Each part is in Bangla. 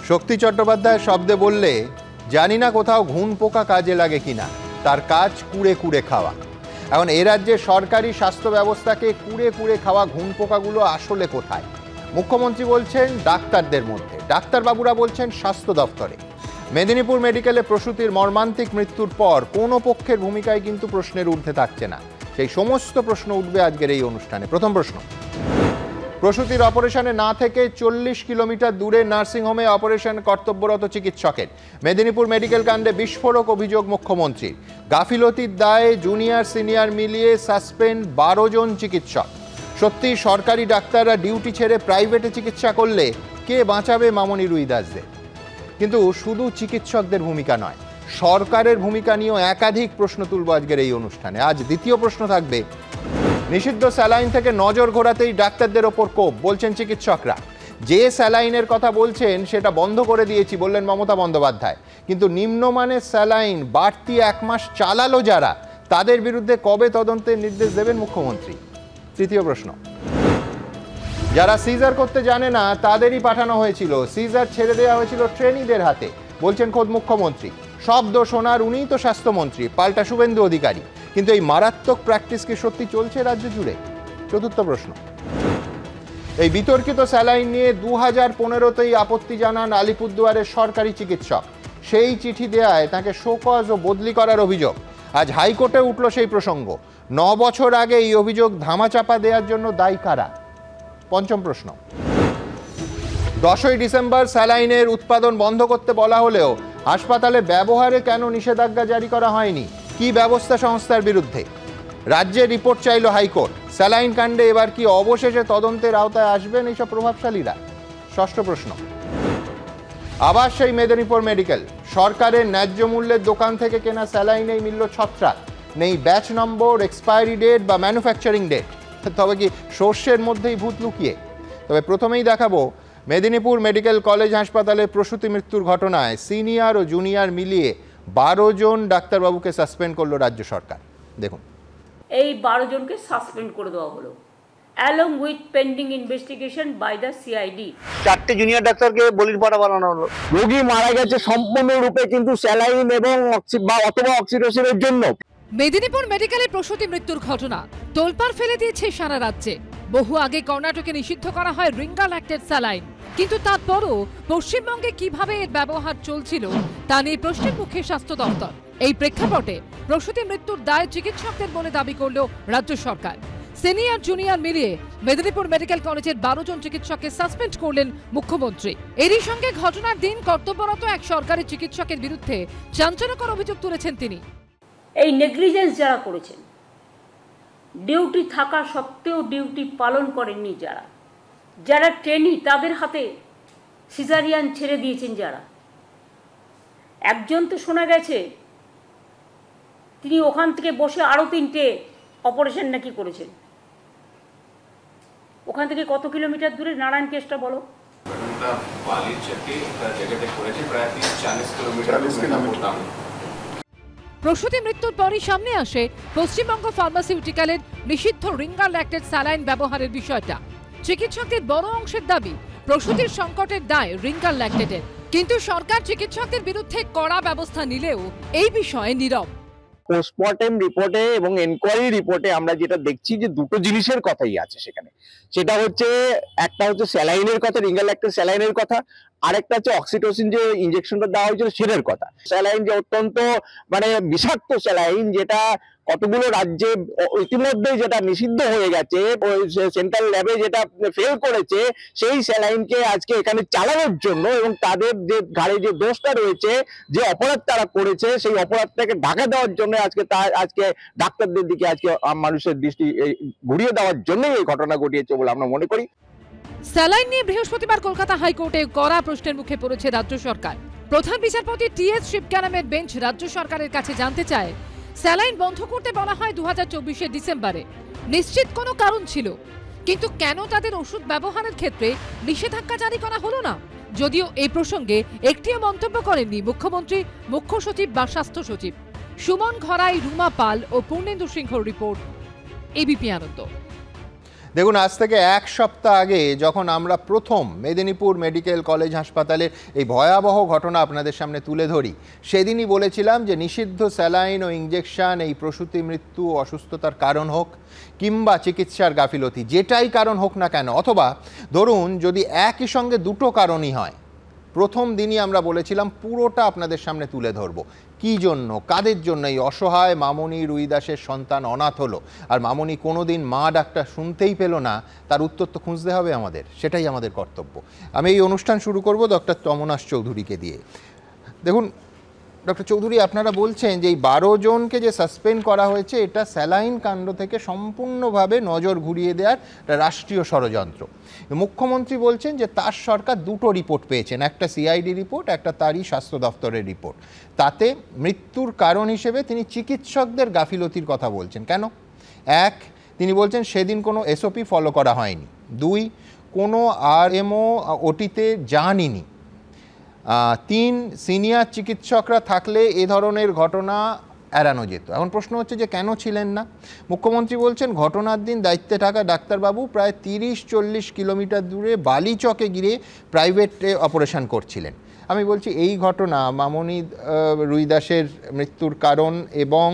শক্তি চট্টোপাধ্যায় শব্দে বললে জানি না কোথাও ঘুণ পোকা কাজে লাগে কিনা, তার কাজ কুড়ে কুড়ে খাওয়া। এখন এ রাজ্যে সরকারি স্বাস্থ্য ব্যবস্থাকে কুড়ে কুড়ে খাওয়া ঘুণ পোকাগুলো আসলে কোথায়? মুখ্যমন্ত্রী বলছেন ডাক্তারদের মধ্যে, ডাক্তারবাবুরা বলছেন স্বাস্থ্য দপ্তরে। মেদিনীপুর মেডিকেলে প্রসূতির মর্মান্তিক মৃত্যুর পর কোনো পক্ষের ভূমিকায় কিন্তু প্রশ্নের ঊর্ধ্বে থাকছে না। সেই সমস্ত প্রশ্ন উঠবে আজকের এই অনুষ্ঠানে। প্রথম প্রশ্ন, প্রসূতির অপারেশনে না থেকে 40 কিলোমিটার দূরে নার্সিংহোমে অপারেশন কর্তব্যরত চিকিৎসকের। মেদিনীপুর মেডিকেল কাণ্ডে বিস্ফোরক অভিযোগ মুখ্যমন্ত্রীর। গাফিলতির দায়ে জুনিয়র সিনিয়র মিলিয়ে সাসপেন্ড 12 জন চিকিৎসক। সত্যি সরকারি ডাক্তাররা ডিউটি ছেড়ে প্রাইভেটে চিকিৎসা করলে কে বাঁচাবে মামনি রুইদাসদের? কিন্তু শুধু চিকিৎসকদের ভূমিকা নয়, সরকারের ভূমিকা নিয়েও একাধিক প্রশ্ন তুলব আজকের এই অনুষ্ঠানে। আজ দ্বিতীয় প্রশ্ন থাকবে, নিষিদ্ধ স্যালাইন থেকে নজর ঘোরাতেই ডাক্তারদের ওপর কোপ, বলছেন চিকিৎসকরা। যে স্যালাইনের কথা বলছেন সেটা বন্ধ করে দিয়েছি বললেন মমতা বন্দ্যোপাধ্যায়, কিন্তু নিম্নমানের স্যালাইন বাড়তি 1 মাস চালালো যারা, তাদের বিরুদ্ধে কবে তদন্তের নির্দেশ দেবেন মুখ্যমন্ত্রী? তৃতীয় প্রশ্ন, যারা সিজার করতে জানে না তাদেরই পাঠানো হয়েছিল, সিজার ছেড়ে দেওয়া হয়েছিল ট্রেনিদের হাতে, বলছেন খোদ মুখ্যমন্ত্রী। সব দোষ ওনার, উনিই তো স্বাস্থ্যমন্ত্রী, পাল্টা শুভেন্দু অধিকারী। কিন্তু এই মারাত্মক প্র্যাকটিস কি সত্যি চলছে রাজ্য জুড়ে? চতুর্থ প্রশ্ন, এই বিতর্কিত স্যালাইন নিয়ে 2015তেই আপত্তি জানান আলিপুরদুয়ারের সরকারি চিকিৎসক। সেই চিঠি দেয়ায় তাকে শোকজ ও বদলি করার অভিযোগ। আজ হাইকোর্টে উঠল সেই প্রসঙ্গ। 9 বছর আগে এই অভিযোগ ধামাচাপা দেওয়ার জন্য দায়ী কারা? পঞ্চম প্রশ্ন, 10ই ডিসেম্বর স্যালাইনের উৎপাদন বন্ধ করতে বলা হলেও হাসপাতালে ব্যবহারে কেন নিষেধাজ্ঞা জারি করা হয়নি? কি ব্যবস্থা সংস্থার বিরুদ্ধে? রাজ্যের রিপোর্ট চাইল হাইকোর্ট। স্যালাইন কাণ্ডে এবার কি অবশেষে তদন্তের আওতায় আসবেন এইসব প্রভাবশালীরা? ষষ্ঠ প্রশ্ন, আবার সেই মেদিনীপুর মেডিকেল। সরকারের ন্যায্য মূল্যের দোকান থেকে কেনা স্যালাইনেই মিলল ছত্রাক। নেই ব্যাচ নম্বর, এক্সপায়ারি ডেট বা ম্যানুফ্যাকচারিং ডেট। তবে কি শস্যের মধ্যেই ভূত লুকিয়ে? তবে প্রথমেই দেখাবো মেদিনীপুর মেডিকেল কলেজ হাসপাতালে প্রসূতি মৃত্যুর ঘটনায় সিনিয়র ও জুনিয়র মিলিয়ে 12 জন ডাক্তারবাবুকে সাসপেন্ড করলো রাজ্য সরকার। দেখুন, এই 12 জনকে সাসপেন্ড করে দেওয়া হলো along with pending investigation by the CID। 4টে জুনিয়র ডাক্তারকে বলির পাঠা বানানো হলো। রোগী মারা গেছে সম্পূর্ণরূপে কিন্তু স্যালাইন এবং অথবা অক্সিটোসিনের জন্য। মেদিনীপুর মেডিকেলে প্রসূতি মৃত্যুর ঘটনা তোলপাড় ফেলে দিয়েছে সারা রাজ্যে। বহু আগে কর্ণাটকে নিষিদ্ধ করা হয় রিঙ্গাল্যাক্টেড স্যালাইন, কিন্তু তারপরও পশ্চিমবঙ্গে কিভাবে এর ব্যবহার চলছিল তা নিয়ে প্রশ্নের মুখে স্বাস্থ্য দপ্তর। এই প্রেক্ষাপটে প্রসূতি মৃত্যুর দায় চিকিৎসকদের বলে দাবি করল রাজ্য সরকার। সিনিয়র জুনিয়র মিলিয়ে মেদিনীপুর মেডিকেল কলেজের 12 জন চিকিৎসককে সাসপেন্ড করলেন মুখ্যমন্ত্রী। এরই সঙ্গে ঘটনার দিন কর্তব্যরত এক সরকারি চিকিৎসকের বিরুদ্ধে চাঞ্চল্যকর অভিযোগ তুলেছেন তিনি। এই নেগলিজেন্স যারা করেছেন, ডিউটি থাকা সত্ত্বেও ডিউটি পালন করেননি যারা, যারা ট্রেনি তাদের হাতে সিজারিয়ান ছেড়ে দিয়েছেন যারা। একজন তো শোনা গেছে তিনি ওখান থেকে বসে আরও 3টে অপারেশন নাকি করেছেন। ওখান থেকে কত কিলোমিটার দূরে নারায়ণ কেসটা বলো? প্রসূতি মৃত্যুর পরই সামনে আসে পশ্চিমবঙ্গ ফার্মাসিউটিক্যালের নিষিদ্ধ রিঙ্গাল্যাক্টেড স্যালাইন ব্যবহারের বিষয়টা। চিকিৎসকদের বড় অংশের দাবি প্রসূতির সংকটের দায় রিঙ্গাল্যাক্টেডের, কিন্তু সরকার চিকিৎসকদের বিরুদ্ধে কড়া ব্যবস্থা নিলেও এই বিষয়ে নীরব। পোস্টমর্টেম রিপোর্টে এবং এনকোয়ারি রিপোর্টে আমরা যেটা দেখছি যে দুটো জিনিসের কথাই আছে সেখানে। সেটা হচ্ছে, একটা হচ্ছে স্যালাইনের কথা, রিঙ্গাল্যাক্টেড স্যালাইনের কথা, আরেকটা হচ্ছে অক্সিটোসিন যে ইনজেকশনটা দেওয়া হয়েছিল সেটার কথা। স্যালাইন যে অত্যন্ত বিষাক্ত স্যালাইন, যেটা কতগুলো রাজ্যে ইতিমধ্যে যেটা নিষিদ্ধ হয়ে গেছে, সেন্ট্রাল ল্যাবে যেটা ফেল করেছে, সেই স্যালাইনকে আজকে এখানে চালানোর জন্য এবং তাদের যে ঘাড়ে যে দোষটা রয়েছে, যে অপরাধ তারা করেছে, সেই অপরাধটাকে ঢাকা দেওয়ার জন্য আজকে ডাক্তারদের দিকে আজকে মানুষের দৃষ্টি ঘুরিয়ে দেওয়ার জন্যই এই ঘটনা ঘটিয়েছে বলে আমরা মনে করি। স্যালাইন নিয়ে বৃহস্পতিবার কলকাতা হাইকোর্টে কড়া প্রশ্নের মুখে পড়েছে রাজ্য সরকার। প্রধান বিচারপতি টি.এস. শিবকানামের বেঞ্চ রাজ্য সরকারের কাছে জানতে চায়, স্যালাইন বন্ধ করতে বলা হয় 2024 ডিসেম্বরে, নিশ্চিত কোনো কারণ ছিল, কিন্তু কেন তাদের ওষুধ ব্যবহারের ক্ষেত্রে নিষেধাজ্ঞা জারি করা হলো না? যদিও এই প্রসঙ্গে একটিও মন্তব্য করেননি মুখ্যমন্ত্রী, মুখ্য সচিব বা স্বাস্থ্য সচিব। সুমন ঘরাই, রুমা পাল ও পূর্ণেন্দু সিংহর রিপোর্ট, এবিপি আনন্দ। দেখুন, আজ থেকে এক সপ্তাহ আগে যখন আমরা প্রথম মেদিনীপুর মেডিকেল কলেজ হাসপাতালের এই ভয়াবহ ঘটনা আপনাদের সামনে তুলে ধরি, সেদিনই বলেছিলাম যে নিষিদ্ধ স্যালাইন ও ইঞ্জেকশন এই প্রসূতি মৃত্যু ও অসুস্থতার কারণ হোক কিংবা চিকিৎসার গাফিলতি, যেটাই কারণ হোক না কেন, অথবা ধরুন যদি একই সঙ্গে দুটো কারণই হয়, প্রথম দিনই আমরা বলেছিলাম পুরোটা আপনাদের সামনে তুলে ধরবো। কী জন্য, কাদের জন্য এই অসহায় মামনি রুইদাসের সন্তান অনাথ হলো, আর মামনি কোনোদিন মা ডাকটা শুনতেই পেল না, তার উত্তর তো খুঁজতে হবে আমাদের, সেটাই আমাদের কর্তব্য। আমি এই অনুষ্ঠান শুরু করব ডক্টর তমনাশ চৌধুরীকে দিয়ে। দেখুন ডক্টর চৌধুরী, আপনারা বলছেন যে এই 12 জনকে যে সাসপেন্ড করা হয়েছে এটা স্যালাইন কাণ্ড থেকে সম্পূর্ণভাবে নজর ঘুরিয়ে দেওয়ার রাষ্ট্রীয় ষড়যন্ত্র। মুখ্যমন্ত্রী বলছেন যে তার সরকার দুটো রিপোর্ট পেয়েছেন, একটা সিআইডি রিপোর্ট, একটা তারই স্বাস্থ্য দপ্তরের রিপোর্ট। তাতে মৃত্যুর কারণ হিসেবে তিনি চিকিৎসকদের গাফিলতির কথা বলছেন। কেন? এক, তিনি বলছেন সেদিন কোনো এসওপি ফলো করা হয়নি। দুই, কোনো আরএমও ওটিতে যাননি। 3, সিনিয়র চিকিৎসকরা থাকলে এ ধরনের ঘটনা এড়ানো যেত। এখন প্রশ্ন হচ্ছে যে কেন ছিলেন না? মুখ্যমন্ত্রী বলছেন ঘটনার দিন দায়িত্বে থাকা ডাক্তারবাবু প্রায় 30-40 কিলোমিটার দূরে বালিচকে গিয়ে প্রাইভেটে অপারেশন করছিলেন। আমি বলছি এই ঘটনা মামনি রুইদাসের মৃত্যুর কারণ এবং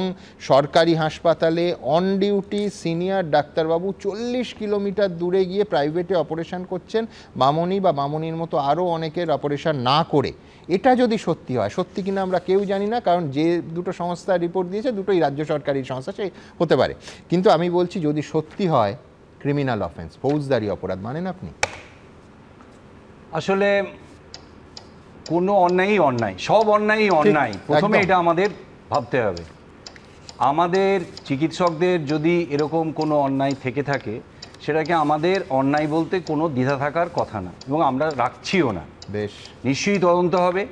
সরকারি হাসপাতালে অন ডিউটি সিনিয়র ডাক্তারবাবু 40 কিলোমিটার দূরে গিয়ে প্রাইভেটে অপারেশন করছেন মামনি বা মামনির মতো আরও অনেকের অপারেশন না করে। এটা যদি সত্যি হয়, সত্যি কিনা আমরা কেউ জানি না, কারণ যে দুটো সংস্থা রিপোর্ট দিয়েছে দুটোই রাজ্য সরকারি সংস্থা, সে হতে পারে। কিন্তু আমি বলছি যদি সত্যি হয় ক্রিমিনাল অফেন্স, ফৌজদারি অপরাধ মানেন আপনি? আসলে কোনো অন্যায়ই অন্যায়, সব অন্যায়ই অন্যায়। প্রথমে এটা আমাদের ভাবতে হবে। আমাদের চিকিৎসকদের যদি এরকম কোনো অন্যায় থেকে থাকে, সেটাকে আমাদের অন্যায় বলতে কোনো দ্বিধা থাকার কথা না, এবং আমরা রাখছিও না। বেশ, নিশ্চয়ই তদন্ত হবে,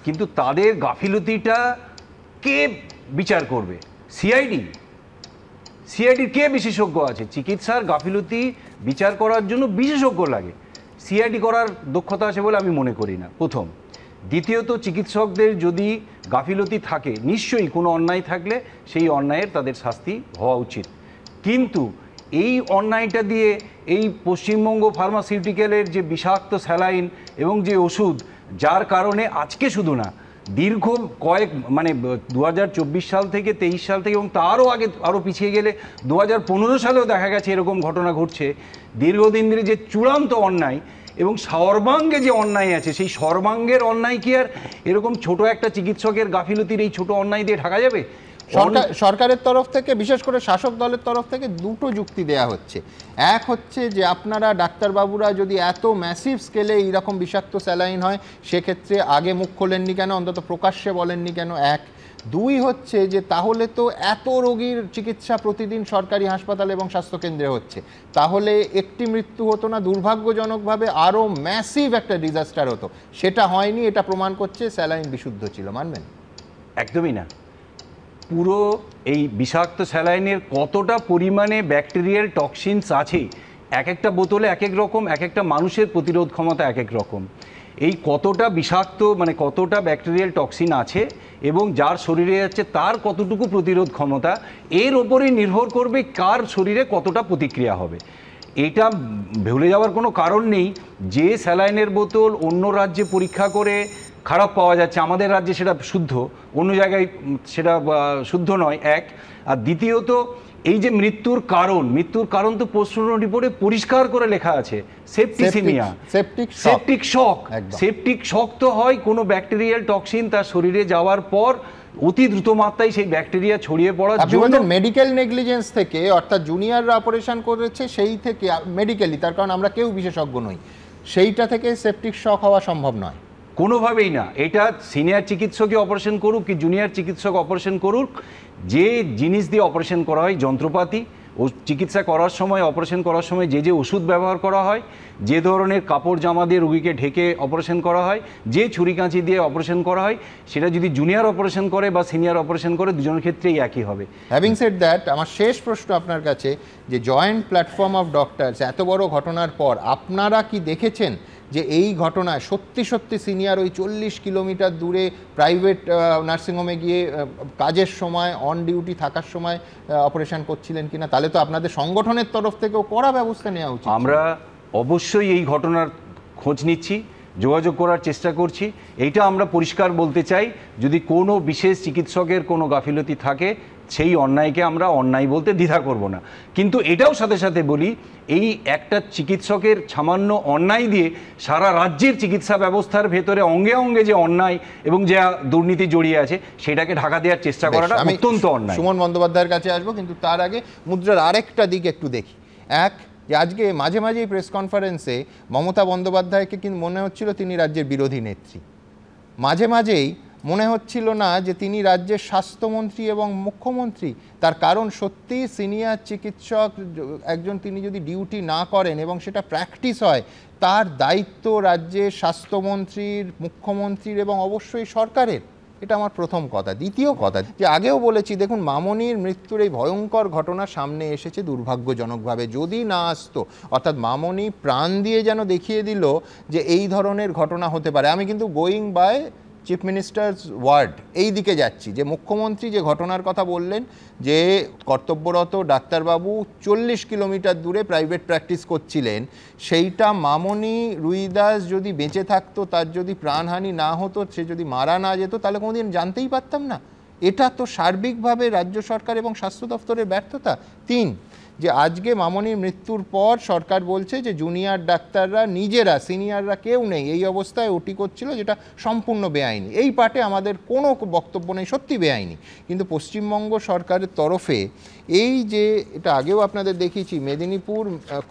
কিন্তু তাদের গাফিলতিটা কে বিচার করবে? সিআইডির কে বিশেষজ্ঞ আছে? চিকিৎসার গাফিলতি বিচার করার জন্য বিশেষজ্ঞ লাগে, সিআইডি করার দক্ষতা আছে বলে আমি মনে করি না, প্রথম। দ্বিতীয়ত, চিকিৎসকদের যদি গাফিলতি থাকে, নিশ্চয়ই কোনো অন্যায় থাকলে সেই অন্যায়ের তাদের শাস্তি হওয়া উচিত। কিন্তু এই অন্যায়টা দিয়ে এই পশ্চিমবঙ্গ ফার্মাসিউটিক্যালের যে বিষাক্ত স্যালাইন এবং যে ওষুধ, যার কারণে আজকে শুধু না, দীর্ঘ মানে 2024 সাল থেকে 23 সাল থেকে এবং তারও আগে আরও পিছিয়ে গেলে 2015 সালেও দেখা গেছে এরকম ঘটনা ঘটছে। দীর্ঘদিন ধরে যে চূড়ান্ত অন্যায় এবং সর্বাঙ্গে যে অন্যায় আছে, সেই সর্বাঙ্গের অন্যায় কি আর এরকম ছোট একটা চিকিৎসকের গাফিলতির এই ছোট অন্যায় দিয়ে ঢাকা যাবে? সরকারের তরফ থেকে, বিশেষ করে শাসক দলের তরফ থেকে দুটো যুক্তি দেয়া হচ্ছে। এক হচ্ছে যে আপনারা ডাক্তারবাবুরা যদি এত ম্যাসিভ স্কেলে এইরকম বিষাক্ত স্যালাইন হয়, সেক্ষেত্রে আগে মুখ খোলেননি কেন, অন্তত প্রকাশ্যে বলেননি কেন? এক। দুই হচ্ছে যে তাহলে তো এত রোগীর চিকিৎসা প্রতিদিন সরকারি হাসপাতাল এবং স্বাস্থ্যকেন্দ্রে হচ্ছে, তাহলে একটি মৃত্যু হতো না, দুর্ভাগ্যজনকভাবে আরও ম্যাসিভ একটা ডিজাস্টার হতো। সেটা হয়নি, এটা প্রমাণ করছে স্যালাইন বিশুদ্ধ ছিল। মানবেন? একদমই না। পুরো এই বিষাক্ত স্যালাইনের কতটা পরিমাণে ব্যাকটেরিয়াল টক্সিনস আছে, এক একটা বোতলে এক এক রকম, এক একটা মানুষের প্রতিরোধ ক্ষমতা এক এক রকম। এই কতটা বিষাক্ত, মানে কতটা ব্যাকটেরিয়াল টক্সিন আছে এবং যার শরীরে যাচ্ছে তার কতটুকু প্রতিরোধ ক্ষমতা, এর ওপরেই নির্ভর করবে কার শরীরে কতটা প্রতিক্রিয়া হবে। এটা ভুলে যাওয়ার কোনো কারণ নেই যে স্যালাইনের বোতল অন্য রাজ্যে পরীক্ষা করে খারাপ পাওয়া যাচ্ছে, আমাদের রাজ্যে সেটা শুদ্ধ, অন্য জায়গায় সেটা শুদ্ধ নয়, এক। আর দ্বিতীয়ত, এই যে মৃত্যুর কারণ তো পোস্টমর্টম রিপোর্টে পরিষ্কার করে লেখা আছে, সেপ্টিসিমিয়া, সেপ্টিক শক তো হয় কোনো ব্যাকটেরিয়াল টক্সিন তার শরীরে যাওয়ার পর অতি দ্রুত মাত্রায় সেই ব্যাকটেরিয়া ছড়িয়ে পড়ার জন্য। মেডিকেল নেগলিজেন্স থেকে, অর্থাৎ জুনিয়ররা অপারেশন করেছে সেই থেকে, মেডিকেলি, তার কারণ আমরা কেউ বিশেষজ্ঞ নই, সেইটা থেকে সেপ্টিক শক হওয়া সম্ভব নয় কোনোভাবেই না। এটা সিনিয়র চিকিৎসকই অপারেশন করুক কি জুনিয়র চিকিৎসক অপারেশন করুক, যে জিনিস দিয়ে অপারেশন করা হয়, যন্ত্রপাতি ও চিকিৎসা করার সময়, অপারেশন করার সময় যে যে ওষুধ ব্যবহার করা হয়, যে ধরনের কাপড় জামা দিয়ে রোগীকে ঢেকে অপারেশন করা হয়, যে ছুরি কাঁচি দিয়ে অপারেশন করা হয়, সেটা যদি জুনিয়র অপারেশন করে বা সিনিয়র অপারেশন করে, দুজনের ক্ষেত্রেই একই হবে। হ্যাভিং সেড দ্যাট, আমার শেষ প্রশ্ন আপনার কাছে, যে জয়েন্ট প্ল্যাটফর্ম অফ ডক্টরস এত বড় ঘটনার পর আপনারা কি দেখেছেন যে এই ঘটনায় সত্যি সত্যি সিনিয়র ওই 40 কিলোমিটার দূরে প্রাইভেট নার্সিংহোমে গিয়ে কাজের সময় অন ডিউটি থাকার সময় অপারেশন করছিলেন কিনা, তাহলে তো আপনাদের সংগঠনের তরফ থেকেও কড়া ব্যবস্থা নেওয়া উচিত। আমরা অবশ্যই এই ঘটনার খোঁজ নিচ্ছি, যোগাযোগ করার চেষ্টা করছি। এইটা আমরা পরিষ্কার বলতে চাই, যদি কোনো বিশেষ চিকিৎসকের কোনো গাফিলতি থাকে সেই অন্যায়কে আমরা অন্যায় বলতে দ্বিধা করব না। কিন্তু এটাও সাথে সাথে বলি, এই একটা চিকিৎসকের সামান্য অন্যায় দিয়ে সারা রাজ্যের চিকিৎসা ব্যবস্থার ভেতরে অঙ্গে অঙ্গে যে অন্যায় এবং যে দুর্নীতি জড়িয়ে আছে সেটাকে ঢাকা দেওয়ার চেষ্টা করাটা অত্যন্ত অন্যায়। সুমন বন্দ্যোপাধ্যায়ের কাছে আসবো, কিন্তু তার আগে মুদ্রার আরেকটা দিক একটু দেখি। যে আজকে মাঝে মাঝেই প্রেস কনফারেন্সে মমতা বন্দ্যোপাধ্যায়কে কিন্তু মনে হচ্ছিল তিনি রাজ্যের বিরোধী নেত্রী, মাঝে মাঝেই মনে হচ্ছিল না যে তিনি রাজ্যের স্বাস্থ্যমন্ত্রী এবং মুখ্যমন্ত্রী। তার কারণ সত্যি সিনিয়র চিকিৎসক একজন, তিনি যদি ডিউটি না করেন এবং সেটা প্র্যাকটিস হয়, তার দায়িত্ব রাজ্যের স্বাস্থ্যমন্ত্রীর, মুখ্যমন্ত্রীর এবং অবশ্যই সরকারের। এটা আমার প্রথম কথা। দ্বিতীয় কথা, যে আগেও বলেছি, দেখুন মামনির মৃত্যুর এই ভয়ঙ্কর ঘটনা সামনে এসেছে দুর্ভাগ্যজনকভাবে। যদি না আসতো, অর্থাৎ মামনি প্রাণ দিয়ে যেন দেখিয়ে দিল যে এই ধরনের ঘটনা হতে পারে। আমি কিন্তু going by chief minister's word এই দিকে যাচ্ছি, যে মুখ্যমন্ত্রী যে ঘটনার কথা বললেন, যে কর্তব্যরত ডাক্তারবাবু 40 কিলোমিটার দূরে প্রাইভেট প্র্যাকটিস করছিলেন, সেইটা মামনি রুইদাস যদি বেঁচে থাকতো, তার যদি প্রাণহানি না হতো, সে যদি মারা না যেত, তাহলে কোনোদিন জানতেই পারতাম না। এটা তো সার্বিকভাবে রাজ্য সরকার এবং স্বাস্থ্য দপ্তরের ব্যর্থতা। 3, যে আজকে মামনির মৃত্যুর পর সরকার বলছে যে জুনিয়র ডাক্তাররা নিজেরা, সিনিয়ররা কেউ নেই, এই অবস্থায় ওটি করছিল, যেটা সম্পূর্ণ বেআইনি। এই পার্টে আমাদের কোনো বক্তব্য নেই, সত্যি বেআইনি। কিন্তু পশ্চিমবঙ্গ সরকারের তরফে এই যে, এটা আগেও আপনাদের দেখিয়েছি, মেদিনীপুর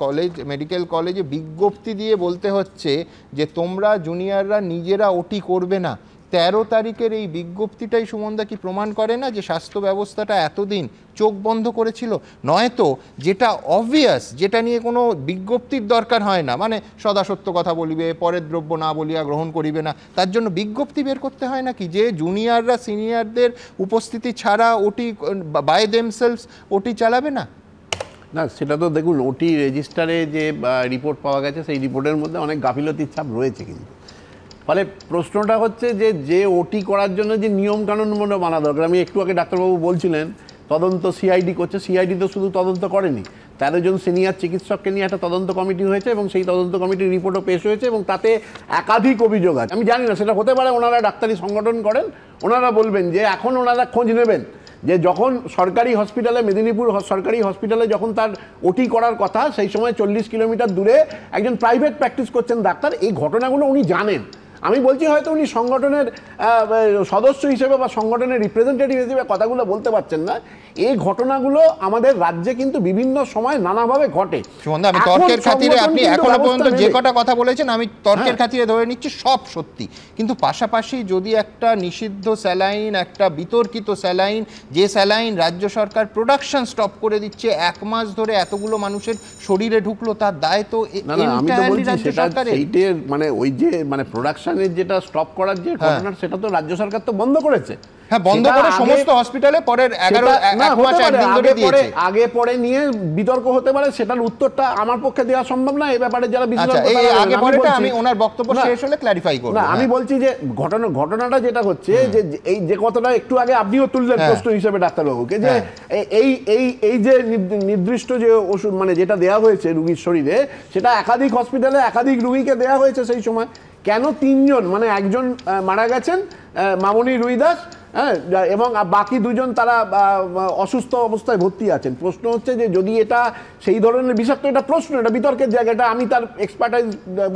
কলেজ, মেডিকেল কলেজে বিজ্ঞপ্তি দিয়ে বলতে হচ্ছে যে তোমরা জুনিয়ররা নিজেরা ওটি করবে না। 13 তারিখের এই বিজ্ঞপ্তিটাই সুমনদা কি প্রমাণ করে না যে স্বাস্থ্য ব্যবস্থাটা এতদিন চোখ বন্ধ করেছিল? নয়তো যেটা অবভিয়াস, যেটা নিয়ে কোনো বিজ্ঞপ্তির দরকার হয় না, মানে সদা সত্য কথা বলিবে, পরের দ্রব্য না বলিয়া গ্রহণ করিবে না, তার জন্য বিজ্ঞপ্তি বের করতে হয় নাকি যে জুনিয়ররা সিনিয়রদের উপস্থিতি ছাড়া ওটি বাই দেমসেলস ওটি চালাবে না? না, সেটা তো দেখুন, ওটি রেজিস্টারে যে রিপোর্ট পাওয়া গেছে সেই রিপোর্টের মধ্যে অনেক গাফিলতির ছাপ রয়েছে। কিন্তু ফলে প্রশ্নটা হচ্ছে যে ওটি করার জন্য যে নিয়ম কানুন মনে মানা দরকার। আমি একটু আগে ডাক্তারবাবু বলছিলেন তদন্ত সিআইডি করছে, সিআইডি তো শুধু তদন্ত করেনি, 13 জন সিনিয়র চিকিৎসককে নিয়ে একটা তদন্ত কমিটি হয়েছে এবং সেই তদন্ত কমিটির রিপোর্টও পেশ হয়েছে এবং তাতে একাধিক অভিযোগ আছে। আমি জানি না, সেটা হতে পারে ওনারা ডাক্তারি সংগঠন করেন, ওনারা বলবেন যে এখন ওনারা খোঁজ নেবেন যে যখন সরকারি হসপিটালে, মেদিনীপুর সরকারি হসপিটালে যখন তার ওটি করার কথা, সেই সময় 40 কিলোমিটার দূরে একজন প্রাইভেট প্র্যাকটিস করছেন ডাক্তার। এই ঘটনাগুলো উনি জানেন। আমি বলছি হয়তো উনি সংগঠনের সদস্য হিসেবে বা সংগঠনের রিপ্রেজেন্টেটিভ হিসেবে কথাগুলো বলতে পারছেন না। এই ঘটনাগুলো আমাদের রাজ্যে কিন্তু বিভিন্ন সময় নানাভাবে ঘটে। আমি তর্কের খাতিরে, আপনি এখনো পর্যন্ত যে কটা কথা বলেছেন আমি তর্কের খাতিরে ধরে নিচ্ছি সব সত্যি, কিন্তু পাশাপাশি যদি একটা নিষিদ্ধ স্যালাইন, একটা বিতর্কিত স্যালাইন, যে স্যালাইন রাজ্য সরকার প্রোডাকশন স্টপ করে দিচ্ছে, 1 মাস ধরে এতগুলো মানুষের শরীরে ঢুকলো, তার দায় তো আমি তো বলছি সেটা সেইটার মানে ওই যে মানে প্রোডাকশনের যেটা স্টপ করার যে ঘটনা, সেটা তো রাজ্য সরকার তো বন্ধ করেছে। হ্যাঁ, বন্ধ করে সমস্ত হসপিটালে পরের 1 মাস 1 দিন ধরে দিয়েছে। আগে পরে নিয়ে বিতর্ক হতে পারে, সেটার উত্তরটা আমার পক্ষে দেওয়া সম্ভব না। এই ব্যাপারে যারা বিশেষজ্ঞ, আগে পরেটা আমি ওনার বক্তব্য শেষ হলে ক্ল্যারিফাই করব। না, আমি বলছি যে ঘটনাটা যেটা হচ্ছে, যে এই যে কথাটা একটু আগে আপনিও তুললেন প্রশ্ন হিসেবে ডাক্তারবাবুকে, যে এই যে নির্দিষ্ট যে ওষুধ মানে যেটা দেওয়া হয়েছে রুগীর শরীরে, সেটা একাধিক হসপিটালে একাধিক রুগীকে দেওয়া হয়েছে সেই সময়। কেন 3 জন, মানে একজন মারা গেছেন মামনি রুইদাস, হ্যাঁ, এবং বাকি 2 জন তারা অসুস্থ অবস্থায় ভর্তি আছেন। প্রশ্ন হচ্ছে যে যদি এটা সেই ধরনের বিষাক্ত, এটা প্রশ্ন, এটা বিতর্কের জায়গাটা, আমি তার এক্সপার্টাইজ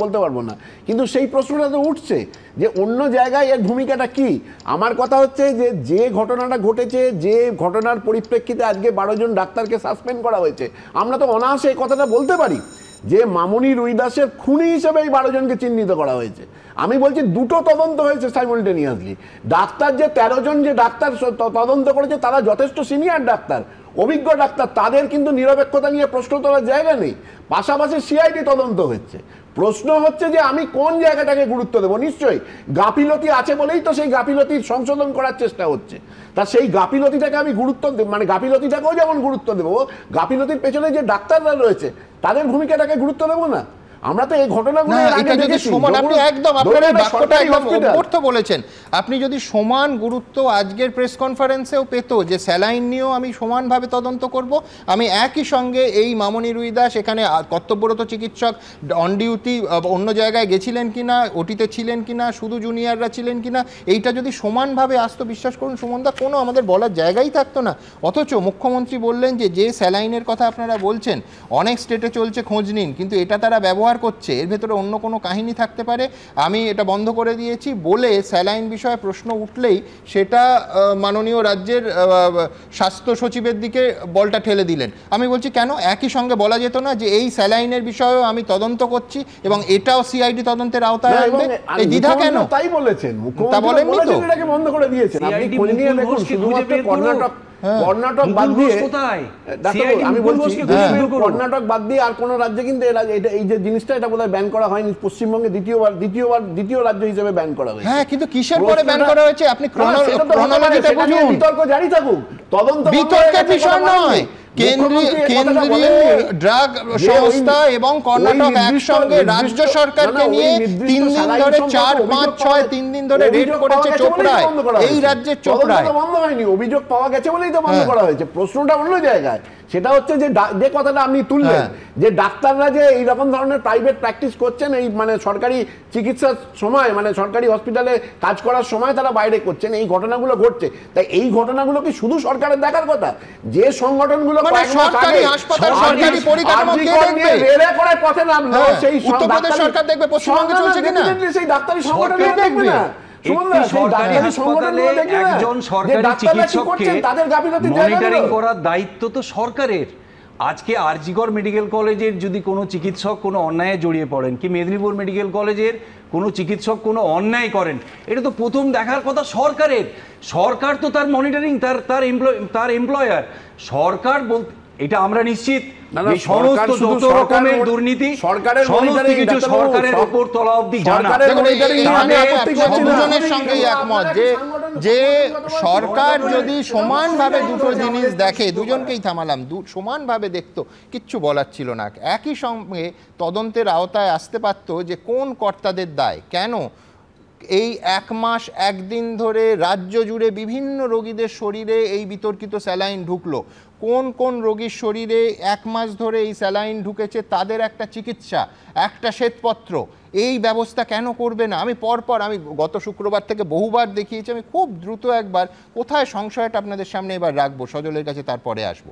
বলতে পারবো না, কিন্তু সেই প্রশ্নটা তো উঠছে যে অন্য জায়গায় এর ভূমিকাটা কি। আমার কথা হচ্ছে যে ঘটনাটা ঘটেছে, যে ঘটনার পরিপ্রেক্ষিতে আজকে 12 জন ডাক্তারকে সাসপেন্ড করা হয়েছে, আমরা তো অনায়াসে এই কথাটা বলতে পারি যে মামনি রুইদাসের খুনি হিসেবে এই 12 জনকে চিহ্নিত করা হয়েছে। আমি বলছি দুটো তদন্ত হয়েছে সাইমultaneously। ডাক্তার যে 13 জন যে ডাক্তার তদন্ত করেছে, তারা যথেষ্ট সিনিয়র ডাক্তার, অভিজ্ঞ ডাক্তার, তাদের কিন্তু নিরপেক্ষতা নিয়ে প্রশ্ন তোলার জায়গা নেই। পাশাপাশি সিআইডি তদন্ত হচ্ছে। প্রশ্ন হচ্ছে যে আমি কোন জায়গাটাকে গুরুত্ব দেবো। নিশ্চয়ই গাফিলতি আছে বলেই তো সেই গাফিলতির সংশোধন করার চেষ্টা হচ্ছে। তা সেই গাফিলতিটাকে আমি গুরুত্ব, মানে গাফিলতিটাকেও যেমন গুরুত্ব দেবো, গাফিলতির পেছনে যে ডাক্তাররা রয়েছে তাদের ভূমিকাটাকে গুরুত্ব দেবো না। আমরা তো এই ঘটনাগুলো না, এটা যদি সমান, আপনি একদম আপনার এই বাক্যটা একদম অর্থ বলেছেন, আপনি যদি সমান গুরুত্ব আজকের প্রেস কনফারেন্সেও পেত যে স্যালাইন নিয়েও আমি সমানভাবে তদন্ত করব, আমি একই সঙ্গে এই মামনি রুইদাস এখানে কর্তব্যরত চিকিৎসক অন ডিউটি অন্য জায়গায় গেছিলেন কিনা, ওটিতে ছিলেন কিনা, শুধু জুনিয়ররা ছিলেন কিনা, এইটা যদি সমানভাবে আসতো, বিশ্বাস করুন সুমনদা, কোনো আমাদের বলার জায়গাই থাকতো না। অথচ মুখ্যমন্ত্রী বললেন যে স্যালাইনের কথা আপনারা বলছেন অনেক স্টেটে চলছে, খোঁজ নিন, কিন্তু এটা তারা ব্যবহার করছে, এর ভেতরে অন্য কোনো কাহিনী থাকতে পারে, আমি এটা বন্ধ করে দিয়েছি বলে স্যালাইন বিষয়ে প্রশ্ন উঠলেই সেটা মাননীয় রাজ্যের স্বাস্থ্য সচিবের দিকে বলটা ঠেলে দিলেন। আমি বলছি কেন একই সঙ্গে বলা যেত না যে এই স্যালাইনের বিষয়েও আমি তদন্ত করছি এবং এটাও সিআইডি তদন্তের আওতায় আনবে? এই দ্বিধা কেন? তাই বলেছেন তা বলেননি তো, এটাকে বন্ধ করে দিয়েছেন। আপনি খোঁজ নিয়ে দেখুন, শুধুমাত্র কর্ণাটক বাদ দিয়ে, আমি বলছি কর্ণাটক বাদ দিয়ে আর কোন রাজ্যে কিন্তু এই যে জিনিসটা এটা বোধহয় ব্যান করা হয়নি। পশ্চিমবঙ্গে দ্বিতীয় রাজ্য হিসেবে ব্যান করা হয়েছে। হ্যাঁ, কিন্তু কিসের পরে ব্যান করা হয়েছে আপনি ক্রোনোলজিটা বুঝুন। বিতর্ক জারি থাকুক, তদন্ত বিতর্কের বিষয় নয়। কেন্দ্রীয় ড্রাগ সংস্থা এবং কর্ণাটক একসঙ্গে রাজ্য সরকারকে নিয়ে 3 দিন ধরে 4, 5, 6 3 দিন ধরে রেড করেছে চোপড়ায়, এই রাজ্যের চোপড়ায়। বন্ধ হয়নি, অভিযোগ পাওয়া গেছে বলেই তো বন্ধ করা হয়েছে। প্রশ্নটা অন্য জায়গায়, সেটা হচ্ছে যে কথাটা আপনি তুললেন যে ডাক্তাররা যে এইরকম ধরনের প্রাইভেট প্র্যাকটিস করছেন, এই মানে সরকারি চিকিৎসার সময়, মানে সরকারি হসপিটালে কাজ করার সময় তারা বাইরে করছেন, এই ঘটনাগুলো ঘটছে। তাই এই ঘটনাগুলো কি শুধু সরকারের দেখার কথা? যে সংগঠনগুলো সরকারি হাসপাতাল, সরকারি পরিকাঠামো কে দেখবে? রেলে করে পথে নামলো, সেই উত্তরপ্রদেশ সরকার দেখবে পশ্চিমবঙ্গে চলছে কিনা? সেই ডাক্তারি সংগঠন দেখবে না। একজন সরকারি চিকিৎসককে মনিটরিং করার দায়িত্ব তো সরকারের। আজকে আরজিকর মেডিকেল কলেজের যদি কোনো চিকিৎসক কোনো অন্যায়ে জড়িয়ে পড়েন, কি মেদিনীপুর মেডিকেল কলেজের কোনো চিকিৎসক কোনো অন্যায় করেন, এটা তো প্রথম দেখার কথা সরকারের। সরকার তো তার মনিটরিং, তার এমপ্লয়ার সরকার বলতে, এটা আমরা নিশ্চিত সমস্ত যত রকমের দুর্নীতি সমস্ত কিছু সরকারের উপর তলা অবধি জানা। দুজনের সঙ্গেই একমত যে সরকার যদি সমানভাবে দুটো জিনিস দেখে, দুজনকেই থামালাম, সমানভাবে দেখতো, কিচ্ছু বলার ছিল না। একই সঙ্গে তদন্তের আওতায় আসতে পারত যে কোন কর্তাদের দায়, কেন এই 1 মাস 1 দিন ধরে রাজ্য জুড়ে বিভিন্ন রোগীদের শরীরে এই বিতর্কিত স্যালাইন ঢুকলো, কোন কোন রোগীর শরীরে 1 মাস ধরে এই স্যালাইন ঢুকেছে, তাদের একটা চিকিৎসা, একটা শ্বেতপত্র, এই ব্যবস্থা কেন করবে না? আমি আমি গত শুক্রবার থেকে বহুবার দেখিয়েছি, আমি খুব দ্রুত একবার কোথায় সংশয়টা আপনাদের সামনে এবার রাখবো, সজলের কাছে তারপরে আসবো।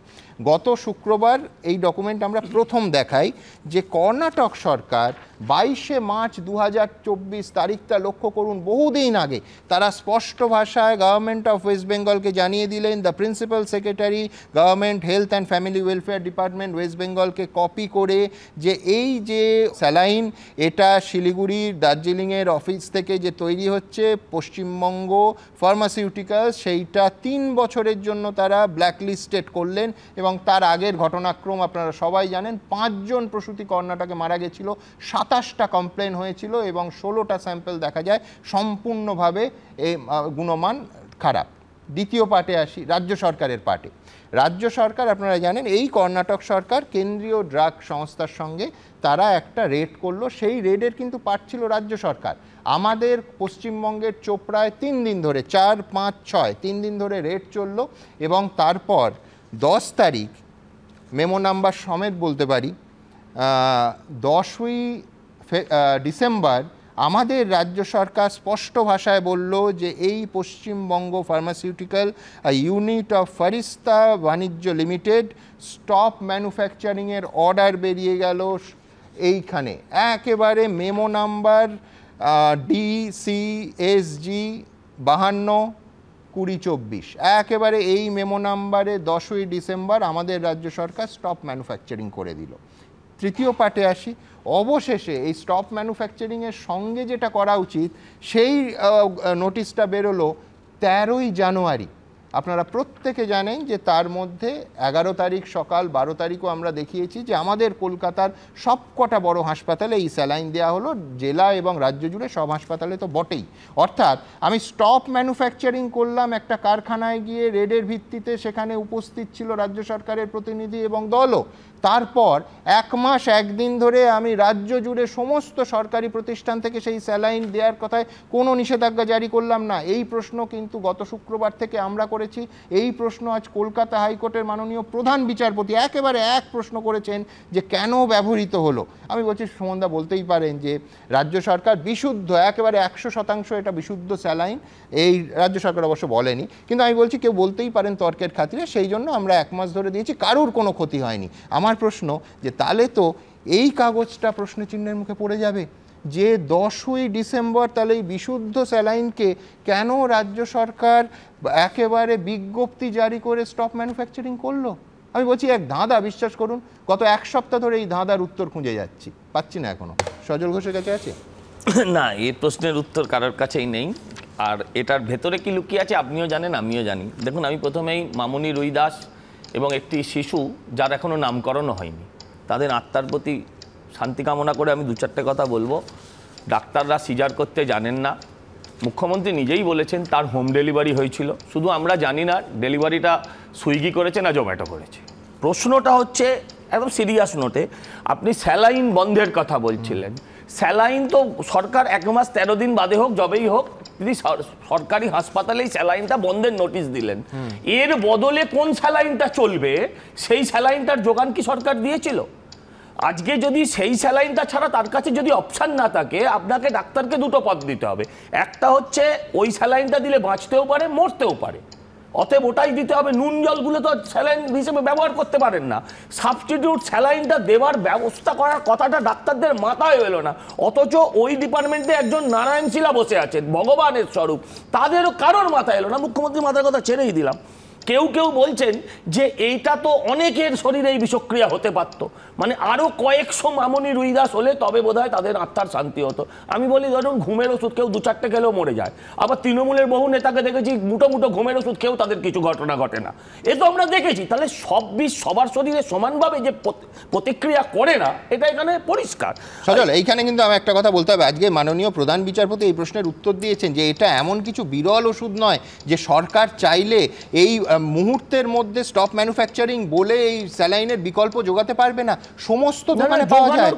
গত শুক্রবার এই ডকুমেন্ট আমরা প্রথম দেখাই যে কর্ণাটক সরকার 22শে মার্চ 2024 তারিখটা লক্ষ্য করুন, বহুদিন আগে তারা স্পষ্ট ভাষায় গভর্নমেন্ট অফ ওয়েস্ট বেঙ্গলকে জানিয়ে দিলেন, the principal secretary government health and family welfare department West বেঙ্গলকে কপি করে যে এই যে স্যালাইন এটা শিলিগুড়ির দার্জিলিংয়ের অফিস থেকে যে তৈরি হচ্ছে পশ্চিমবঙ্গ ফার্মাসিউটিক্যালস, সেইটা 3 বছরের জন্য তারা ব্ল্যাকলিস্টেড করলেন। এবং তার আগের ঘটনাক্রম আপনারা সবাই জানেন, 5 জন প্রসূতি কর্ণাটকে মারা গেছিল, 27টা কমপ্লেন হয়েছিল এবং 16টা স্যাম্পল দেখা যায় সম্পূর্ণভাবে এই গুণমান খারাপ। দ্বিতীয় পার্টে আসি, রাজ্য সরকারের পার্টে। রাজ্য সরকার আপনারা জানেন এই কর্ণাটক সরকার কেন্দ্রীয় ড্রাগ সংস্থার সঙ্গে তারা একটা রেড করলো, সেই রেডের কিন্তু পার্ট ছিল রাজ্য সরকার। আমাদের পশ্চিমবঙ্গের চোপড়ায় 3 দিন ধরে 4, 5, 6 3 দিন ধরে রেড চললো এবং তারপর 10 তারিখ মেমো নাম্বার সমেত বলতে পারি 10ই ডিসেম্বর আমাদের রাজ্য সরকার স্পষ্ট ভাষায় বলল যে এই পশ্চিমবঙ্গ ফার্মাসিউটিক্যাল ইউনিট অফ ফারিস্তা বাণিজ্য লিমিটেড স্টপ ম্যানুফ্যাকচারিংয়ের অর্ডার বেরিয়ে গেল এইখানে, একেবারে মেমো নাম্বার DCSG 52-2024, একেবারে এই মেমো নাম্বারে 10ই ডিসেম্বর আমাদের রাজ্য সরকার স্টপ ম্যানুফ্যাকচারিং করে দিল। তৃতীয় পার্টে আসি, অবশেষে এই স্টপ ম্যানুফ্যাকচারিংয়ের সঙ্গে যেটা করা উচিত সেই নোটিশটা বেরোলো 13ই জানুয়ারি। আপনারা প্রত্যেকে জানেন যে তার মধ্যে 11 তারিখ সকাল, 12 তারিখও আমরা দেখিয়েছি যে আমাদের কলকাতার সবকটা বড় হাসপাতালে এই স্যালাইন দেওয়া হলো, জেলা এবং রাজ্য জুড়ে সব হাসপাতালে তো বটেই। অর্থাৎ আমি স্টপ ম্যানুফ্যাকচারিং করলাম একটা কারখানায় গিয়ে, রেডের ভিত্তিতে সেখানে উপস্থিত ছিল রাজ্য সরকারের প্রতিনিধি এবং দলও, তারপর 1 মাস 1 দিন ধরে আমি রাজ্য জুড়ে সমস্ত সরকারি প্রতিষ্ঠান থেকে সেই স্যালাইন দেওয়ার কথায় কোনো নিষেধাজ্ঞা জারি করলাম না। এই প্রশ্ন কিন্তু গত শুক্রবার থেকে আমরা করেছি। এই প্রশ্ন আজ কলকাতা হাইকোর্টের মাননীয় প্রধান বিচারপতি একেবারে এক প্রশ্ন করেছেন যে কেন ব্যবহৃত হলো। আমি বলছি, সুমনদা বলতেই পারেন যে রাজ্য সরকার বিশুদ্ধ, একেবারে 100% এটা বিশুদ্ধ স্যালাইন, এই রাজ্য সরকার অবশ্য বলেনি, কিন্তু আমি বলছি কেউ বলতেই পারেন তর্কের খাতিরে, সেই জন্য আমরা 1 মাস ধরে দিয়েছি, কারোর কোনো ক্ষতি হয়নি। আমার প্রশ্ন যে তাহলে তো এই কাগজটা প্রশ্নচিহ্নের মুখে পড়ে যাবে যে 10ই ডিসেম্বর তাহলে এই বিশুদ্ধ স্যালাইনকে কেন রাজ্য সরকার একেবারে বিজ্ঞপ্তি জারি করে স্টপ ম্যানুফ্যাকচারিং করলো। আমি বলছি এক ধাঁধা, বিশ্বাস করুন গত 1 সপ্তাহ ধরে এই ধাঁধার উত্তর খুঁজে যাচ্ছি, পাচ্ছি না এখনো। সজল ঘোষের কাছে আছে? না, এই প্রশ্নের উত্তর কারোর কাছেই নেই। আর এটার ভেতরে কি লুকিয়ে আছে আপনিও জানেন, আমিও জানি। দেখুন, আমি প্রথমেই মামনি রুইদাস এবং একটি শিশু যার এখনও নামকরণও হয়নি, তাদের আত্মার প্রতি শান্তি কামনা করে আমি 2-4টে কথা বলবো। ডাক্তাররা সিজার করতে জানেন না, মুখ্যমন্ত্রী নিজেই বলেছেন তার হোম ডেলিভারি হয়েছিল, শুধু আমরা জানি না ডেলিভারিটা সুইগি করেছে না জোম্যাটো করেছে। প্রশ্নটা হচ্ছে একদম সিরিয়াস নোটে, আপনি স্যালাইন বন্ধের কথা বলছিলেন। স্যালাইন তো সরকার 1 মাস 13 দিন বাদে হোক, যবেই হোক, তিনি সরকারি হাসপাতালেই স্যালাইনটা বন্ধের নোটিশ দিলেন। এর বদলে কোন স্যালাইনটা চলবে সেই স্যালাইনটার যোগান কি সরকার দিয়েছিল? আজকে যদি সেই স্যালাইনটা ছাড়া তার কাছে যদি অপশান না থাকে, আপনাকে ডাক্তারকে 2টো পথ দিতে হবে। একটা হচ্ছে ওই স্যালাইনটা দিলে বাঁচতেও পারে, মরতেও পারে, অতএব ওটাই দিতে হবে। নুন জলগুলো তো স্যালাইন হিসেবে ব্যবহার করতে পারেন না। সাবস্টিটিউট স্যালাইনটা দেওয়ার ব্যবস্থা করার কথাটা ডাক্তারদের মাথায় এলো না, অথচ ওই ডিপার্টমেন্টে একজন নারায়ণ শিলা বসে আছেন, ভগবানের স্বরূপ, তাদেরও কারোর মাথায় এলো না। মুখ্যমন্ত্রী মাথার কথা ছেড়েই দিলাম। কেউ কেউ বলছেন যে এইটা তো অনেকের শরীরে এই বিষক্রিয়া হতে পারত, মানে আরও কয়েকশো মামনি রুইদাস হলে তবে বোধহয় তাদের আত্মার শান্তি হতো। আমি বলি, ধরুন ঘুমের ওষুধ কেউ 2-4টে খেলেও মরে যায়, আবার তৃণমূলের বহু নেতাকে দেখেছি মুটো মুটো ঘুমের ওষুধ খেয়েও তাদের কিছু ঘটনা ঘটে না, এ তো আমরা দেখেছি। তাহলে সব বিষ সবার শরীরে সমানভাবে যে প্রতিক্রিয়া করে না, এটা এখানে পরিষ্কার। সজল, এইখানে কিন্তু আমি একটা কথা বলতে হবে, আজকে মাননীয় প্রধান বিচারপতি এই প্রশ্নের উত্তর দিয়েছেন যে এটা এমন কিছু বিরল ওষুধ নয় যে সরকার চাইলে এই মুহূর্তের মধ্যে স্টপ ম্যানুফ্যাকচারিং বলে এই স্যালাইনের বিকল্প যোগাতে পারবে না, সমস্ত দোকানে পাওয়া যায়।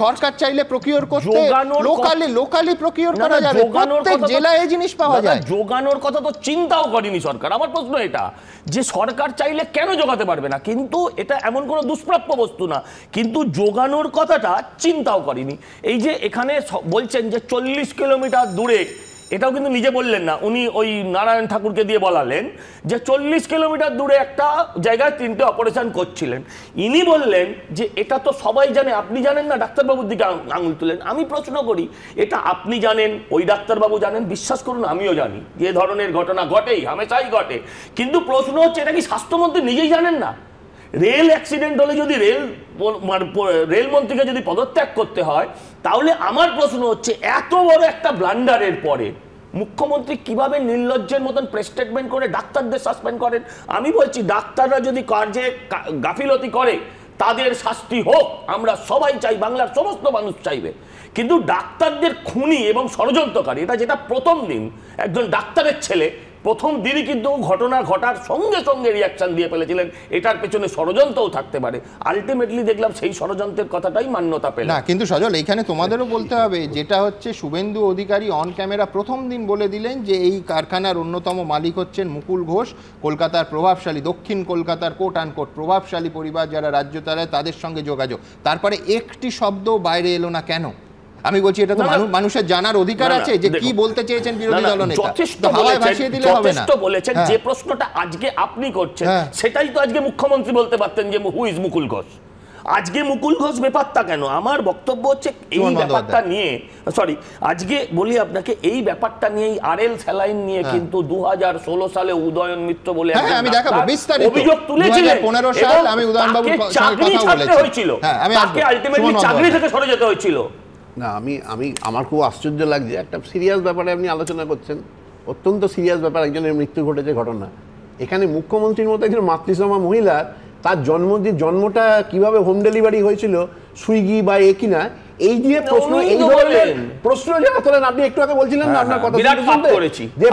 সরকার চাইলে প্রকিউর করতে লোকালি প্রকিউর করা যাবে, প্রত্যেক জেলায় এই জিনিস পাওয়া যায়। যোগানোর কথা তো চিন্তাও করেনি সরকার। আমার প্রশ্ন এটা যে সরকার চাইলে কেন যোগাতে পারবে না, কিন্তু এটা এমন কোনো দুষ্প্রাপ্য বস্তু না, কিন্তু যোগানোর কথাটা চিন্তাও করেনি। এই যে এখানে বলছেন যে 40 কিলোমিটার দূরে, এটাও কিন্তু নিজে বললেন না, উনি ওই নারায়ণ ঠাকুরকে দিয়ে বলালেন যে 40 কিলোমিটার দূরে একটা জায়গায় 3টে অপারেশন করছিলেন। ইনি বললেন যে এটা তো সবাই জানে, আপনি জানেন না, ডাক্তারবাবুর দিকে আঙুল তুলেন। আমি প্রশ্ন করি, এটা আপনি জানেন, ওই ডাক্তারবাবু জানেন, বিশ্বাস করুন আমিও জানি যে ধরনের ঘটনা ঘটেই, হামেশাই ঘটে, কিন্তু প্রশ্ন হচ্ছে এটা কি স্বাস্থ্যমন্ত্রী নিজেই জানেন না? রেল অ্যাক্সিডেন্ট হলে যদি রেলমন্ত্রীকে যদি পদত্যাগ করতে হয়, তাহলে আমার প্রশ্ন হচ্ছে এত বড় একটা ব্লান্ডারের পরে মুখ্যমন্ত্রী কিভাবে নির্লজ্জের মতন প্রেস স্টেটমেন্ট করে ডাক্তারদের সাসপেন্ড করেন? আমি বলছি, ডাক্তাররা যদি কার্যে গাফিলতি করে তাদের শাস্তি হোক, আমরা সবাই চাই, বাংলার সমস্ত মানুষ চাইবে, কিন্তু ডাক্তারদের খুনি এবং ষড়যন্ত্রকারী, এটা যেটা প্রথম দিন একজন ডাক্তারের ছেলে প্রথম দিনই কিন্তু ঘটনা ঘটার সঙ্গে সঙ্গে রিয়াকশন দিয়ে ফেলেছিলেন, এটার পেছনে ষড়যন্ত্রও থাকতে পারে। আলটিমেটলি দেখলাম সেই ষড়যন্ত্রের কথাটাই মান্যতা পেল না। কিন্তু সজল, এইখানে তোমাদেরও বলতে হবে, যেটা হচ্ছে শুভেন্দু অধিকারী অন ক্যামেরা প্রথম দিন বলে দিলেন যে এই কারখানার অন্যতম মালিক হচ্ছেন মুকুল ঘোষ, কলকাতার প্রভাবশালী, দক্ষিণ কলকাতার কোট আনকোট প্রভাবশালী পরিবার যারা রাজ্য চালায় তাদের সঙ্গে যোগাযোগ। তারপরে একটি শব্দ বাইরে এলো না কেন? আমি বলছি এটা তো মানুষের জানার অধিকার আছে যে কি বলতে চেয়েছেন বিরোধী দলনেতা। যথেষ্ট বলেছেন। যে প্রশ্নটা আজকে আপনি করছেন সেটাই তো আজকে মুখ্যমন্ত্রী বলতে পারতেন যে হু ইজ মুকুল ঘোষ। আজকে মুকুল ঘোষ ব্যাপারটা কেন? আমার বক্তব্য হচ্ছে এই ব্যাপারটা নিয়ে, সরি আজকে বলি আপনাকে, এই ব্যাপারটা নিয়ে আরএল স্যালাইন নিয়ে কিন্তু 2016 সালে উদয়ন মিত্র বলে অভিযোগ তুলেছিলেন, 15 সাল আমি উদয়ন বাবুর চাকরি ছাড়তে হয়েছিল, তাকে আলটিমেটলি চাকরি থেকে সরে যেতে হয়েছিল। না, আমি আমার খুব আশ্চর্য লাগছে, একটা সিরিয়াস ব্যাপারে আপনি আলোচনা করছেন, অত্যন্ত সিরিয়াস ব্যাপার, একজনের মৃত্যু ঘটেছে ঘটনা, এখানে মুখ্যমন্ত্রীর মতো একজন মাতৃসমা মহিলার তার জন্মটা কিভাবে হোম ডেলিভারি হয়েছিল সুইগি বা কিনা এই যে প্রশ্ন, এই ধরনের প্রশ্ন যারা তোলেন, আপনি একটু আগে বলছিলেন না আপনার কথা যে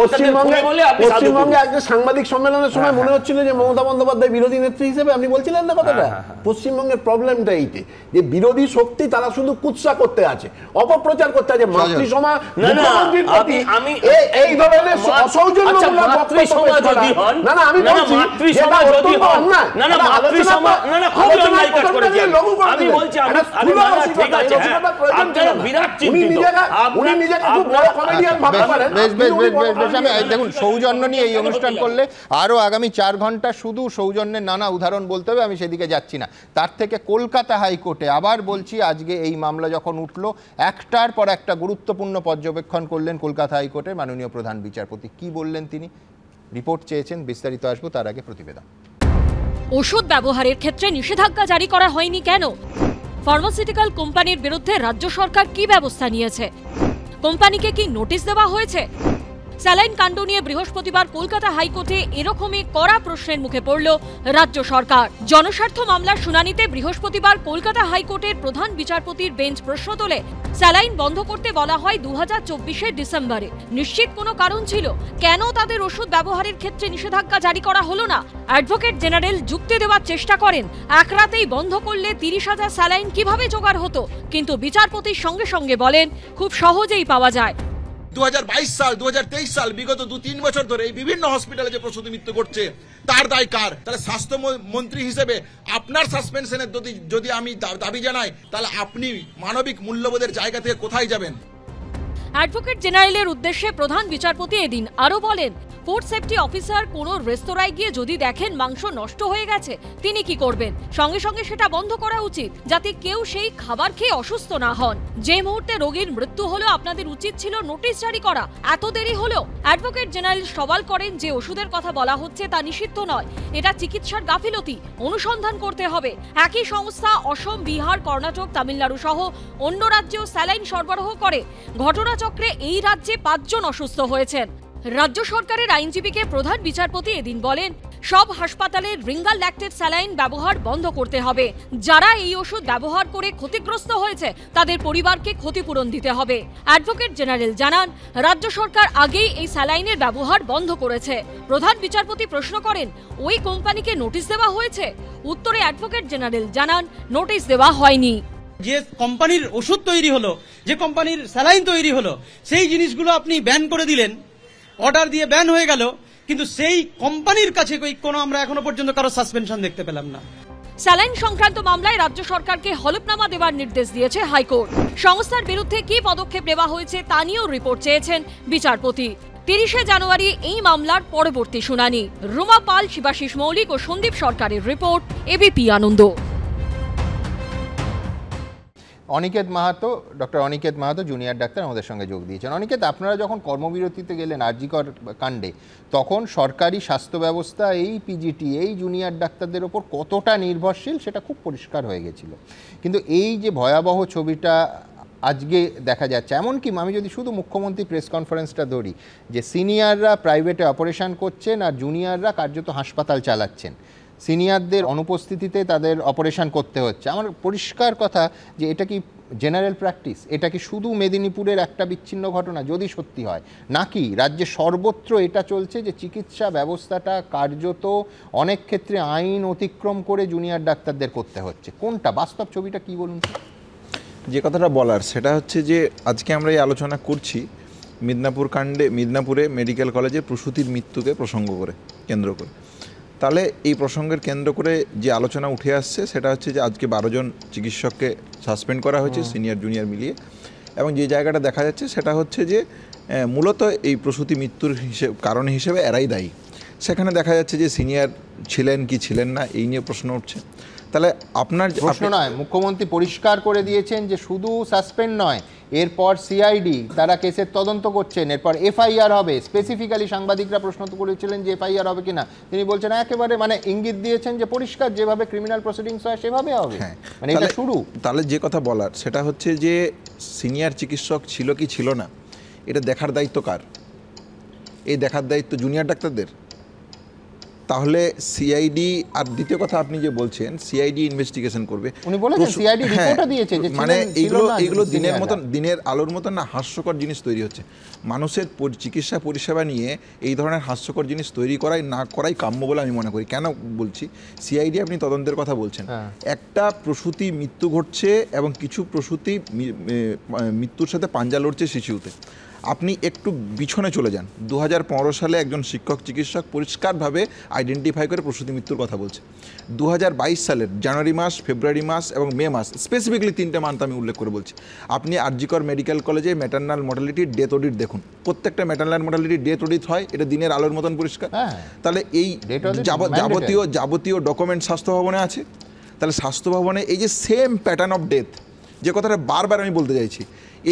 পশ্চিমবঙ্গে আজকে সাংবাদিক সম্মেলনের সময় মনে হচ্ছিল যে মমতা বন্দ্যোপাধ্যায় বিরোধী নেত্রী হিসেবে, আপনি বলছিলেন না কথাটা। পশ্চিমবঙ্গের প্রবলেমটা এইতে যে বিরোধী শক্তি তারা শুধু কুৎসা করতে আছে, অপপ্রচার করতে আছে, মাতৃসমা মুখ্যমন্ত্রীর প্রতি এই ধরনের অসৌজন্যমূলক বক্তব্য। না না, আমি বলছি যেটা অত্যন্ত অন্যায়, আমি বলছি দেখুন, সৌজন্য নিয়ে এই অনুষ্ঠান করলে আরো আগামী 4 ঘন্টা শুধু সৌজন্যের নানা উদাহরণ বলতে হবে, আমি সেদিকে যাচ্ছি না। তার থেকে কলকাতা হাইকোর্টে আবার বলছি, আজকে এই মামলা যখন উঠলো, একটার পর একটা গুরুত্বপূর্ণ পর্যবেক্ষণ করলেন কলকাতা হাইকোর্টের মাননীয় প্রধান বিচারপতি। কি বললেন তিনি? রিপোর্ট চেয়েছেন, বিস্তারিত আসবো, তার আগে প্রতিবেদন। ওষুধ ব্যবহারের ক্ষেত্রে নিষেধাজ্ঞা জারি করা হয়নি কেন? ফার্মাসিউটিক্যাল কোম্পানির বিরুদ্ধে রাজ্য সরকার কি ব্যবস্থা নিয়েছে? কোম্পানিকে কি নোটিশ দেওয়া হয়েছে? স্যালাইন কাণ্ড নিয়ে বৃহস্পতিবার কলকাতা হাইকোর্টে এরকমই কড়া প্রশ্নের মুখে পড়ল রাজ্য সরকার। জনস্বার্থ মামলার শুনানিতে বৃহস্পতিবার কলকাতা হাইকোর্টের প্রধান বিচারপতির বেঞ্চ প্রশ্ন তোলে, স্যালাইন বন্ধ করতে বলা হয় 2024-এর ডিসেম্বরে। নিশ্চিত কোনো কারণ ছিল কেন তাদের ওষুধ ব্যবহারের ক্ষেত্রে নিষেধাজ্ঞা জারি করা হলো না? অ্যাডভোকেট জেনারেল যুক্তি দেওয়ার চেষ্টা করেন, এক রাতেই বন্ধ করলে 30,000 স্যালাইন কিভাবে জোগাড় হতো? কিন্তু বিচারপতির সঙ্গে সঙ্গে বলেন, খুব সহজেই পাওয়া যায়। 2022 সাল 2023 সাল বিগত 2-3 বছর ধরে এই বিভিন্ন হসপিটালে যে প্রসূতি মৃত্যু ঘটছে, তার দায় কার? তাহলে স্বাস্থ্যমন্ত্রী হিসেবে আপনার সাসপেনশনের যদি আমি দাবি জানাই, তাহলে আপনি মানবিক মূল্যবোধের জায়গা থেকে কোথায় যাবেন? অ্যাডভোকেট জেনারেলের উদ্দেশ্যে প্রধান বিচারপতি এদিন আরো বলেন, ফুড সেফটি অফিসার কোনো রেস্তোরাঁয় গিয়ে যদি দেখেন মাংস নষ্ট হয়ে গেছে, তিনি কি করবেন? সঙ্গে সঙ্গে সেটা বন্ধ করা উচিত, যাতে কেউ সেই খাবার খেয়ে অসুস্থ না হন। যে মুহূর্তে রোগীর মৃত্যু হলো, আপনাদের উচিত ছিল নোটিশ জারি করা, এত দেরি হলো। অ্যাডভোকেট জেনারেল সওয়াল করেন, যে ওষুধের কথা বলা হচ্ছে তা নিষিদ্ধ নয়, এটা চিকিৎসার গাফিলতি, অনুসন্ধান করতে হবে। একই সংস্থা অসম, বিহার, কর্ণাটক, তামিলনাড়ু সহ অন্য রাজ্যেও স্যালাইন সরবরাহ করে। ঘটনাচক্রে এই রাজ্যে 5 জন অসুস্থ হয়েছেন। রাজ্য সরকারের আইনজীবীকে প্রধান বিচারপতি এদিন বলেন, সব হাসপাতালে রিঙ্গাল ল্যাক্টেট স্যালাইন ব্যবহার বন্ধ করতে হবে। যারা এই ওষুধ ব্যবহার করে ক্ষতিগ্রস্ত হয়েছে, তাদের পরিবারকে ক্ষতিপূরণ দিতে হবে। অ্যাডভোকেট জেনারেল জানান, রাজ্য সরকার আগেই এই স্যালাইনের ব্যবহার বন্ধ করেছে। প্রধান বিচারপতি প্রশ্ন করেন, ওই কোম্পানিকে নোটিশ দেওয়া হয়েছে? উত্তরে অ্যাডভোকেট জেনারেল জানান, নোটিশ দেওয়া হয়নি। যে কোম্পানির ওষুধ তৈরি হলো, যে কোম্পানির স্যালাইন তৈরি হলো, সেই জিনিসগুলো আপনি ব্যান করে দিলেন, অর্ডার দিয়ে ব্যান হয়ে গেল, কিন্তু সেই কোম্পানির কাছে কোনো আমরা এখনো পর্যন্ত কারো সাসপেনশন দেখতে পেলাম না। স্যালাইন সংক্রান্ত মামলায় রাজ্য সরকারকে হলফনামা দেওয়ার নির্দেশ দিয়েছে হাইকোর্ট। সংস্থার বিরুদ্ধে কি পদক্ষেপ নেওয়া হয়েছে তা নিয়েও রিপোর্ট চেয়েছেন বিচারপতি। 30শে জানুয়ারি এই মামলার পরবর্তী শুনানি। রুমা পাল, শিবাশিস মৌলিক ও সন্দীপ সরকারের report, ABP Ananda. Aniket Mahato, doctor Aniket Mahato junior ডাক্তার আমাদের সঙ্গে যোগ দিয়েছেন। অনিকেত, আপনারা যখন কর্মবিরতিতে গেলেন আরজিকর কাণ্ডে, তখন সরকারি স্বাস্থ্য ব্যবস্থা এই পিজিটি, এই জুনিয়র ডাক্তারদের ওপর কতটা নির্ভরশীল সেটা খুব পরিষ্কার হয়ে গেছিল। কিন্তু এই যে ভয়াবহ ছবিটা আজকে দেখা যাচ্ছে, এমনকি আমি যদি শুধু মুখ্যমন্ত্রী প্রেস কনফারেন্সটা ধরি, যে সিনিয়ররা প্রাইভেটে অপারেশন করছেন আর জুনিয়ররা কার্যত হাসপাতাল চালাচ্ছেন, সিনিয়রদের অনুপস্থিতিতে তাদের অপারেশন করতে হচ্ছে। আমার পরিষ্কার কথা যে এটা কি জেনারেল প্র্যাকটিস? এটা কি শুধু মেদিনীপুরের একটা বিচ্ছিন্ন ঘটনা যদি সত্যি হয়, নাকি রাজ্যে সর্বত্র এটা চলছে যে চিকিৎসা ব্যবস্থাটা কার্যত অনেক ক্ষেত্রে আইন অতিক্রম করে জুনিয়র ডাক্তারদের করতে হচ্ছে? কোনটা বাস্তব ছবিটা কি বলুন? যে কথাটা বলার সেটা হচ্ছে যে আজকে আমরা এই আলোচনা করছি মিদনাপুরে মেডিকেল কলেজে প্রসূতির মৃত্যুকে প্রসঙ্গ করে, কেন্দ্র করে। তাহলে এই প্রসঙ্গের কেন্দ্র করে যে আলোচনা উঠে আসছে সেটা হচ্ছে যে আজকে 12 জন চিকিৎসককে সাসপেন্ড করা হয়েছে, সিনিয়র জুনিয়র মিলিয়ে। এবং যে জায়গাটা দেখা যাচ্ছে সেটা হচ্ছে যে মূলত এই প্রসূতি মৃত্যুর কারণ হিসেবে এরাই দায়ী। সেখানে দেখা যাচ্ছে যে সিনিয়র ছিলেন কি ছিলেন না এই নিয়ে প্রশ্ন উঠছে। তাহলে আপনার প্রশ্ন নয়, মুখ্যমন্ত্রী পরিষ্কার করে দিয়েছেন যে শুধু সাসপেন্ড নয়, এরপর সিআইডি তারা কেসের তদন্ত করছেন, এরপর এফআইআর হবে। স্পেসিফিক্যালি সাংবাদিকরা প্রশ্ন তো করেছিলেন যে এফআইআর হবে কিনা, তিনি বলছেন একেবারে মানে ইঙ্গিত দিয়েছেন যে পরিষ্কার যেভাবে ক্রিমিনাল প্রসিডিংস হয় সেভাবে হবে। মানে এটা শুরু। তাহলে যে কথা বলার সেটা হচ্ছে যে সিনিয়র চিকিৎসক ছিল কি ছিল না এটা দেখার দায়িত্ব কার? এই দেখার দায়িত্ব জুনিয়র ডাক্তারদের? তাহলে সিআইডি, আর দ্বিতীয় কথা আপনি যে বলছেন সিআইডি ইনভেস্টিগেশন করবে, উনি বলেছেন সিআইডি রিপোর্টও দিয়েছে যে মানে এইগুলো দিনের মতন, দিনের আলোর মতন না হাস্যকর জিনিস তৈরি হচ্ছে। মানুষের চিকিৎসা পরিষেবা নিয়ে এই ধরনের হাস্যকর জিনিস তৈরি করাই না করাই কাম্য বলে আমি মনে করি। কেন বলছি, সিআইডি আপনি তদন্তের কথা বলছেন, একটা প্রসূতি মৃত্যু ঘটছে এবং কিছু প্রসূতি মৃত্যুর সাথে পাঞ্জা লড়ছে শিশুতে। আপনি একটু পিছনে চলে যান, 2015 সালে একজন শিক্ষক চিকিৎসক পরিষ্কারভাবে আইডেন্টিফাই করে প্রসূতি মৃত্যুর কথা বলছে। 2022 সালের জানুয়ারি মাস, ফেব্রুয়ারি মাস এবং মে মাস, স্পেসিফিকলি 3টে মান্থ আমি উল্লেখ করে বলছি। আপনি আরজিকর মেডিকেল কলেজে ম্যাটার্নাল মর্টালিটি ডেথ অডিট দেখুন, প্রত্যেকটা ম্যাটার্নাল মর্টালিটি ডেথ অডিট হয়, এটা দিনের আলোর মতন পরিষ্কার। তাহলে এই যাবতীয় ডকুমেন্ট স্বাস্থ্য ভবনে আছে। তাহলে স্বাস্থ্য ভবনে এই যে সেম প্যাটার্ন অফ ডেথ, যে কথাটা বারবার আমি বলতে চাইছি,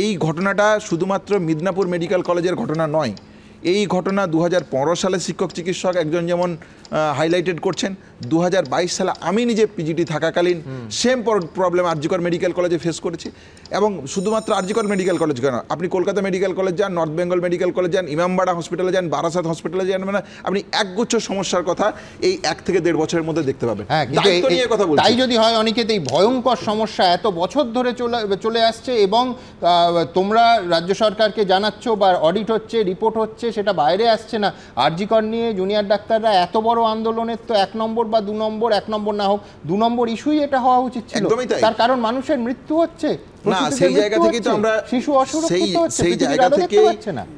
এই ঘটনাটা শুধুমাত্র মিদনাপুর মেডিকেল কলেজের ঘটনা নয়। এই ঘটনা 2015 সালে শিক্ষক চিকিৎসক একজন যেমন হাইলাইটেড করছেন, 2022 সালে আমি নিজে পিজিটি থাকাকালীন সেম প্রবলেম আরজিকর মেডিকেল কলেজে ফেস করেছি। এবং শুধুমাত্র আরজিকর মেডিকেল কলেজ কেন, আপনি কলকাতা মেডিকেল কলেজ যান, নর্থ বেঙ্গল মেডিকেল কলেজ যান, ইমামবাড়া হসপিটালে যান, বারাসাত হসপিটালে যান, মানে আপনি একগুচ্ছ সমস্যার কথা এই 1 থেকে 1.5 বছরের মধ্যে দেখতে পাবেন। তাই যদি হয় অনেকে এই ভয়ঙ্কর সমস্যা এত বছর ধরে চলে আসছে এবং তোমরা রাজ্য সরকারকে জানাচ্ছ বা অডিট হচ্ছে, রিপোর্ট হচ্ছে, সেটা বাইরে আসছে না। আরজিকর নিয়ে জুনিয়র ডাক্তাররা এত বড় আন্দোলনের তো 1 নম্বর বা 2 নম্বর, 1 নম্বর না হোক 2 নম্বর ইস্যুই এটা হওয়া উচিত ছিল। তার কারণ মানুষের মৃত্যু হচ্ছে না, সেই জায়গা থেকে তো আমরা শিশু অসুরক্ষিত হচ্ছে, সেই জায়গা থেকে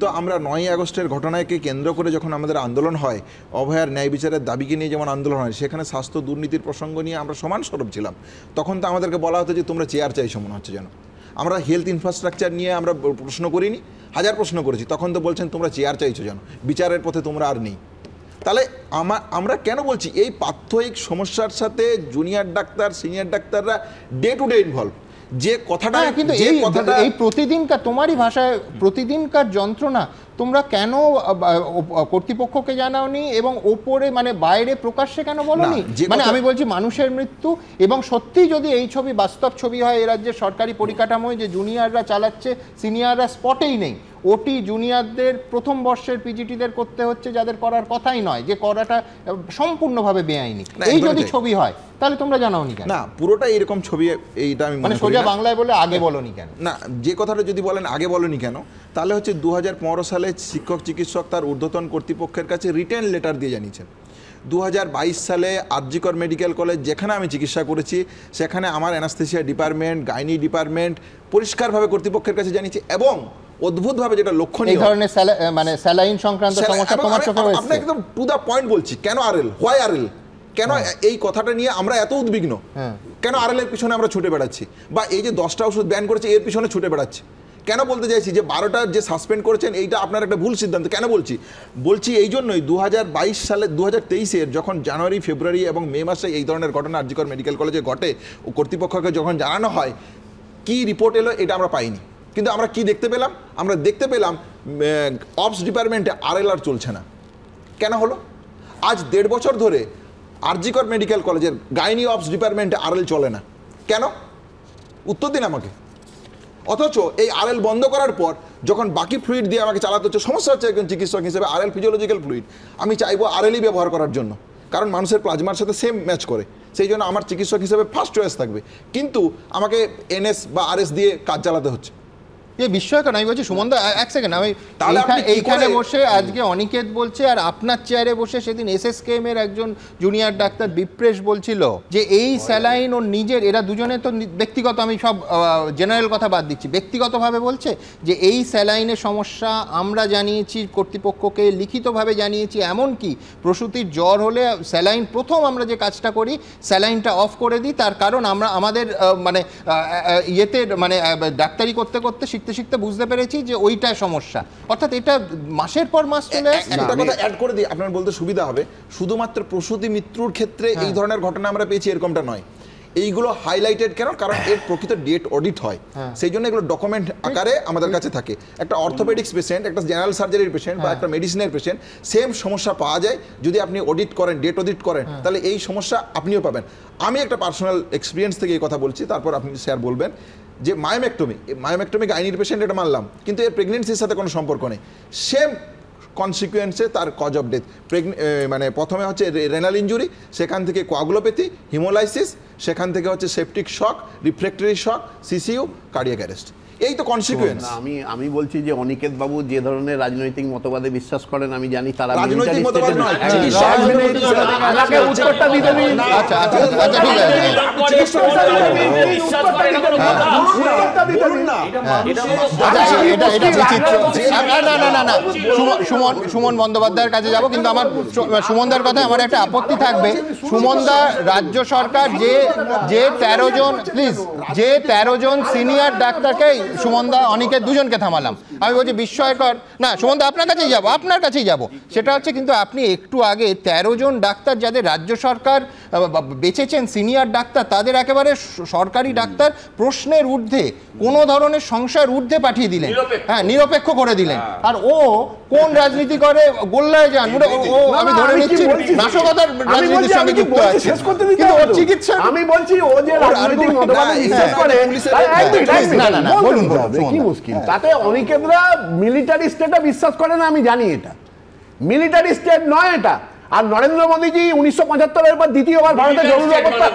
তো আমরা 9ই আগস্টের ঘটনাকে কেন্দ্র করে যখন আমাদের আন্দোলন হয়, অভয়ার ন্যায় বিচারের দাবিকে নিয়ে যেমন আন্দোলন হয়, সেখানে স্বাস্থ্য দুর্নীতির প্রসঙ্গ নিয়ে আমরা সমান সরব ছিলাম। তখন তো আমাদেরকে বলা হতো যে তোমরা চেয়ার চাইছো মনে হচ্ছে যেন। আমরা হেলথ ইনফ্রাস্ট্রাকচার নিয়ে আমরা প্রশ্ন করিনি, হাজার প্রশ্ন করেছি, তখন তো বলছেন তোমরা চেয়ার চাইছো যেন, বিচারের পথে তোমরা আর নেই। তাহলে আমরা কেন বলছি এই প্রাত্যহিক সমস্যার সাথে জুনিয়র ডাক্তার, সিনিয়র ডাক্তাররা ডে টু ডে ইনভলভ। যে কথাটা কিন্তু এই প্রতিদিনকার, তোমারই ভাষায় প্রতিদিনকার যন্ত্রণা তোমরা কেন কর্তৃপক্ষকে জানাওনি এবং ওপরে মানে বাইরে প্রকাশ্যে কেন বলোনি? মানে আমি বলছি মানুষের মৃত্যু, এবং সত্যি যদি এই ছবি বাস্তব ছবি হয় এই রাজ্যের সরকারি পরিকাঠামোয় যে জুনিয়ররা চালাচ্ছে, সিনিয়ররা স্পটেই নেই, ওটি জুনিয়রদের প্রথম বর্ষের পিজিটিদের করতে হচ্ছে, যাদের করার কথাই নয়, যে করাটা সম্পূর্ণভাবে বেআইনি। এই যদি ছবি হয় তাহলে তোমরা জানাওনি কেন? না, পুরোটা এরকম ছবি, এইটা আমি মানে সোজা বাংলায় বলে আগে বলনি কেন? না, যে কথাটা যদি বলেন আগে বলনি কেন, তাহলে হচ্ছে 2015 সালে শিক্ষক চিকিৎসক তার ঊর্ধ্বতন কর্তৃপক্ষের কাছে রিটেন লেটার দিয়ে জানিয়েছেন। 2022 সালে আরজিকর মেডিকেল কলেজ যেখানে আমি চিকিৎসা করেছি, সেখানে আমার অ্যানাস্থেসিয়া ডিপার্টমেন্ট, গাইনি ডিপার্টমেন্ট পরিষ্কারভাবে কর্তৃপক্ষের কাছে জানিয়েছে। এবং অদ্ভুতভাবে যেটা লক্ষণীয়, এই ধরনের মানে স্যালাইন সংক্রান্ত সমস্যা তোমার চোখে হয়েছে। আপনি একদম টু দা পয়েন্ট বলছি, কেন আরএল, হোয়াই আরএল, কেন এই কথাটা নিয়ে আমরা এত উদ্বিগ্ন, কেন আরএল এর পিছনে আমরা ছুটে বেড়াচ্ছি, বা এই যে 10টা ওষুধ ব্যান করেছে এর পিছনে ছুটে বেড়াচ্ছি কেন? বলতে চাইছি যে 12টার যে সাসপেন্ড করেছেন এইটা আপনার একটা ভুল সিদ্ধান্ত। কেন বলছি এই জন্যই 2022 সালে 2023-এর যখন জানুয়ারি, ফেব্রুয়ারি এবং মে মাসে এই ধরনের ঘটনা আরজিকর মেডিকেল কলেজে ঘটে, ও কর্তৃপক্ষকে যখন জানানো হয় কি রিপোর্ট এলো এটা আমরা পাইনি। কিন্তু আমরা কি দেখতে পেলাম? আমরা দেখতে পেলাম অপস ডিপার্টমেন্টে আরএলআর চলছে না। কেন হলো? আজ 1.5 বছর ধরে আরজিকর মেডিকেল কলেজের গাইনি অপস ডিপার্টমেন্টে আরএল চলে না। কেন? উত্তর দিন আমাকে। অথচ এই আরএল বন্ধ করার পর যখন বাকি ফ্লুইড দিয়ে আমাকে চালাতে হচ্ছে, সমস্যা হচ্ছে একজন চিকিৎসক হিসেবে, আরএল ফিজিওলজিক্যাল ফ্লুইড, আমি চাইবো আরএলই ব্যবহার করার জন্য, কারণ মানুষের প্লাজমার সাথে সেম ম্যাচ করে, সেই জন্য আমার চিকিৎসক হিসেবে ফার্স্ট চয়েস থাকবে। কিন্তু আমাকে এনএস বা আরএস দিয়ে কাজ চালাতে হচ্ছে। বিস্ময়কর। আমি বলছি সুমনদা, এক সেকেন্ড, আমি এইখানে বসে আজকে অনিকেত বলছে, আর আপনার চেয়ারে বসে সেদিন এসএসকেএম এর একজন জুনিয়র ডাক্তার বিপ্রেশ বলছিল যে এই স্যালাইন ওর নিজের, এরা দুজনে তো ব্যক্তিগত, আমি সব জেনারেল কথা বাদ দিচ্ছি, ব্যক্তিগতভাবে বলছে যে এই স্যালাইনের সমস্যা আমরা জানিয়েছি কর্তৃপক্ষকে, লিখিতভাবে জানিয়েছি, এমনকি প্রসূতির জ্বর হলে স্যালাইন প্রথম আমরা যে কাজটা করি স্যালাইনটা অফ করে দিই, তার কারণ আমরা আমাদের মানে ইয়েতে মানে ডাক্তারি করতে করতে শিখতে বুঝতে পেরেছি যে ওইটাই সমস্যা। অর্থাৎ এটা মাসের পর মাস চলে আসছে। একটা কথা অ্যাড করে দিই, আপনার বলতে সুবিধা হবে, শুধুমাত্র প্রসূতি মৃত্যুর ক্ষেত্রে এই ধরনের ঘটনা আমরা পেয়েছি এরকমটা নয়। এইগুলো হাইলাইটেড কেন? কারণ এর প্রকৃত ডেট অডিট হয়, সেই জন্য এগুলো ডকুমেন্ট আকারে আমাদের কাছে থাকে। একটা অর্থোপেডিক্স পেশেন্ট, একটা জেনারেল সার্জারির পেশেন্ট বা একটা মেডিসিনের পেশেন্ট, সেম সমস্যা পাওয়া যায়। যদি আপনি অডিট করেন, ডেট অডিট করেন, তাহলে এই সমস্যা আপনিও পাবেন। আমি একটা পার্সোনাল এক্সপিরিয়েন্স থেকে এই কথা বলছি, তারপর আপনি শেয়ার বলবেন। যে মায়োমেক্টমি গাইনির পেশেন্ট, এটা মানলাম, কিন্তু এর প্রেগনেন্সির সাথে কোনো সম্পর্ক নেই। সেম কনসিকুয়েন্সে তার কজ অফ ডেথ মানে প্রথমে হচ্ছে রেনাল ইঞ্জুরি, সেখান থেকে কোয়াগুলোপ্যাথি, হিমোলাইসিস, সেখান থেকে হচ্ছে সেপটিক শক, রিফ্লেক্টরি শক, সিসিইউ, কার্ডিয়াক অ্যারেস্ট। এই তো কনসিকুয়েন্স। আমি বলছি যে অনিকেত বাবু যে ধরনের রাজনৈতিক মতবাদে বিশ্বাস করেন আমি জানি তারা রাজনৈতিক মতবাদ নয়, আমাকে উত্তরটা দিতে দিন। আচ্ছা আচ্ছা আচ্ছা ঠিক আছে। সুমন বন্দ্যোপাধ্যায়ের কাছে যাব, কিন্তু আমার সুমনদার কথা আমার একটা আপত্তি থাকবে। সুমনদা, রাজ্য সরকার যে 13 জন, প্লিজ, যে 13 জন সিনিয়র ডাক্তারকে, সুমনদা অনিকেত দুজনকে থামালাম, আমি বলছি বিস্ময়কর না। সুমনদা আপনার কাছেই যাব, সেটা হচ্ছে কিন্তু আপনি একটু আগে 13 জন ডাক্তার যাদের রাজ্য সরকার বেঁচেছেন সিনিয়র ডাক্তার, তাদের একেবারে সরকারি ডাক্তার প্রশ্নের ঊর্ধ্বে, কোনো ধরনের সংশয়ের ঊর্ধ্বে পাঠিয়ে দিলেন, হ্যাঁ, নিরপেক্ষ করে দিলেন। আর ও কোন রাজনীতি করে গোল্লায় যান, ও আমি ধরে নিচ্ছি নাশকতার রাজনীতির সঙ্গে যুক্ত আছে, কিন্তু ওর চিকিৎসা, আমি বলছি ও যে রাজনৈতিক মতবাদে বিশ্বাস করে, বলুন কি মুশকিল তাতে? অনিকেতরা মিলিটারি স্টেটে বিশ্বাস করে না, আমি জানি এটা মিলিটারি স্টেট নয় এটা। আর নরেন্দ্র মোদীজি 1975-এর পর দ্বিতীয়বার ভারতে জরুরি অবস্থা,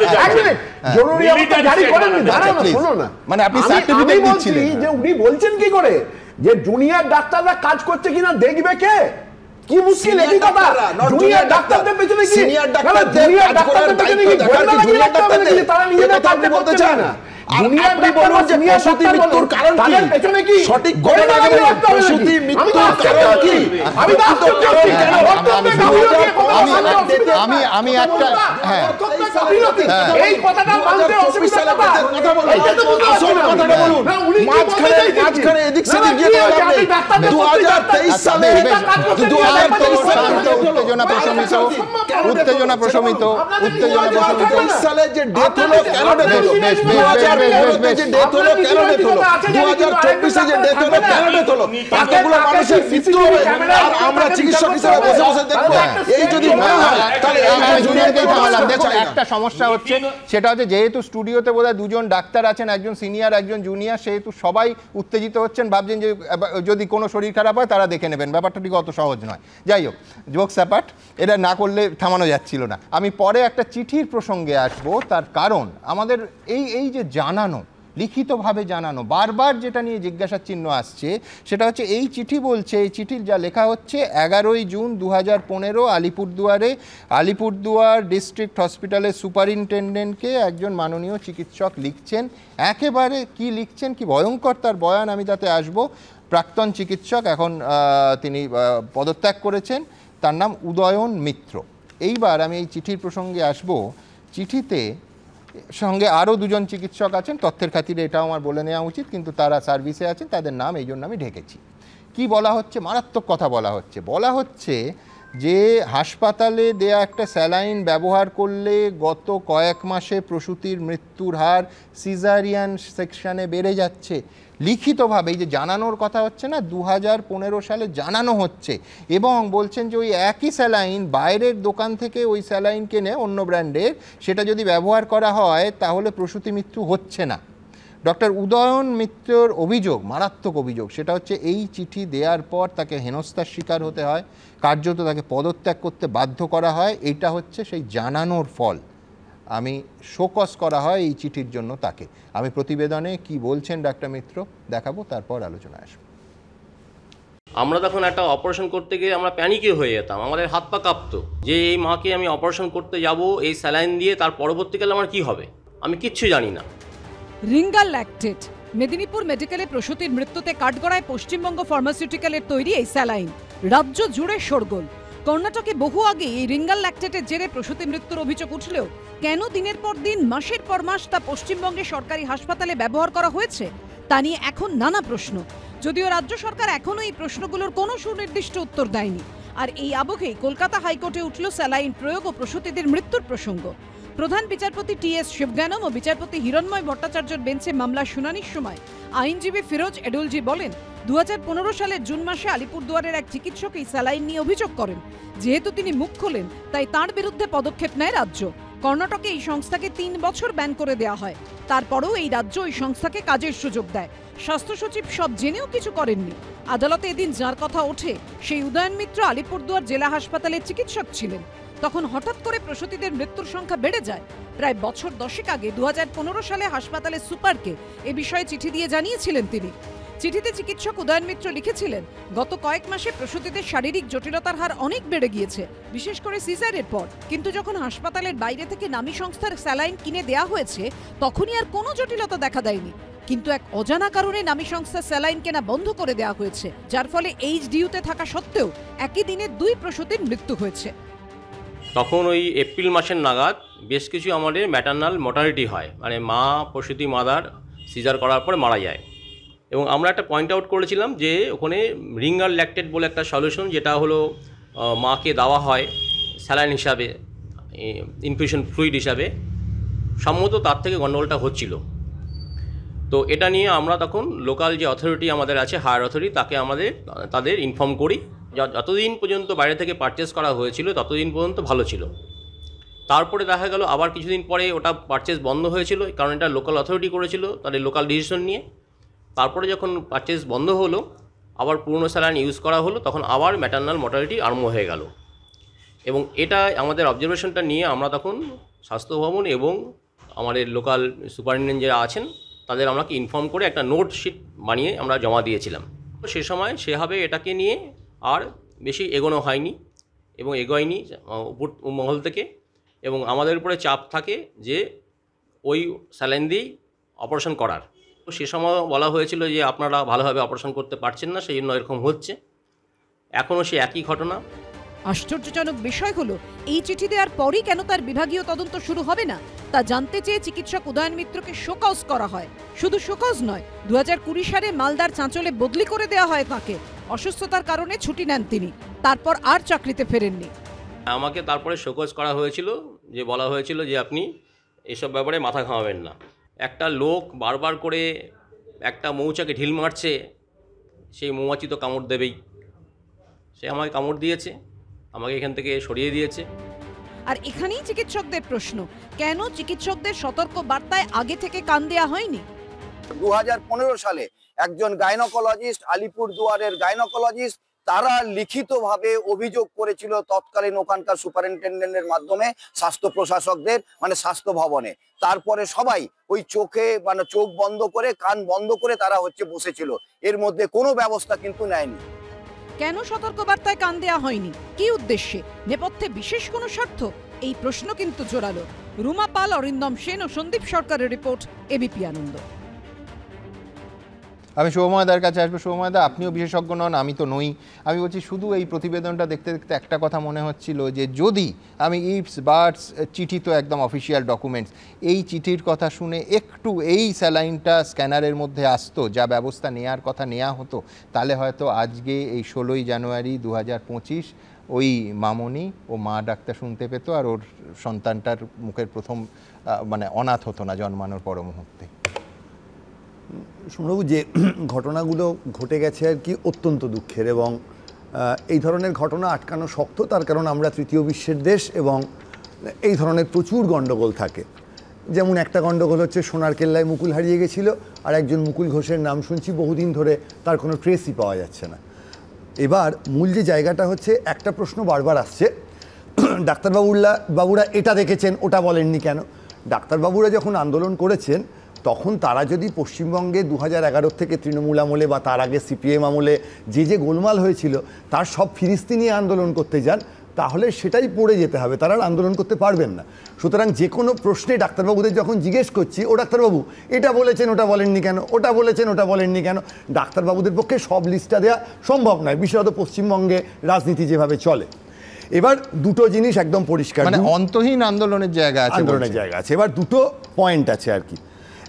জরুরি অবস্থা জারি করেননি। দাঁড়ানো, শোনো না, মানে আপনি সার্টিফিকেট দিচ্ছিলেন যে উনি বলছেন কি করে যে জুনিয়র ডাক্তাররা কাজ করছে কিনা দেখবে কে? কি মুশকিল এই কথা? জুনিয়র ডাক্তারদের পেছনে কি সিনিয়র ডাক্তারদের পেছনে কি জুনিয়র ডাক্তারদের তারা নিজেরা কাজ করতে চায় না? জুনিয়র ডাক্তার বলছে প্রসূতি মৃত্যুর কারণ কি, পেছনে কি সঠিক করে না প্রসূতি মৃত্যুর কারণ কি? আমি তো আমি একটা, হ্যাঁ, এই কথাটা মানতে অসুবিধা কথা বলুন, আসল কথাটা বলুন। মাঝখানে এদিক সেদিক গিয়ে 2023 সালে উত্তেজনা প্রশমিত সালে যে ডেথ হলো, কেন ডেথ হলো? 2015 যে ডেথ হলো, কেন ডেথ হলো? 2024 যে ডেথ হলো, কেন ডেথ হলো? এতগুলো মানুষের মৃত্যু হবে আর আমরা চিকিৎসক হিসেবে বসে বসে দেখবো? এই যদি মনে হয় তাহলে দেখুন, একটা সমস্যা হচ্ছে, সেটা হচ্ছে যেহেতু স্টুডিওতে বোধহয় 2 জন ডাক্তার আছেন, একজন সিনিয়র একজন জুনিয়র, সেহেতু সবাই উত্তেজিত হচ্ছেন, ভাবছেন যে যদি কোনো শরীর খারাপ হয় তারা দেখে নেবেন। ব্যাপারটা ঠিক অত সহজ নয়। যাই হোক, জোকস অ্যাপার্ট, এটা না করলে থামানো যাচ্ছিল না। আমি পরে একটা চিঠির প্রসঙ্গে আসবো, তার কারণ আমাদের এই যে জানানো, লিখিতভাবে জানানো, বারবার যেটা নিয়ে জিজ্ঞাসার চিহ্ন আসছে, সেটা হচ্ছে এই চিঠি বলছে, এই চিঠির যা লেখা হচ্ছে, 11ই জুন 2015 আলিপুরদুয়ার ডিস্ট্রিক্ট হসপিটালের সুপারিনটেন্ডেন্টকে একজন মাননীয় চিকিৎসক লিখছেন। একেবারে কি লিখছেন, কি ভয়ঙ্কর তার বয়ান, আমি তাতে আসবো। প্রাক্তন চিকিৎসক, এখন তিনি পদত্যাগ করেছেন, তার নাম উদয়ন মিত্র। এইবার আমি এই চিঠির প্রসঙ্গে আসব। চিঠিতে সঙ্গে আরও 2 জন চিকিৎসক আছেন, তথ্যের খাতিরে এটাও আমার বলে নেওয়া উচিত, কিন্তু তারা সার্ভিসে আছেন, তাদের নাম এই জন্য আমি ঢেকেছি। কি বলা হচ্ছে? মারাত্মক কথা বলা হচ্ছে যে হাসপাতালে দেয়া একটা স্যালাইন ব্যবহার করলে গত কয়েক মাসে প্রসূতির মৃত্যুর হার সিজারিয়ান সেকশনে বেড়ে যাচ্ছে। লিখিতভাবে এই যে জানানোর কথা হচ্ছে না, 2015 সালে জানানো হচ্ছে, এবং বলছেন যে ওই একই স্যালাইন বাইরের দোকান থেকে ওই স্যালাইন কিনে অন্য ব্র্যান্ডের, সেটা যদি ব্যবহার করা হয় তাহলে প্রসূতি মৃত্যু হচ্ছে না। ডক্টর উদয়ন মিত্রর অভিযোগ, মারাত্মক অভিযোগ, সেটা হচ্ছে এই চিঠি দেওয়ার পর তাকে হেনস্থার শিকার হতে হয়, কার্যত তাকে পদত্যাগ করতে বাধ্য করা হয়। এইটা হচ্ছে সেই জানানোর ফল। আমি শোকজ করা হয় এই চিঠির জন্য তাকে। আমি প্রতিবেদনে কি বলছেন ডাক্তার মিত্র দেখাবো, তারপর আলোচনায় আসবো। আমরা তখন একটা অপারেশন করতে গিয়ে আমরা প্যানিকে হয়ে যেতাম, আমাদের হাত পা কাঁপতো যে এই মাকে আমি অপারেশন করতে যাব এই স্যালাইন দিয়ে, তার পরবর্তীকালে আমার কি হবে আমি কিচ্ছু জানি না। রিঙ্গাল ল্যাকটেট, মেদিনীপুর মেডিকেলে প্রসূতির মৃত্যুতে কাঠগড়ায় পশ্চিমবঙ্গ ফার্মাসিউটিক্যালের তৈরি এই স্যালাইন রাজ্য জুড়ে শোরগোল। কর্ণাটকে বহু আগে এই রিঙ্গাল ল্যাকটেটের জেরে প্রসূতি মৃত্যুর অভিযোগ উঠলেও কেন দিনের পর দিন, মাসের পর মাস তা পশ্চিমবঙ্গে সরকারি হাসপাতালে ব্যবহার করা হয়েছে তা নিয়ে এখন নানা প্রশ্ন। যদিও রাজ্য সরকার এখনও এই প্রশ্নগুলোর কোনো সুনির্দিষ্ট উত্তর দেয়নি। আর এই আবহেই কলকাতা হাইকোর্টে উঠল স্যালাইন প্রয়োগ ও প্রসূতিদের মৃত্যুর প্রসঙ্গ। প্রধান বিচারপতি টি.এস. শিবজ্ঞানম ও বিচারপতি হিরণময় ভট্টাচার্যের বেঞ্চে মামলার শুনানির সময় আইনজীবী ফিরোজ এডুলজি বলেন, 2015 সালের জুন মাসে আলিপুরদুয়ারের এক চিকিৎসক এই স্যালাইন নিয়ে অভিযোগ করেন। যেহেতু তিনি মুখ খোলেন, তাই তাঁর বিরুদ্ধে পদক্ষেপ নেয় রাজ্য। কর্ণাটকে এই সংস্থাকে 3 বছর ব্যান করে দেওয়া হয়। তারপরেও এই রাজ্য এই সংস্থাকে কাজের সুযোগ দেয়। স্বাস্থ্য সচিব সব জেনেও কিছু করেননি। আদালতে এদিন যার কথা ওঠে সেই উদয়ন মিত্র আলিপুরদুয়ার জেলা হাসপাতালের চিকিৎসক ছিলেন। তখন হঠাৎ করে প্রসূতিদের মৃত্যুর সংখ্যা বেড়ে যায়। প্রায় বছর 10 আগে 2015 সালে হাসপাতালের সুপারকে এ বিষয়ে চিঠি দিয়ে জানিয়েছিলেন তিনি। চিঠিতে চিকিৎসক উদয়ন মিত্র লিখেছিলেন, গত কয়েক মাসে প্রসূতিদের শারীরিক জটিলতার হার অনেক বেড়ে গিয়েছে, বিশেষ করে সিজারের পর। কিন্তু যখন হাসপাতালের বাইরে থেকে নামী সংস্থার স্যালাইন কিনে দেয়া হয়েছে তখনই আর কোনো জটিলতা দেখা দেয়নি। কিন্তু এক অজানা কারণে নামী সংস্থার স্যালাইন কেনা বন্ধ করে দেওয়া হয়েছে, যার ফলে এইচডিইউতে থাকা সত্ত্বেও একই দিনে 2 প্রসূতির মৃত্যু হয়েছে। তখন ওই এপ্রিল মাসের নাগাদ বেশ কিছু আমাদের ম্যাটারনাল মর্টালিটি হয়, মানে মা প্রসূতি মাদার সিজার করার পরে মারা যায়। এবং আমরা একটা পয়েন্ট আউট করেছিলাম যে ওখানে রিঙ্গার ল্যাকটেট বলে একটা সলিউশন, যেটা হলো মাকে দেওয়া হয় স্যালাইন হিসাবে, ইনফিউশন ফ্লুইড হিসাবে, সম্ভবত তার থেকে গণ্ডগোলটা হচ্ছিল। তো এটা নিয়ে আমরা তখন লোকাল যে অথরিটি আমাদের আছে, হায়ার অথরিটি, তাকে তাদের ইনফর্ম করি। যতদিন পর্যন্ত বাইরে থেকে পারচেস করা হয়েছিল ততদিন পর্যন্ত ভালো ছিল। তারপরে দেখা গেল আবার কিছুদিন পরে ওটা পারচেস বন্ধ হয়েছিল, কারণ এটা লোকাল অথরিটি করেছিল তাদের লোকাল ডিসিশন নিয়ে। তারপরে যখন পারচেস বন্ধ হলো, আবার পুরনো স্যালাইন ইউজ করা হলো, তখন আবার ম্যাটারনাল মর্টালিটি আরম্ভ হয়ে গেল। এবং এটা আমাদের অবজারভেশনটা নিয়ে আমরা তখন স্বাস্থ্য ভবন এবং আমাদের লোকাল সুপারিনটেন্ডেন্ট যারা আছেন তাদের আমাকে ইনফর্ম করে একটা নোট শিট বানিয়ে আমরা জমা দিয়েছিলাম। তো সে সময় সেভাবে এটাকে নিয়ে আর বেশি এগোনো হয়নি এবং এগোয়নি উপর মহল থেকে। এবং আমাদের উপরে চাপ থাকে যে ওই স্যালাইন দিয়েই অপারেশন করার। তো সে সময় বলা হয়েছিল যে আপনারা ভালোভাবে অপারেশন করতে পারছেন না, সেই জন্য এরকম হচ্ছে। এখনও সে একই ঘটনা। আশ্চর্যজনক বিষয় হলো, এই চিঠি দেওয়ার পরই কেন তার বিভাগীয় তদন্ত শুরু হবে না তা জানতে চেয়ে চিকিৎসক উদয়ন মিত্রকে শোকজ করা হয়। শুধু শোকজ নয়, 2020 সালে মালদার চাঁচলে বদলি করে দেওয়া হয় তাকে। অসুস্থতার কারণে ছুটি নেন তিনি, তারপর আর চাকরিতে ফেরেননি। আমাকে তারপরে শোকজ করা হয়েছিল, যে বলা হয়েছিল যে আপনি এসব ব্যাপারে মাথা ঘামাবেন না। একটা লোক বারবার করে একটা মৌচাকে ঢিল মারছে, সেই মৌমাছি তো কামড় দেবেই। সে আমাকে কামড় দিয়েছে, আমাকে এখান থেকে সরিয়ে দিয়েছে। আর এখানেই চিকিৎসকদের প্রশ্ন, কেন চিকিৎসকদের সতর্ক বার্তায় আগে থেকে কান দেওয়া হয়নি? 2015 সালে একজন গাইনোকোলজিস্ট, আলিপুরদুয়ারের গাইনোকোলজিস্ট, তারা লিখিতভাবে অভিযোগ করেছিল তৎকালীন ওখানকার সুপারিনটেন্ডেন্টের মাধ্যমে স্বাস্থ্য প্রশাসকদের, মানে স্বাস্থ্য ভবনে। তারপরে সবাই ওই চোখে মানে চোখ বন্ধ করে কান বন্ধ করে তারা বসেছিল, এর মধ্যে কোনো ব্যবস্থা কিন্তু নেয়নি। কেন সতর্কবার্তায় কান দেওয়া হয়নি? কি উদ্দেশ্যে? নেপথ্যে বিশেষ কোনো স্বার্থ? এই প্রশ্ন কিন্তু জোরালো। রুমা পাল, অরিন্দম সেন ও সন্দীপ সরকারের রিপোর্ট, এবিপি আনন্দ। আমি শুভময়দার কাছে আসবো। শুভময়দা, আপনিও বিশেষজ্ঞ নন, আমি তো নই। আমি বলছি, শুধু এই প্রতিবেদনটা দেখতে দেখতে একটা কথা মনে হচ্ছিল যে যদি আমি ইফস বাটস, চিঠি তো একদম অফিসিয়াল ডকুমেন্টস, এই চিঠির কথা শুনে একটু এই স্যালাইনটা স্ক্যানারের মধ্যে আসতো, যা ব্যবস্থা নেওয়ার কথা নেওয়া হতো, তাহলে হয়তো আজকে এই 16ই জানুয়ারি 2025 ওই মামনি ও মা ডাক্তার শুনতে পেত, আর ওর সন্তানটার মুখের প্রথম মানে অনাথ হতো না জন্মানোর পর মুহূর্তে। শুনবো যে ঘটনাগুলো ঘটে গেছে আর কি অত্যন্ত দুঃখের, এবং এই ধরনের ঘটনা আটকানো শক্ত, তার কারণ আমরা তৃতীয় বিশ্বের দেশ এবং এই ধরনের প্রচুর গণ্ডগোল থাকে। যেমন একটা গণ্ডগোল হচ্ছে সোনার কেল্লায় মুকুল হারিয়ে গেছিল, আর একজন মুকুল ঘোষের নাম শুনছি বহুদিন ধরে, তার কোনো ট্রেসই পাওয়া যাচ্ছে না। এবার মূল যে জায়গাটা হচ্ছে, একটা প্রশ্ন বারবার আসছে, ডাক্তারবাবুরা এটা দেখেছেন ওটা বলেননি কেন? ডাক্তারবাবুরা যখন আন্দোলন করেছেন তখন তারা যদি পশ্চিমবঙ্গে 2011 থেকে তৃণমূল আমলে বা তার আগে সিপিএম আমলে যে গোলমাল হয়েছিল তার সব ফিরিস্তি নিয়ে আন্দোলন করতে যান, তাহলে সেটাই পড়ে যেতে হবে, তারা আন্দোলন করতে পারবেন না। সুতরাং যে কোনো প্রশ্নে ডাক্তারবাবুদের যখন জিজ্ঞেস করছি, ও ডাক্তারবাবু এটা বলেছেন ওটা বলেননি কেন, ওটা বলেছেন ওটা বলেননি কেন, ডাক্তারবাবুদের পক্ষে সব লিস্টটা দেওয়া সম্ভব নয়, বিশেষত পশ্চিমবঙ্গে রাজনীতি যেভাবে চলে। এবার দুটো জিনিস একদম পরিষ্কার, মানে অন্তহীন আন্দোলনের জায়গা আছে। এবার দুটো পয়েন্ট আছে আর কি।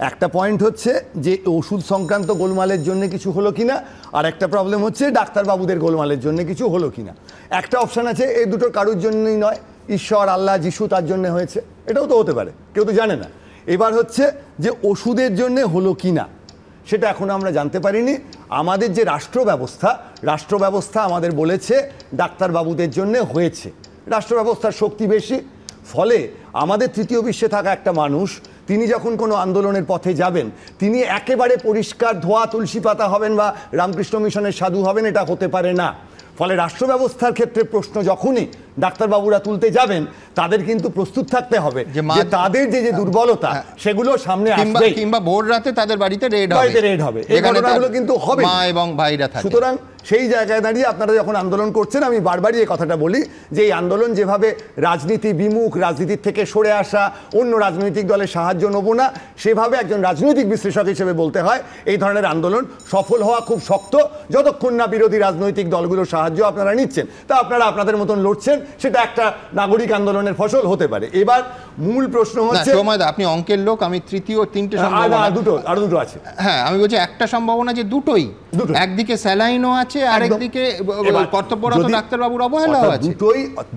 একটা পয়েন্ট হচ্ছে যে ওষুধ সংক্রান্ত গোলমালের জন্য কিছু হলো কিনা, আর একটা প্রবলেম হচ্ছে ডাক্তারবাবুদের গোলমালের জন্য কিছু হলো কিনা। একটা অপশান আছে এই দুটো কারোর জন্যই নয়, ঈশ্বর, আল্লাহ, যিশু তার জন্য হয়েছে, এটাও তো হতে পারে, কেউ তো জানে না। এবার হচ্ছে যে ওষুধের জন্য হলো কিনা সেটা এখনো আমরা জানতে পারিনি। আমাদের যে রাষ্ট্র ব্যবস্থা আমাদের বলেছে ডাক্তারবাবুদের জন্য হয়েছে, রাষ্ট্র ব্যবস্থার শক্তি বেশি, ফলে আমাদের তৃতীয় বিশ্বে থাকা একটা মানুষ তিনি যখন কোনো আন্দোলনের পথে যাবেন তিনি একেবারে পরিষ্কার ধোয়া তুলসী পাতা হবেন বা রামকৃষ্ণ মিশনের সাধু হবেন, এটা হতে পারে না। ফলে রাষ্ট্র ব্যবস্থার ক্ষেত্রে প্রশ্ন যখনই ডাক্তারবাবুরা তুলতে যাবেন তাদের কিন্তু প্রস্তুত থাকতে হবে যে তাদের যে দুর্বলতা সেগুলো সামনে আসবে, কিংবা ভোর রাতে তাদের বাড়িতে রেড হবে, এই ঘটনাগুলো কিন্তু হবে মা এবং ভাইরা থাকে। সুতরাং সেই জায়গায় দাঁড়িয়ে আপনারা যখন আন্দোলন করছেন, আমি বারবারই এই কথাটা বলি যে এই আন্দোলন যেভাবে রাজনীতি বিমুখ, রাজনীতির থেকে সরে আসা, অন্য রাজনৈতিক দলের সাহায্য নেব না, সেভাবে একজন রাজনৈতিক বিশ্লেষক হিসেবে বলতে হয় এই ধরনের আন্দোলন সফল হওয়া খুব শক্ত, যতক্ষণ না বিরোধী রাজনৈতিক দলগুলোর সাহায্য আপনারা নিচ্ছেন। তা আপনারা আপনাদের মতন লড়ছেন, সেটা একটা নাগরিক আন্দোলনের ফসল হতে পারে। এবার মূল প্রশ্ন হচ্ছে, আপনি অঙ্কের লোক, আমি তৃতীয় তিনটে সম্ভাবনা, আরো দুটো আছে। হ্যাঁ, আমি বলছি একটা সম্ভাবনা যে দুটোই, একদিকে স্যালাইনও আছে আর একদিকে কর্তব্যরত ডাক্তারবাবুর অবহেলা আছে।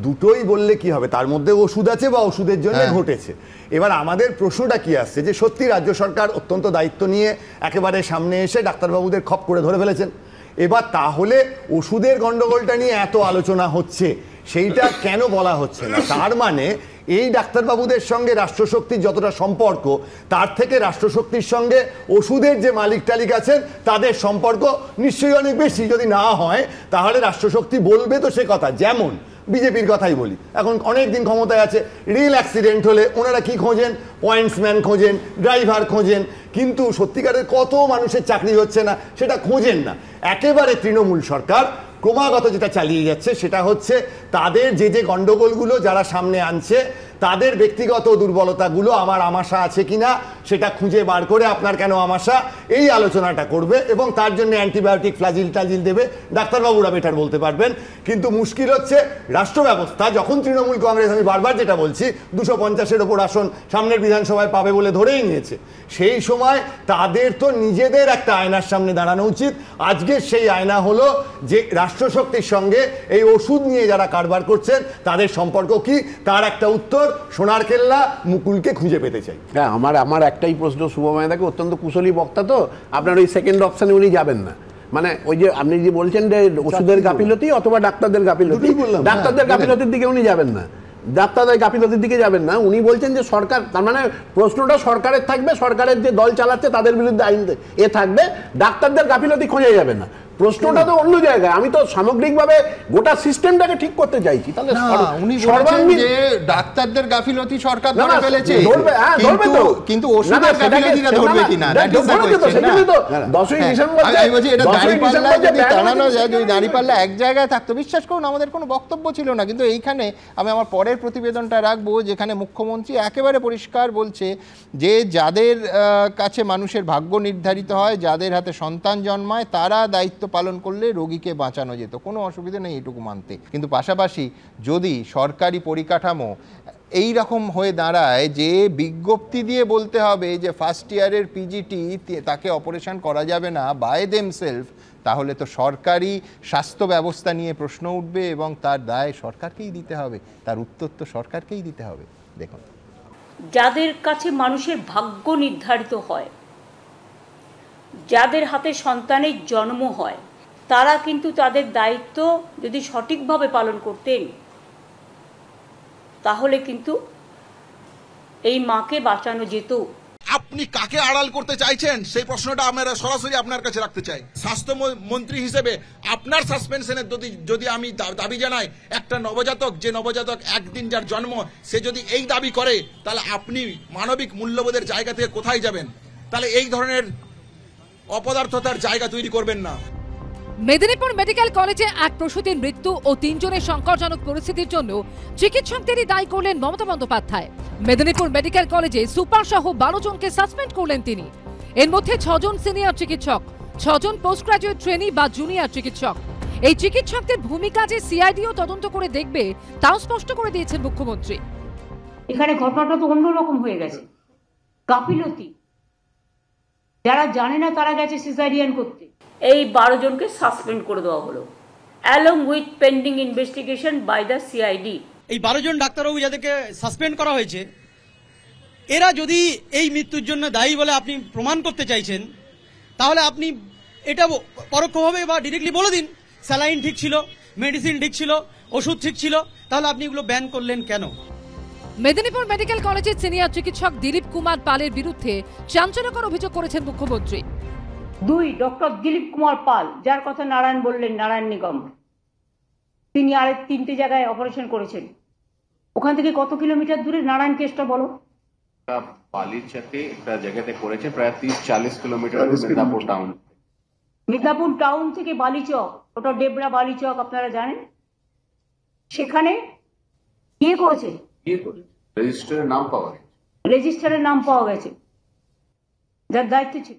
দুটোই বললে কি হবে, তার মধ্যে ওষুধ আছে বা ওষুধের জন্য ঘটেছে। এবার আমাদের প্রশ্নটা কি আসছে যে সত্যি রাজ্য সরকার অত্যন্ত দায়িত্ব নিয়ে একেবারে সামনে এসে ডাক্তারবাবুদের খপ করে ধরে ফেলেছেন। এবার তাহলে ওষুধের গন্ডগোলটা নিয়ে এত আলোচনা হচ্ছে, সেইটা কেন বলা হচ্ছে না? তার মানে এই ডাক্তারবাবুদের সঙ্গে রাষ্ট্রশক্তির যতটা সম্পর্ক, তার থেকে রাষ্ট্রশক্তির সঙ্গে ওষুধের যে মালিক টালিক আছেন তাদের সম্পর্ক নিশ্চয়ই অনেক বেশি। যদি না হয় তাহলে রাষ্ট্রশক্তি বলবে তো সে কথা। যেমন বিজেপির কথাই বলি, এখন অনেক দিন ক্ষমতায় আছে, রেল অ্যাক্সিডেন্ট হলে ওনারা কি খোঁজেন? পয়েন্টসম্যান খোঁজেন, ড্রাইভার খোঁজেন, কিন্তু সত্যিকারের কত মানুষের চাকরি হচ্ছে না সেটা খোঁজেন না। একেবারে তৃণমূল সরকার ক্রমাগত যেটা চালিয়ে যাচ্ছে সেটা হচ্ছে তাদের যে গন্ডগোলগুলো যারা সামনে আনছে তাদের ব্যক্তিগত দুর্বলতাগুলো আমার আমাশা আছে কিনা সেটা খুঁজে বার করে আপনার কেন আমাশা এই আলোচনাটা করবে এবং তার জন্য অ্যান্টিবায়োটিক ফ্লাজিল টাজিল দেবে, ডাক্তারবাবুরা বেটার বলতে পারবেন। কিন্তু মুশকিল হচ্ছে রাষ্ট্র ব্যবস্থা যখন তৃণমূল কংগ্রেস, আমি বারবার যেটা বলছি, 250-এর ওপর আসন সামনের বিধানসভায় পাবে বলে ধরেই নিয়েছে, সেই সময় তাদের তো নিজেদের একটা আয়নার সামনে দাঁড়ানো উচিত। আজকে সেই আয়না হলো যে রাষ্ট্রশক্তির সঙ্গে এই ওষুধ নিয়ে যারা কারবার করছেন তাদের সম্পর্ক কি, তার একটা উত্তর সোনার কেল্লা মুকুলকে খুঁজে পেতে চাই। হ্যাঁ, আমার একটাই প্রশ্ন, শুভময়দাকে, অত্যন্ত কুশলী বক্তা তো, আপনার ওই সেকেন্ড অপশনে উনি যাবেন না? মানে ওই যে আপনি যে বলছেন যে ওষুধের গাফিলতি অথবা ডাক্তারদের গাফিলতি, ডাক্তারদের গাফিলতির দিকে উনি যাবেন না, ডাক্তারদের গাফিলতির দিকে যাবেন না। উনি বলছেন যে সরকার, তার মানে প্রশ্নটা সরকারের থাকবে, সরকারের যে দল চালাচ্ছে তাদের বিরুদ্ধে আইন থাকবে, ডাক্তারদের গাফিলতি খোঁজা যাবে না। প্রশ্নটা তো অন্য জায়গায়, আমি তো সামগ্রিকভাবে গোটা সিস্টেমটাকে ঠিক করতে চাইছি। তাহলে উনি বলছেন যে ডাক্তারদের গাফিলতি সরকার ধরে ফেলেছে, কিন্তু ওষুধের গাফিলতিটা ধরবে কিনা, সেখানে তো 10ই ডিসেম্বর আমি বলছি এটা দাঁড়িপাল্লা যদি টানানো যায়, যদি দাঁড়িপাল্লা এক জায়গায় থাকতো, বিশ্বাস করুন আমাদের কোনো বক্তব্য ছিল না। কিন্তু এইখানে আমি আমার পরের প্রতিবেদনটা রাখবো যেখানে মুখ্যমন্ত্রী একেবারে পরিষ্কার বলছে যে যাদের কাছে মানুষের ভাগ্য নির্ধারিত হয়, যাদের হাতে সন্তান জন্মায়, তারা দায়িত্ব পালন করলে রোগীকে বাঁচানো যেত, কোনো অসুবিধা নেই এটুকু মানতে। কিন্তু পাশাপাশি যদি সরকারি পরিকাঠামো এই রকম হয়ে দাঁড়ায় যে বিজ্ঞপ্তি দিয়ে বলতে হবে যে ফার্স্ট ইয়ারের পিজিটি তাকে অপারেশন করা যাবে না বাই দেমসেলফ, তাহলে তো সরকারি স্বাস্থ্য ব্যবস্থা নিয়ে প্রশ্ন উঠবে এবং তার দায় সরকারকেই দিতে হবে, তার উত্তর তো সরকারকেই দিতে হবে। দেখুন, যাদের কাছে মানুষের ভাগ্য নির্ধারিত হয়, যাদের হাতে সন্তানের জন্ম হয়, তারা কিন্তু তাদের দায়িত্ব যদি সঠিকভাবে পালন করতেন তাহলে কিন্তু এই মাকে বাঁচানো যেত। আপনি কাকে আড়াল করতে চাইছেন সেই প্রশ্নটা আমরা সরাসরি আপনার কাছে রাখতে চাই। স্বাস্থ্য মন্ত্রী হিসেবে আপনার সাসপেনশনের যদি আমি দাবি জানাই, একটা নবজাতক, যে নবজাতক একদিন যার জন্ম, সে যদি এই দাবি করে, তাহলে আপনি মানবিক মূল্যবোধের জায়গা থেকে কোথায় যাবেন? তাহলে এই ধরনের অপদার্থতার জায়গা তৈরি করবেন না। মেদিনীপুর মেডিকেল কলেজে এক প্রসূতির মৃত্যু ও 3 জনের সংকটজনক পরিস্থিতির জন্য চিকিৎসকদেরই দায়ী করলেন মমতা বন্দ্যোপাধ্যায়। মেদিনীপুর মেডিকেল কলেজে সুপার সহ 12 জনকে সাসপেন্ড করলেন তিনি। এর মধ্যে 6 জন সিনিয়র চিকিৎসক, 6 জন পোস্ট গ্রাজুয়েট ট্রেনি বা জুনিয়র চিকিৎসক। এই চিকিৎসকদের ভূমিকা যে সিআইডিও তদন্ত করে দেখবে তাও স্পষ্ট করে দিয়েছেন মুখ্যমন্ত্রী। এখানে ঘটনাটা তো অন্যরকম হয়ে গেছে, গাফিলতি। যারা জানে না তারা গেছে সিজারিয়ান করতে। এই 12 জনকে সাসপেন্ড করে দেওয়া হলো along with pending investigation by the CID. এই 12 জন ডাক্তারবাবু যাদেরকে সাসপেন্ড করা হয়েছে, এরা যদি এই মৃত্যুর জন্য দায়ী বলে আপনি প্রমাণ করতে চাইছেন, তাহলে আপনি এটা পরোক্ষভাবে বা ডিরেক্টলি বলে দিন স্যালাইন ঠিক ছিল, মেডিসিন ঠিক ছিল, ওষুধ ঠিক ছিল, তাহলে আপনি এগুলো ব্যান করলেন কেন? মেদিনীপুর মেডিকেল কলেজের সিনিয়র চিকিৎসক দিলীপ কুমার পালের বিরুদ্ধে চাঞ্চল্যকর অভিযোগ করেছেন মুখ্যমন্ত্রী। 2 ডক্টর দিলীপ কুমার পাল, যার কথা নারায়ণ বললেন, নারায়ণ নিগম, তিনি আরেক 3টে জায়গায় অপারেশন করেছেন। ওখান থেকে কত কিলোমিটার দূরে নারায়ণ কেসটা বলো? বালিচাতে একটা জায়গাতে করেছে, প্রায় 30-40 kilometre Midnapore town. Midnapore town থেকে বালিচক, ওটা ডেবরা বালিচক, আপনারা জানেন। সেখানে কে করেছে? রেজিস্টারের নাম পাওয়া গেছে, রেজিস্টারের নাম পাওয়া গেছে, যার দায়িত্ব ছিল।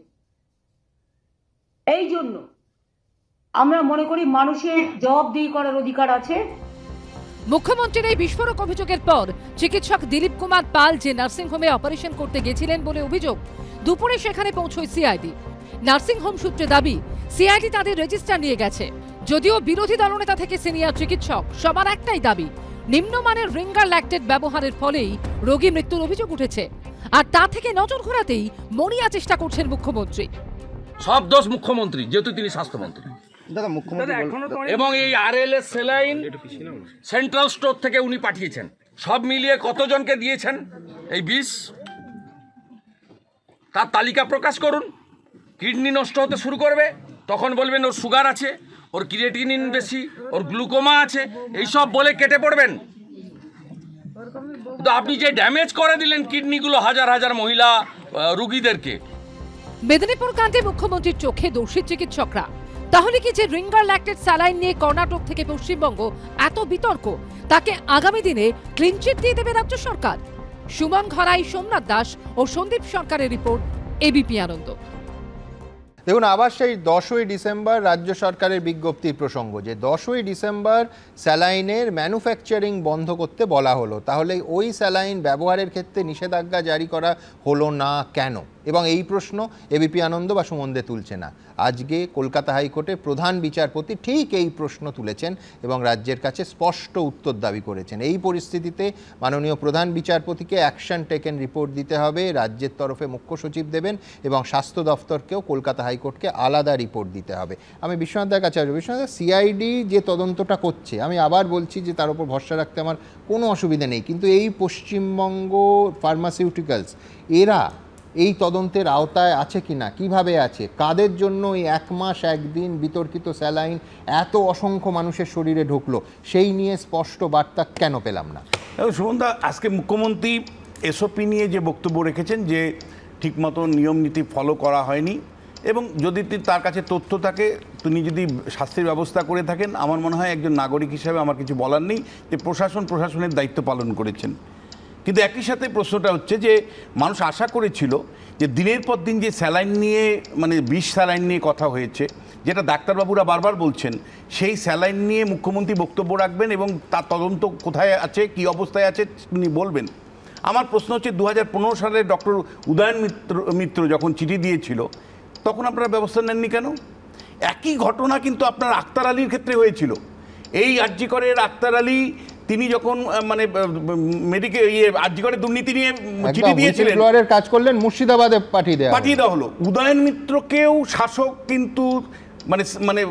এই জন্য আমরা মনে করি মানুষের জবাবদিহি করার অধিকার আছে। মুখ্যমন্ত্রীর এই বিস্ফোরক অভিযোগের পর চিকিৎসক দিলীপ কুমার পাল যে নার্সিংহোমে অপারেশন করতে গেছিলেন বলে অভিযোগ, দুপুরে সেখানে পৌঁছয় সিআইডি। নার্সিংহোম সূত্রে দাবি সিআইডি তাদের রেজিস্টার নিয়ে গেছে। যদিও বিরোধী দলনেতা থেকে সিনিয়র চিকিৎসক সবার একটাই দাবি, নিম্নমানের রিঙ্গার ল্যাকটেট ব্যবহারের ফলেই রোগী মৃত্যুর অভিযোগ উঠেছে। আর তা থেকে নজর ঘোরাতেই মরিয়া চেষ্টা করছেন মুখ্যমন্ত্রী। সব দোষ মুখ্যমন্ত্রী, যেহেতু তিনি স্বাস্থ্যমন্ত্রী। এবং এই আরএলএস স্যালাইন সেন্ট্রাল স্টোর থেকে উনি পাঠিয়েছেন। সব মিলিয়ে কতজনকে দিয়েছেন এই বিষ, তার তালিকা প্রকাশ করুন। কিডনি নষ্ট হতে শুরু করবে, তখন বলবেন ওর সুগার আছে, ওর ক্রিয়েটিনিন বেশি, ওর গ্লুকোমা আছে, এইসব বলে কেটে পড়বেন। তো আপনি যে ড্যামেজ করে দিলেন কিডনিগুলো হাজার হাজার মহিলা রোগীদেরকে। মেদিনীপুর কাণ্ডে মুখ্যমন্ত্রীর চোখে দোষী চিকিৎসকরা। তাহলে কি যে রিঙ্গার ল্যাকটেট স্যালাইন নিয়ে কর্ণাটক থেকে পশ্চিমবঙ্গ এত বিতর্ক, তাকে আগামী দিনে ক্লিনচিট দিয়ে দেবে রাজ্য সরকার? সুমন ঘরাই, সোমনাথ দাস ও সন্দীপ সরকারের রিপোর্ট, এবিপি আনন্দ। দেখুন, আবার সেই 10ই ডিসেম্বর রাজ্য সরকারের বিজ্ঞপ্তির প্রসঙ্গ, যে 10ই ডিসেম্বর স্যালাইনের ম্যানুফ্যাকচারিং বন্ধ করতে বলা হলো, তাহলে ওই স্যালাইন ব্যবহারের ক্ষেত্রে নিষেধাজ্ঞা জারি করা হলো না কেন? এবং এই প্রশ্ন এবিপি আনন্দ বা সুমন দে তুলছে না। আজকে কলকাতা হাইকোর্টের প্রধান বিচারপতি ঠিক এই প্রশ্ন তুলেছেন এবং রাজ্যের কাছে স্পষ্ট উত্তর দাবি করেছেন। এই পরিস্থিতিতে মাননীয় প্রধান বিচারপতিকে অ্যাকশন টেকেন রিপোর্ট দিতে হবে, রাজ্যের তরফে মুখ্য সচিব দেবেন এবং স্বাস্থ্য দফতরকেও কলকাতা হাইকোর্টকে আলাদা রিপোর্ট দিতে হবে। আমি বিশ্বনাথদার কাছে আসবো। বিশ্বনাথ, সিআইডি যে তদন্তটা করছে, আমি আবার বলছি যে তার উপর ভরসা রাখতে আমার কোনো অসুবিধা নেই, কিন্তু এই পশ্চিমবঙ্গ ফার্মাসিউটিক্যালস এরা এই তদন্তের আওতায় আছে কিনা, কিভাবে আছে, কাদের জন্য এই 1 মাস 1 দিন বিতর্কিত স্যালাইন এত অসংখ্য মানুষের শরীরে ঢুকলো, সেই নিয়ে স্পষ্ট বার্তা কেন পেলাম না? সুমনদা, আজকে মুখ্যমন্ত্রী এসওপি নিয়ে যে বক্তব্য রেখেছেন যে ঠিকমতো নিয়ম নীতি ফলো করা হয়নি, এবং যদি তার কাছে তথ্য থাকে, তিনি যদি শাস্তির ব্যবস্থা করে থাকেন, আমার মনে হয় একজন নাগরিক হিসাবে আমার কিছু বলার নেই, যে প্রশাসনের দায়িত্ব পালন করেছেন। কিন্তু একই সাথে প্রশ্নটা হচ্ছে যে মানুষ আশা করেছিল যে দিনের পর দিন যে স্যালাইন নিয়ে, মানে বিষ স্যালাইন নিয়ে কথা হয়েছে, যেটা ডাক্তারবাবুরা বারবার বলছেন, সেই স্যালাইন নিয়ে মুখ্যমন্ত্রী বক্তব্য রাখবেন এবং তার তদন্ত কোথায় আছে, কি অবস্থায় আছে তিনি বলবেন। আমার প্রশ্ন হচ্ছে 2015 সালে ডক্টর উদয়ন মিত্র যখন চিঠি দিয়েছিল, তখন আপনারা ব্যবস্থা নেননি কেন? একই ঘটনা কিন্তু আপনার আক্তার আলীর ক্ষেত্রে হয়েছিল। এই আরজিকরের আক্তার আলী, তিনি যখন মানে মেডিকেল আরজিকরের দুর্নীতি নিয়ে চিঠি দিয়েছিলেন, কাজ করলেন, মুর্শিদাবাদে পাঠিয়ে দেওয়া হলো। উদয়ন মিত্রকেও শাসক কিন্তু মানে মানে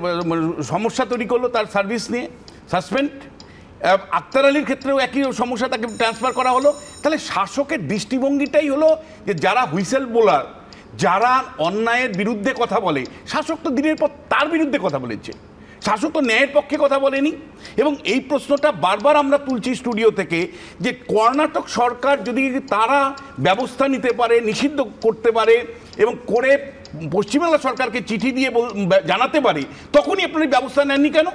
সমস্যা তৈরি করলো তার সার্ভিস নিয়ে, সাসপেন্ড। আক্তার আলীর ক্ষেত্রেও একই সমস্যা, তাকে ট্রান্সফার করা হলো। তাহলে শাসকের দৃষ্টিভঙ্গিটাই হলো যে যারা হুইসেল বোলার, যারা অন্যায়ের বিরুদ্ধে কথা বলে, শাসক তো দিনের পর তার বিরুদ্ধে কথা বলেছে, শাসক তো ন্যায়ের পক্ষে কথা বলেনি। এবং এই প্রশ্নটা বারবার আমরা তুলছি স্টুডিও থেকে, যে কর্ণাটক সরকার যদি তারা ব্যবস্থা নিতে পারে, নিষিদ্ধ করতে পারে এবং করে পশ্চিমবাংলা সরকারকে চিঠি দিয়ে জানাতে পারে, তখনই আপনার ব্যবস্থা নেননি কেন?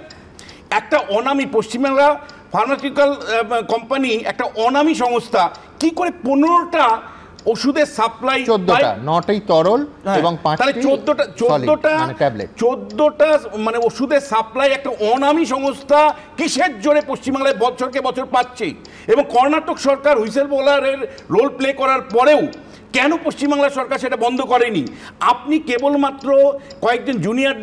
একটা অনামী পশ্চিমবাংলা ফার্মাসিউটিক্যাল কোম্পানি, একটা অনামী সংস্থা, কি করে 15টা ওষুধের সাপ্লাই, 9টাই তরল এবং 14টা মানে ওষুধের সাপ্লাই একটা অনামী সংস্থা কিসের জোরে পশ্চিমবাংলায় বছরকে বছর পাচ্ছে? এবং কর্ণাটক সরকার হুইসেল বোলারের রোল প্লে করার পরেও কেন পশ্চিমবাংলা সরকার সেটা বন্ধ করেনি? আপনি কেবলমাত্র কয়েকজন জুনিয়র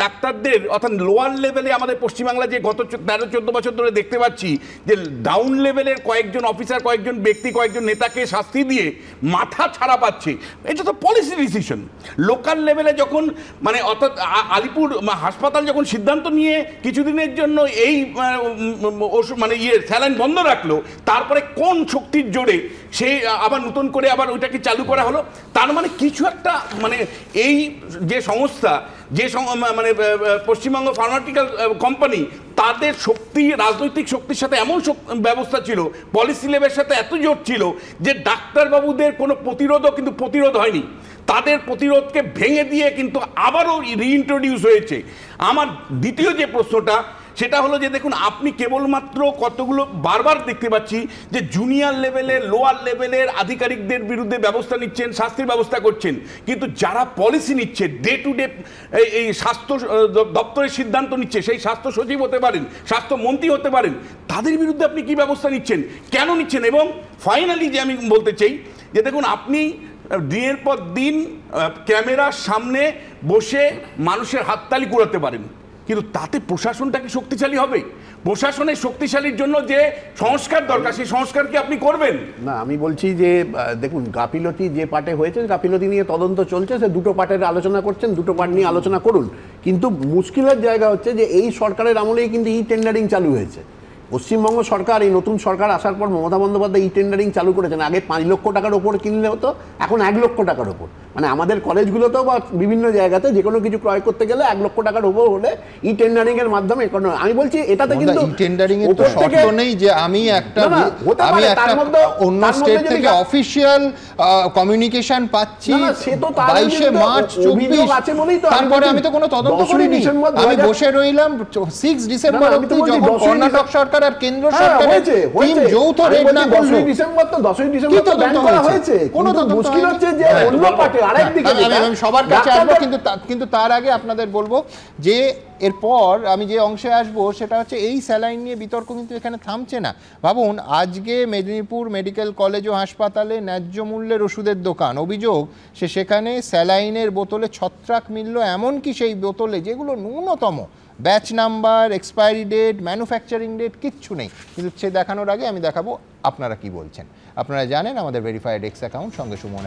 ডাক্তারদের অর্থাৎ লোয়ার লেভেলে আমাদের পশ্চিমবাংলা যে গত 13-14 বছর ধরে দেখতে পাচ্ছি যে ডাউন লেভেলের কয়েকজন অফিসার, কয়েকজন ব্যক্তি, কয়েকজন নেতাকে শাস্তি দিয়ে মাথা ছাড়া পাচ্ছে, এটা তো পলিসি ডিসিশন। লোকাল লেভেলে যখন মানে অর্থাৎ আলিপুর হাসপাতাল যখন সিদ্ধান্ত নিয়ে কিছুদিনের জন্য এই মানে স্যালাইন বন্ধ রাখলো, তারপরে কোন শক্তির জোরে সে আবার নতুন করে আবার ওইটাকে চালু করা হলো। তার মানে কিছু একটা মানে এই যে সংস্থা, যে মানে পশ্চিমবঙ্গ ফার্মাটিক্যাল কোম্পানি, তাদের শক্তি রাজনৈতিক শক্তির সাথে এমন ব্যবস্থা ছিল, পলিসি লেভেলের সাথে এত জোর ছিল যে ডাক্তারবাবুদের কোনো প্রতিরোধও কিন্তু প্রতিরোধ হয়নি। তাদের প্রতিরোধকে ভেঙে দিয়ে কিন্তু আবারও রিইন্ট্রোডিউস হয়েছে। আমার দ্বিতীয় যে প্রশ্নটা সেটা হলো যে দেখুন, আপনি কেবলমাত্র কতগুলো বারবার দেখতে পাচ্ছি যে জুনিয়র লেভেলের, লোয়ার লেভেলের আধিকারিকদের বিরুদ্ধে ব্যবস্থা নিচ্ছেন, শাস্তির ব্যবস্থা করছেন, কিন্তু যারা পলিসি নিচ্ছে, ডে টু ডে এই স্বাস্থ্য দপ্তরের সিদ্ধান্ত নিচ্ছে, সেই স্বাস্থ্য সচিব হতে পারেন, স্বাস্থ্যমন্ত্রী হতে পারেন, তাদের বিরুদ্ধে আপনি কি ব্যবস্থা নিচ্ছেন, কেন নিচ্ছেন? এবং ফাইনালি যে আমি বলতে চাই যে দেখুন, আপনি দিনের পর দিন ক্যামেরার সামনে বসে মানুষের হাততালি কুড়াতে পারেন, কিন্তু তাতে প্রশাসনটা কি শক্তিশালী হবে? প্রশাসনের শক্তিশালীর জন্য যে সংস্কার দরকার, সেই সংস্কার কি আপনি করবেন? না, আমি বলছি যে দেখুন, গাফিলতি যে পার্টে হয়েছে, গাফিলতি নিয়ে তদন্ত চলছে, সে দুটো পার্টের আলোচনা করছেন, দুটো পার্ট নিয়ে আলোচনা করুন। কিন্তু মুশকিলের জায়গা হচ্ছে যে এই সরকারের আমলেই কিন্তু ই টেন্ডারিং চালু হয়েছে। পশ্চিমবঙ্গ সরকার, এই নতুন সরকার আসার পর মমতা বন্দ্যোপাধ্যায় ই টেন্ডারিং চালু করেছেন। আগে 5 লক্ষ টাকার ওপর কিনলে হতো, এখন 1 লক্ষ টাকার ওপর। মানে আমাদের কলেজগুলোতেও বা বিভিন্ন জায়গাতে যে কোনো কিছু ক্রয় করতে গেলে 1 লক্ষ টাকার ওপর হলে ই টেন্ডারিং এর মাধ্যমে। আমি বলছি এটাতে কিন্তু ই টেন্ডারিং এর তো শর্ত নেই যে আমি একটা অন্য স্টেট থেকে অফিশিয়াল কমিউনিকেশন পাচ্ছি 22 মার্চ 24 আছে বলেই তো, তারপরে আমি তো কোনো তদন্ত করিনি। আমি বসে রইলাম 6 ডিসেম্বর অবধি, যখন কর্ণাটক সরকার আর কেন্দ্র সরকারের টিম যৌথ রেড না করলো। 10 ডিসেম্বর তো ব্যান করা হয়েছে। কোনো তো মুশকিল হচ্ছে যে অন্য পার্টি আরেকদিকে, আমি সবার কাছে আসবো, কিন্তু তার আগে আপনাদের বলবো যে এরপর আমি যে অংশে আসবো সেটা হচ্ছে এই স্যালাইন নিয়ে বিতর্ক কিন্তু এখানে থামছে না। ভাবুন, আজকে মেদিনীপুর মেডিকেল কলেজ ও হাসপাতালে ন্যায্য মূল্যের ওষুধের দোকান, অভিযোগ সেখানে স্যালাইনের বোতলে ছত্রাক মিলল, এমনকি সেই বোতলে যেগুলো ন্যূনতম batch number, expiry date, manufacturing date কিচ্ছু নেই। কিন্তু সে দেখানোর আগে আমি দেখাবো আপনারা কি বলছেন। আপনারা জানেন আমাদের ভেরিফাইড এক্স অ্যাকাউন্ট সঙ্গে সুমন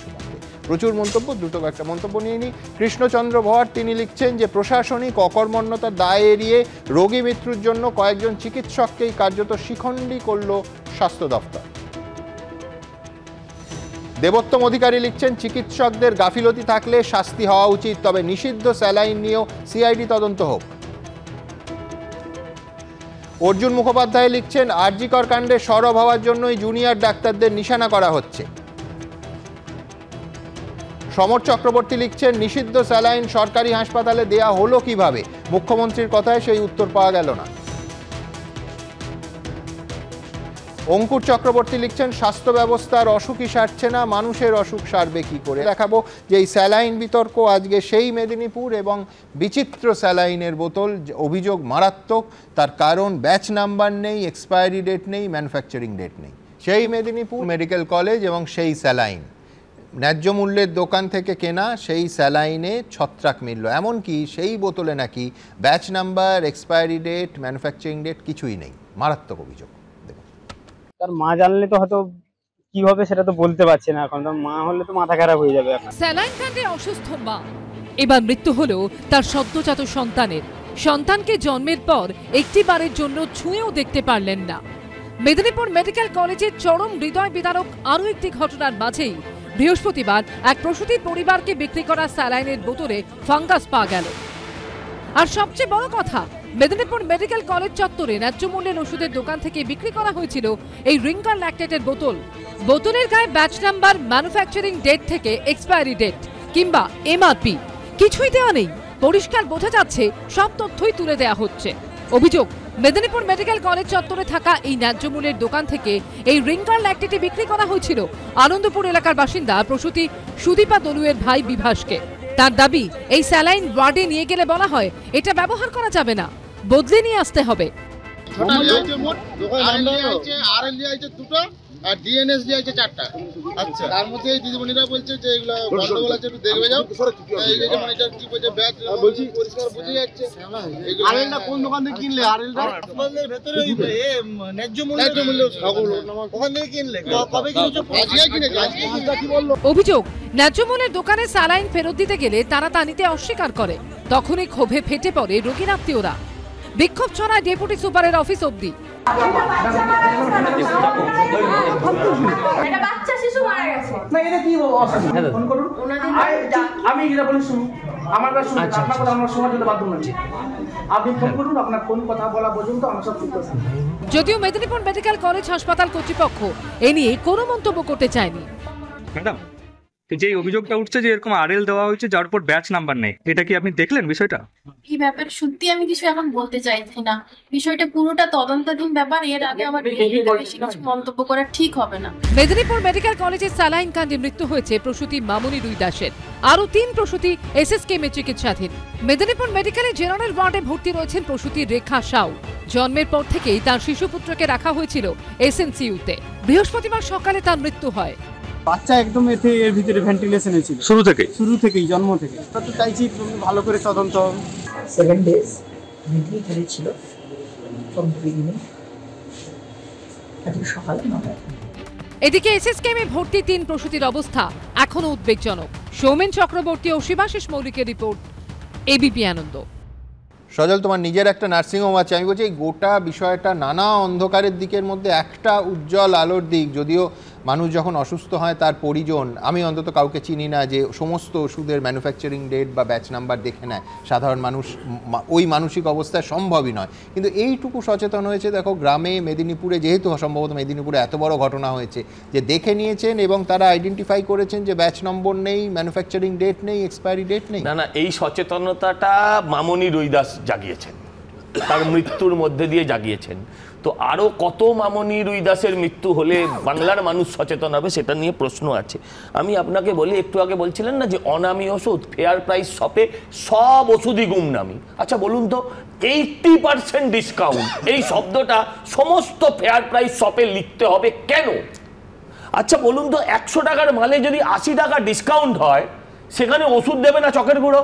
@sumonকে প্রচুর মন্তব্য। দ্রুত একটা মন্তব্য নিয়ে নিই। কৃষ্ণচন্দ্র ভট্ট তিনি লিখছেন যে প্রশাসনিক অকর্মণ্যতার দায় এড়িয়ে রোগী মৃত্যুর জন্য কয়েকজন চিকিৎসককেই কার্যত শিখণ্ডী করল স্বাস্থ্য দপ্তর। দেবোত্তম অধিকারী লিখছেন চিকিৎসকদের গাফিলতি থাকলে শাস্তি হওয়া উচিত, তবে নিষিদ্ধ স্যালাইন নিয়েও সিআইডি তদন্ত হোক। অর্জুন মুখোপাধ্যায় লিখছেন আরজিকর কাণ্ডে সরব হওয়ার জন্যই জুনিয়র ডাক্তারদের নিশানা করা হচ্ছে। সমর চক্রবর্তী লিখছেন নিষিদ্ধ স্যালাইন সরকারি হাসপাতালে দেয়া হলো কিভাবে? মুখ্যমন্ত্রীর কথায় সেই উত্তর পাওয়া গেল না। অঙ্কুর চক্রবর্তী লিখছেন স্বাস্থ্য ব্যবস্থার অসুখই সারছে না, মানুষের অসুখ সারবে কি করে? দেখাবো যে এই স্যালাইন বিতর্ক আজকে সেই মেদিনীপুর এবং বিচিত্র স্যালাইনের বোতল, অভিযোগ মারাত্মক। তার কারণ ব্যাচ নাম্বার নেই, এক্সপায়ারি ডেট নেই, ম্যানুফ্যাকচারিং ডেট নেই। সেই মেদিনীপুর মেডিকেল কলেজ এবং সেই স্যালাইন ন্যায্য মূল্যের দোকান থেকে কেনা, সেই স্যালাইনে ছত্রাক মিলল, এমনকি সেই বোতলে নাকি batch number, expiry date, manufacturing date কিছুই নেই। মারাত্মক অভিযোগ। তার মা জানলে তো হয়তো কি হবে সেটা তো বলতে পারছি না এখন, মা হলে তো মাথা খারাপ হয়ে যাবে। স্যালাইন কাণ্ডে অসুস্থ মা, এবার মৃত্যু হলো তার সদ্যজাত সন্তানের। সন্তানকে জন্মের পর একটি বারের জন্য ছুঁয়েও দেখতে পারলেন না। মেদিনীপুর মেডিকেল কলেজের চরম হৃদয় বিদারক আরও একটি ঘটনার মাঝেই বৃহস্পতিবার এক প্রসূতির পরিবারকে বিক্রি করা স্যালাইনের বোতলে ফাঙ্গাস পাওয়া গেল। আর সবচেয়ে বড় কথা, মেদিনীপুর মেডিকেল কলেজ চত্বরে ন্যায্য মূল্যের ওষুধের দোকান থেকে বিক্রি করা হয়েছিল এই রিঙ্গার ল্যাকটেটের বোতল। বোতলের গায়ে ব্যাচ নাম্বার, ম্যানুফ্যাকচারিং ডেট থেকে এক্সপায়ারি ডেট কিংবা এমআরপি কিছুই দেওয়া নেই। পরিষ্কার বোঝা যাচ্ছে সব তথ্যই তুলে দেওয়া হচ্ছে। অভিযোগ, মেদিনীপুর মেডিকেল কলেজ চত্বরে থাকা এই ন্যায্য মূল্যের দোকান থেকে এই রিঙ্গার ল্যাকটেট বিক্রি করা হয়েছিল আনন্দপুর এলাকার বাসিন্দা প্রসূতি সুদীপা দলুয়ের ভাই বিভাসকে। তার দাবি, এই স্যালাইন ওয়ার্ডে নিয়ে গেলে বলা হয় এটা ব্যবহার করা যাবে না, বদলে নিয়ে আসতে হবে। ছটা লিয়ে আছে মোট, আরএল লিয়ে আছে দুটো আর ডিএনএস লিয়ে আছে 4টা। আচ্ছা, তার মধ্যে এই দিদিমণিরা বলছে যে এগুলো গন্ডগোল আছে, একটু দেখবে যাও। এই যে ম্যানেজার কি বলছে, ব্যাচ বলছি পরিষ্কার বুঝে যাচ্ছে। আরএলটা কোন দোকান থেকে কিনলে? আরএলটা আপনাদের ভেতরে ন্যায্য মূল্যে ওখান থেকে কিনলে? কবে কিনেছো? আজকে কিনেছো? আজকে কি বললো? অভিযোগ, ন্যায্য মূল্যের দোকানে স্যালাইন ফেরত দিতে গেলে তারা তা নিতে অস্বীকার করে। তখনই ক্ষোভে ফেটে পড়ে রোগীর আত্মীয়রা। বিক্ষোভ ছড়ায় ডেপুটি সুপারের অফিস অবধি। যদিও মেদিনীপুর মেডিকেল কলেজ হাসপাতাল কর্তৃপক্ষ এ নিয়ে কোনো মন্তব্য করতে চায়নি। ম্যাডাম, যে অভিযোগটা উঠছে যে এরকম আরএল দেওয়া হয়েছে যার উপর ব্যাচ নাম্বার নেই, এটা কি আপনি দেখলেন বিষয়টা? এই ব্যাপারে সত্যি আমি কিছু এখন বলতে চাইছি না। বিষয়টা পুরোটা তদন্তাধীন ব্যাপার। এর আগে আমার বেশি কিছু মন্তব্য করা ঠিক হবে না। মেদিনীপুর মেডিকেল কলেজের স্যালাইন কাণ্ডে মৃত্যু হয়েছে প্রসূতি মামনি রুই দাসের। আরো 3 প্রসূতি এসএসকেএমে চিকিৎসাধীন। মেদিনীপুর মেডিকেলের জেনারেল ওয়ার্ডে ভর্তি রয়েছেন প্রসূতি রেখা সাউ। জন্মের পর থেকেই তার শিশুপুত্রকে রাখা হয়েছিল এসএনসিইউতে। বৃহস্পতিবার সকালে তার মৃত্যু হয়। বাচ্চা একদম এর ভিতরে ভেন্টিলেশনে ছিল শুরু থেকেই জন্ম থেকে। আমরা তো চাইছি ভালো করে তদন্ত। 7 days ভেন্টিলেটরে ছিল from the beginning। আজকে সকালে 9টায়। এদিকে এসএসকেএমে ভর্তি 3 প্রসূতির অবস্থা এখনো উদ্বেগজনক। সৌমেন চক্রবর্তী ও শিবাশিস মৌলিকের রিপোর্ট, এবিপি আনন্দ। সজল, তোমার নিজের একটা নার্সিংহোম আছে, আমি বলছি এই গোটা বিষয়টা নানা অন্ধকারের দিকের মধ্যে একটা উজ্জ্বল আলোর দিক। যদিও মানুষ যখন অসুস্থ হয় তার পরিজন, আমি অন্তত কাউকে চিনি না যে সমস্ত ওষুধের ম্যানুফ্যাকচারিং ডেট বা ব্যাচ নাম্বার দেখে নেয়। সাধারণ মানুষ ওই মানসিক অবস্থায় সম্ভবই নয়, কিন্তু এইটুকু সচেতন হয়েছে। দেখো, গ্রামে মেদিনীপুরে, যেহেতু সম্ভবত মেদিনীপুরে এত বড় ঘটনা হয়েছে, যে দেখে নিয়েছেন এবং তারা আইডেন্টিফাই করেছেন যে ব্যাচ নম্বর নেই, ম্যানুফ্যাকচারিং ডেট নেই, এক্সপায়ারি ডেট নেই। না, এই সচেতনতাটা মামনি রুই দাস জাগিয়েছেন, তার মৃত্যুর মধ্যে দিয়ে জাগিয়েছেন। তো আরও কত মামনি রুই দাসের মৃত্যু হলে বাংলার মানুষ সচেতন হবে, সেটা নিয়ে প্রশ্ন আছে। আমি আপনাকে বলি, একটু আগে বলছিলেন না যে অনামী ওষুধ ফেয়ার প্রাইস শপে সব ওষুধই গুমনামি। আচ্ছা বলুন তো, 80% ডিসকাউন্ট এই শব্দটা সমস্ত ফেয়ার প্রাইস শপে লিখতে হবে কেন? আচ্ছা বলুন তো, 100 টাকার মালে যদি 80 টাকা ডিসকাউন্ট হয়, সেখানে ওষুধ দেবে না চকের গুঁড়ো?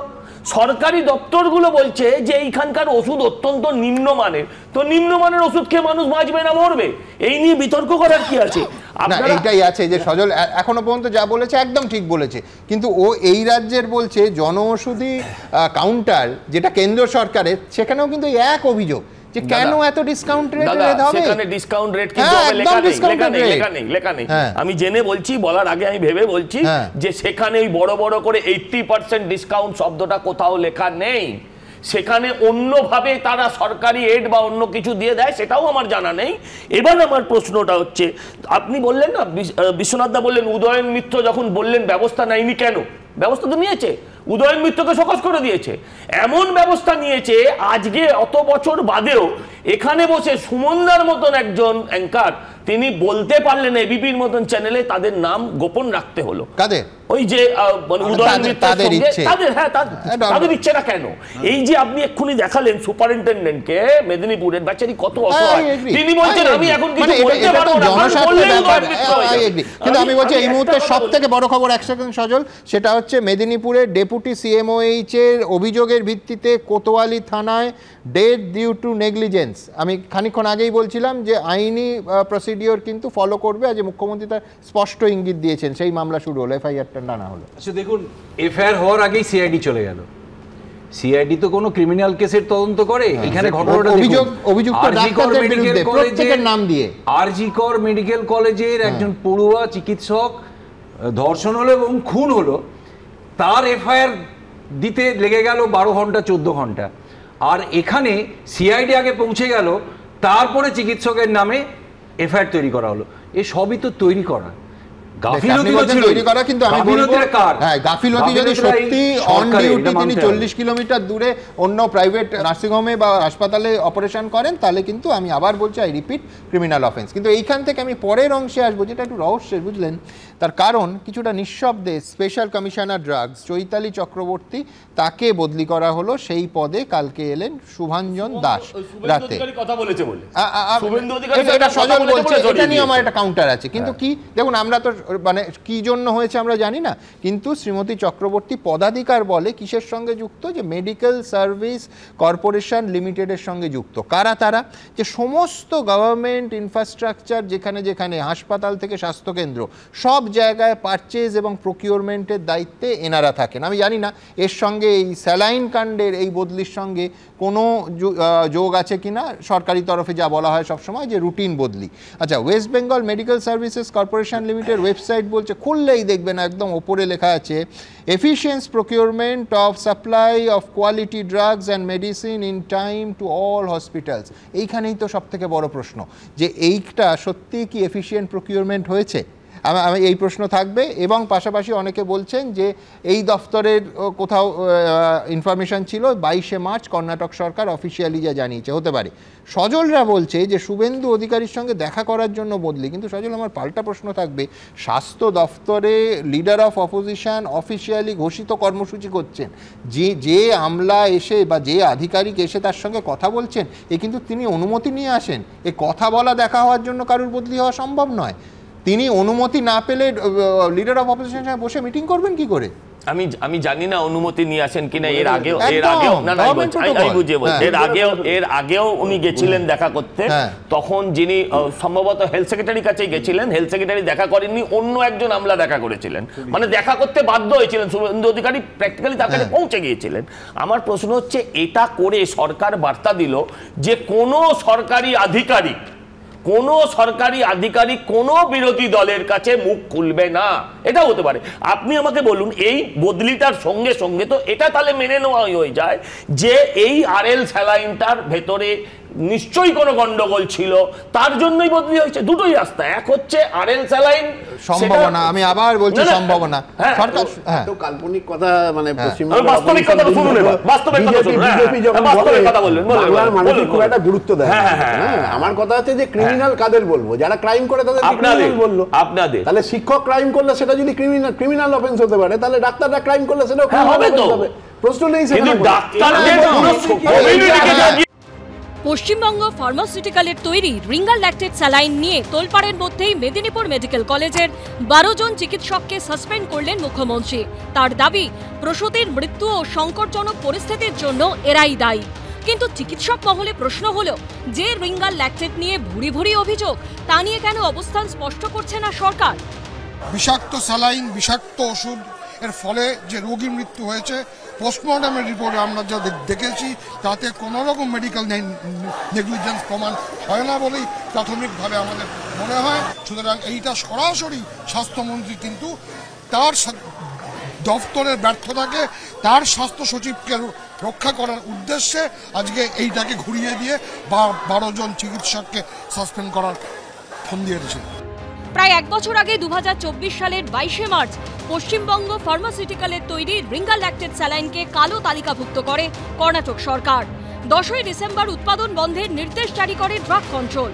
সরকারি দপ্তরগুলো বলছে যে এইখানকার ওষুধ অত্যন্ত নিম্নমানের, তো নিম্নমানের ওষুধ খেয়ে মানুষ বাঁচবে না মরবে? এই নিয়ে বিতর্ক করার কি আছে? এইটাই আছে যে সজল এখনো পর্যন্ত যা বলেছে একদম ঠিক বলেছে, কিন্তু ও এই রাজ্যের বলছে জনঔষধি কাউন্টার যেটা কেন্দ্র সরকারের, সেখানেও কিন্তু এক অভিযোগ যে কেন এত ডিসকাউন্ট রেট হবে। সেখানে ডিসকাউন্ট রেট কিন্তু লেখা নেই। আমি জেনে বলছি, বলার আগে আমি ভেবে বলছি যে সেখানে ওই বড় বড় করে 80% ডিসকাউন্ট শব্দটা কোথাও লেখা নেই। সেখানে অন্যভাবে তারা সরকারি এড বা অন্য কিছু দিয়ে দেয়, সেটাও আমার জানা নেই। এবার আমার প্রশ্নটা হচ্ছে, আপনি বললেন না, বিশ্বনাথ দা বললেন উদয়ন মিত্র যখন বললেন ব্যবস্থা নেয়নি, কেন? ব্যবস্থা তো নিয়েছে, উদয়ন মিত্রকে শোকজ করে দিয়েছে। এমন ব্যবস্থা নিয়েছে আজকে অত বছর বাদেও এখানে বসে সুমনদার মতন একজন অ্যাঙ্কার তিনি বলতে পারলেন এবিপির মতন চ্যানেলে তাদের নাম গোপন রাখতে হলো। কাদের? ওই যে উদয়ন মিত্রের তাদের ইচ্ছেটা কেন? এই যে আপনি এক্ষুনি দেখালেন সুপারিনটেন্ডেন্টকে মেদিনীপুরের, বাচ্চারি কত অসহায়, তিনি বলছেন আমি এখন কিছু বলতে পারবো না। কিন্তু আমি বলছি এই মুহূর্তে সব থেকে বড় খবর, 1 সেকেন্ড সজল, সেটা হচ্ছে মেদিনীপুরের ডেপুটি সিএমওএইচ এর অভিযোগের ভিত্তিতে কোতোয়ালি থানায় ডেথ ডিউ টু নেগলিজেন্স। আমি খানিকক্ষণ আগেই বলছিলাম যে আইনি প্রসিডিওর কিন্তু ফলো করবে, আজ মুখ্যমন্ত্রী তার স্পষ্ট ইঙ্গিত দিয়েছেন। সেই মামলা শুরু হলো, এফআইআরটা টানা হলো। আচ্ছা দেখুন, এফআইআর হওয়ার আগেই সিআইডি চলে গেল। সিআইডি তো কোনো ক্রিমিনাল কেসের তদন্ত করে। এখানে ঘটনাটা অভিযুক্ত ডাক্তারদের বিরুদ্ধে প্রত্যেকের নাম দিয়ে আরজি কর মেডিকেল কলেজের একজন পড়ুয়া চিকিৎসক ধর্ষণ হলো এবং খুন হলো, তার এফআইআর দিতে লেগে গেল 12 ঘন্টা 14 ঘন্টা। আর এখানে সিআইডি আগে পৌঁছে গেল, তারপরে চিকিৎসকের নামে এফআইআর তৈরি করা হলো। এ সবই তো তৈরি করা। তৈরি করা, কিন্তু আমি বলবো হ্যাঁ গাফিলতি যদি সত্যি অন ডিউটি তিনি 40 কিলোমিটার দূরে অন্য প্রাইভেট নার্সিংহোমে বা হাসপাতালে অপারেশন করেন, তাহলে কিন্তু আমি আবার বলছি আই রিপিট ক্রিমিনাল অফেন্স। কিন্তু এইখান থেকে আমি পরের অংশে আসবো, যেটা একটু রহস্যের, বুঝলেন? তার কারণ কিছুটা নিঃশব্দে special commissioner drugs Chaitali Chakraborty, তাকে বদলি করা হলো সেই পদে। কালকে এলেন শুভাঞ্জন দাস রাতে, কথা বলেছে বলে এটা সজল বলছে, এটা নিয়ে আমার একটা কাউন্টার আছে। কিন্তু কি দেখুন, আমরা তো মানে কি জন্য হয়েছে আমরা জানি না, কিন্তু শ্রীমতী চক্রবর্তী পদাধিকার বলে কিসের সঙ্গে যুক্ত, যে মেডিকেল সার্ভিস কর্পোরেশন লিমিটেডের সঙ্গে যুক্ত। কারা তারা? যে সমস্ত গভর্নমেন্ট ইনফ্রাস্ট্রাকচার যেখানে যেখানে হাসপাতাল থেকে স্বাস্থ্যকেন্দ্র সব জায়গায় পারচেজ এবং প্রকিউরমেন্টের দায়িত্বে এনারা থাকেন। আমি জানি না এর সঙ্গে এই স্যালাইন কাণ্ডের এই বদলির সঙ্গে কোনো যোগ আছে কিনা। সরকারি তরফে যা বলা হয় সবসময় যে রুটিন বদলি। আচ্ছা, West Bengal medical services corporation limited website বলছে, খুললেই দেখবেন একদম ওপরে লেখা আছে efficient procurement of supply of quality drugs and medicine in time to all hospitals. এইখানেই তো সব থেকে বড় প্রশ্ন, যে এইটা সত্যি কি এফিশিয়েন্ট প্রকিউরমেন্ট হয়েছে? আমি এই প্রশ্ন থাকবে। এবং পাশাপাশি অনেকে বলছেন যে এই দফতরের কোথাও ইনফরমেশন ছিল 22শে মার্চ কর্ণাটক সরকার অফিসিয়ালি যা জানিয়েছে, হতে পারে। সজলরা বলছে যে শুভেন্দু অধিকারীর সঙ্গে দেখা করার জন্য বদলি। কিন্তু সজল, আমার পাল্টা প্রশ্ন থাকবে, স্বাস্থ্য দফতরে লিডার অফ অপোজিশন অফিসিয়ালি ঘোষিত কর্মসূচি করছেন, যে আমলা এসে বা যে আধিকারিক এসে তার সঙ্গে কথা বলছেন, এ কিন্তু তিনি অনুমতি নিয়ে আসেন। এ কথা বলা দেখা হওয়ার জন্য কারোর বদলি হওয়া সম্ভব নয়। তিনি অনুমতি না পেলে লিডার অফ অপোজিশনের সঙ্গে বসে মিটিং করবেন কি করে? আমি জানি না অনুমতি নিয়ে আসেন কিনা। এর আগেও না না আমি বুঝিয়ে বলছি, এর আগেও উনি গেছিলেন দেখা করতে। তখন যিনি সম্ভবত হেলথ সেক্রেটারির কাছেই গেছিলেন, হেলথ সেক্রেটারি দেখা করেননি, অন্য একজন আমলা দেখা করেছিলেন। মানে দেখা করতে বাধ্য হয়েছিলেন, শুভেন্দু অধিকারী প্র্যাকটিক্যালি তার কাছে পৌঁছে গিয়েছিলেন। আমার প্রশ্ন হচ্ছে, এটা করে সরকার বার্তা দিল যে কোনো সরকারি আধিকারিক কোনো বিরোধী দলের কাছে মুখ খুলবে না। এটা হতে পারে। আপনি আমাকে বলুন, এই বদলিটার সঙ্গে সঙ্গে তো এটা তাহলে মেনে নেওয়া হয়ে যায় যে এই আরএল স্যালাইনটার ভেতরে নিশ্চয়ই কোনো গন্ডগোল ছিল, তার জন্যই বদলি হয়েছে। দুটোই রাস্তা, এক হচ্ছে আরএল স্যালাইন সম্ভাবনা, আমি আবার বলছি সম্ভাবনা, সরকার তো কাল্পনিক কথা, মানে বাস্তবিক কথা শুনুন, বাস্তবিক কথা শুনুন, বাস্তবিক কথা বললেন, বাংলার মানুষের খুব একটা গুরুত্ব দেয়। আমার কথা হচ্ছে যে ক্রিমিনাল কাদের বলবো? যারা ক্রাইম করে তাদের ক্রিমিনাল বললো। আপনাদের তাহলে শিক্ষক ক্রাইম করলে সেটা যদি ক্রিমিনাল অফেন্স হতে পারে, তাহলে ডাক্তাররা ক্রাইম করলে সেটাও হবে তো, প্রশ্ন নেই। পশ্চিমবঙ্গ ফার্মাসিউটিক্যালের তৈরি রিঙ্গাল ল্যাকটেড স্যালাইন নিয়ে তোলপাড়ের মধ্যেই মেদিনীপুর মেডিকেল কলেজের 12 জন চিকিৎসককে সাসপেন্ড করলেন মুখ্যমন্ত্রী। তার দাবি, প্রসূতির মৃত্যু ও সংকটজনক পরিস্থিতির জন্য এরাই দায়ী। কিন্তু চিকিৎসক মহলে প্রশ্ন হলো, যে রিঙ্গাল ল্যাকটেড নিয়ে ভুরি ভুরি অভিযোগ, তা নিয়ে কেন অবস্থান স্পষ্ট করছে না সরকার? বিষাক্ত স্যালাইন, বিষাক্ত ওষুধ, এর ফলে যে রোগীর মৃত্যু হয়েছে, পোস্টমর্টমের রিপোর্টে আমরা যা দেখেছি তাতে কোনো রকম মেডিকেল নেগলিজেন্স প্রমাণ হয় না বলেই প্রাথমিকভাবে আমাদের মনে হয়। সুতরাং এইটা সরাসরি স্বাস্থ্যমন্ত্রী কিন্তু তার দফতরের ব্যর্থতাকে তার স্বাস্থ্য সচিবকে রক্ষা করার উদ্দেশ্যে আজকে এইটাকে ঘুরিয়ে দিয়ে 12 জন চিকিৎসককে সাসপেন্ড করার ফোন দিয়েছে। প্রায় 1 বছর আগে 2024 সালের 22শে মার্চ পশ্চিমবঙ্গ ফার্মাসিউটিক্যালের তৈরি রিঙ্গাল ল্যাকটেড স্যালাইনকে কালো তালিকাভুক্ত করে কর্ণাটক সরকার। 10ই ডিসেম্বর উৎপাদন বন্ধের নির্দেশ জারি করে ড্রাগ কন্ট্রোল।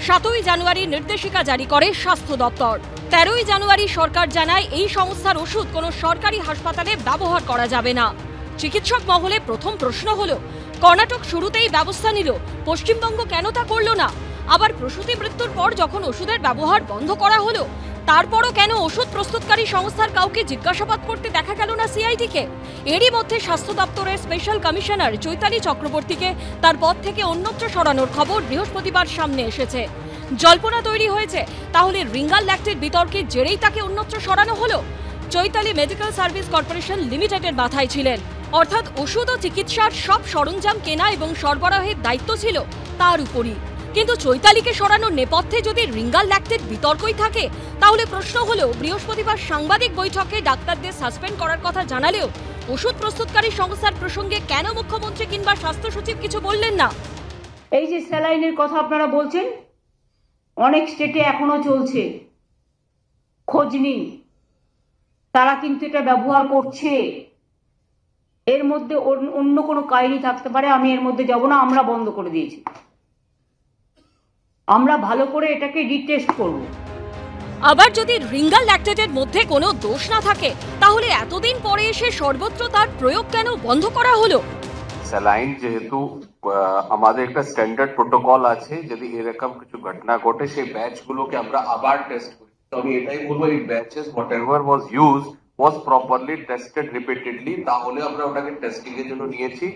7ই জানুয়ারি নির্দেশিকা জারি করে স্বাস্থ্য দপ্তর। 13ই জানুয়ারি সরকার জানায় এই সংস্থার ওষুধ কোনো সরকারি হাসপাতালে ব্যবহার করা যাবে না। চিকিৎসক মহলে প্রথম প্রশ্ন হলো, কর্ণাটক শুরুতেই ব্যবস্থা নিল, পশ্চিমবঙ্গ কেন তা করল না? আবার প্রসূতি মৃত্যুর পর যখন ওষুধের ব্যবহার বন্ধ করা হলো, তারপরও কেন ওষুধ প্রস্তুতকারী সংস্থার কাউকে জিজ্ঞাসাবাদ করতে দেখা গেল না সিআইডিকে? এরই মধ্যে স্বাস্থ্য দপ্তরের স্পেশাল কমিশনার চৈতালি চক্রবর্তীকে তার পদ থেকে অন্যত্র সরানোর খবর বৃহস্পতিবার সামনে এসেছে। জল্পনা তৈরি হয়েছে, তাহলে রিঙ্গাল ল্যাকটেড বিতর্কের জেরেই তাকে অন্যত্র সরানো হলো। চৈতালি মেডিকেল সার্ভিস কর্পোরেশন লিমিটেডের মাথায় ছিলেন, অর্থাৎ ওষুধ ও চিকিৎসার সব সরঞ্জাম কেনা এবং সরবরাহের দায়িত্ব ছিল তার উপরই। কিন্তু চৈতালিকে সরানোর নেপথ্যে যদি রিঙ্গাল ল্যাকটেড বিতর্কই থাকে, তাহলে প্রশ্ন হলো, বৃহস্পতিবার সাংবাদিক বৈঠকে ডাক্তারদের সাসপেন্ড করার কথা জানালেও ওষুধ প্রস্তুতকারী সংস্থার প্রসঙ্গে কেন মুখ্যমন্ত্রী কিংবা স্বাস্থ্য সচিব কিছু বললেন না? এই যে স্যালাইনের কথা আপনারা বলছেন, অনেক স্টেটে এখনো চলছে। খোঁজ নিন, তারা কিন্তু এটা ব্যবহার করছে। এর মধ্যে অন্য কোনো কাহিনী থাকতে পারে, আমি এর মধ্যে যাব না। আমরা বন্ধ করে দিয়েছি, আমরা ভালো করে এটাকে রিটেস্ট করব। আবার যদি রিঙ্গাল ল্যাকটেটের মধ্যে কোনো দোষ না থাকে, তাহলে এতদিন পরে এসে সর্বত্র তার প্রয়োগ কেন বন্ধ করা হলো? স্যালাইন যেহেতু আমাদের একটা স্ট্যান্ডার্ড প্রোটোকল আছে, যদি এরকম কিছু ঘটনা ঘটে সেই ব্যাচগুলোকে আমরা আবার টেস্ট করি। তো আমি এটাই বলবো, এই batches whatever was used was properly tested repeatedly, তাহলে আমরা ওটাকে টেস্টিং এর জন্য নিয়েছি।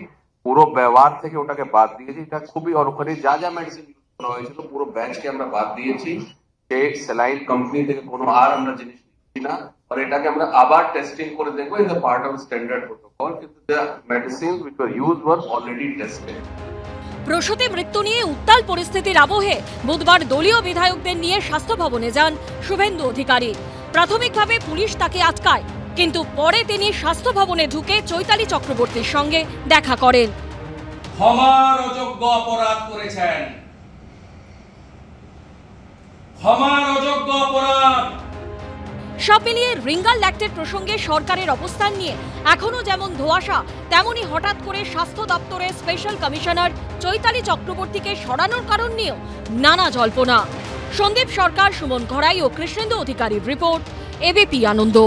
পুরো ব্যবহার থেকে ওটাকে বাদ দিয়েছি। এটা খুবই, আর ওখানে যা যা মেডিসিন ইউজ করা হয়েছিল পুরো ব্যাচকে আমরা বাদ দিয়েছি। সেই স্যালাইন কোম্পানি থেকে কোনো আর আমরা জিনিস নিচ্ছি না, আর এটাকে আমরা আবার টেস্টিং করে দেখবো। Is a part of standard protocol, কিন্তু the medicines which were used were already tested. প্রসূতি মৃত্যু নিয়ে উত্তাল পরিস্থিতির আবহে বুধবার দলীয় বিধায়কদের নিয়ে স্বাস্থ্য ভবনে যান শুভেন্দু অধিকারী। প্রাথমিকভাবে পুলিশ তাকে আটকায়, কিন্তু পরে তিনি স্বাস্থ্য ভবনে ঢুকে চৈতালি চক্রবর্তীর সঙ্গে দেখা করেন। ক্ষমার অযোগ্য অপরাধ করেছেন, ক্ষমার অযোগ্য অপরাধ। সব মিলিয়ে রিঙ্গাল ল্যাকটেট প্রসঙ্গে সরকারের অবস্থান নিয়ে এখনো যেমন ধোঁয়াশা, তেমনি হঠাৎ করে স্বাস্থ্য দপ্তরের স্পেশাল কমিশনার চৈতালি চক্রবর্তীকে সরানোর কারণ নিয়েও নানা জল্পনা। সন্দীপ সরকার, সুমন ঘরাই ও কৃষ্ণেন্দু অধিকারীর রিপোর্ট, এবিপি আনন্দ।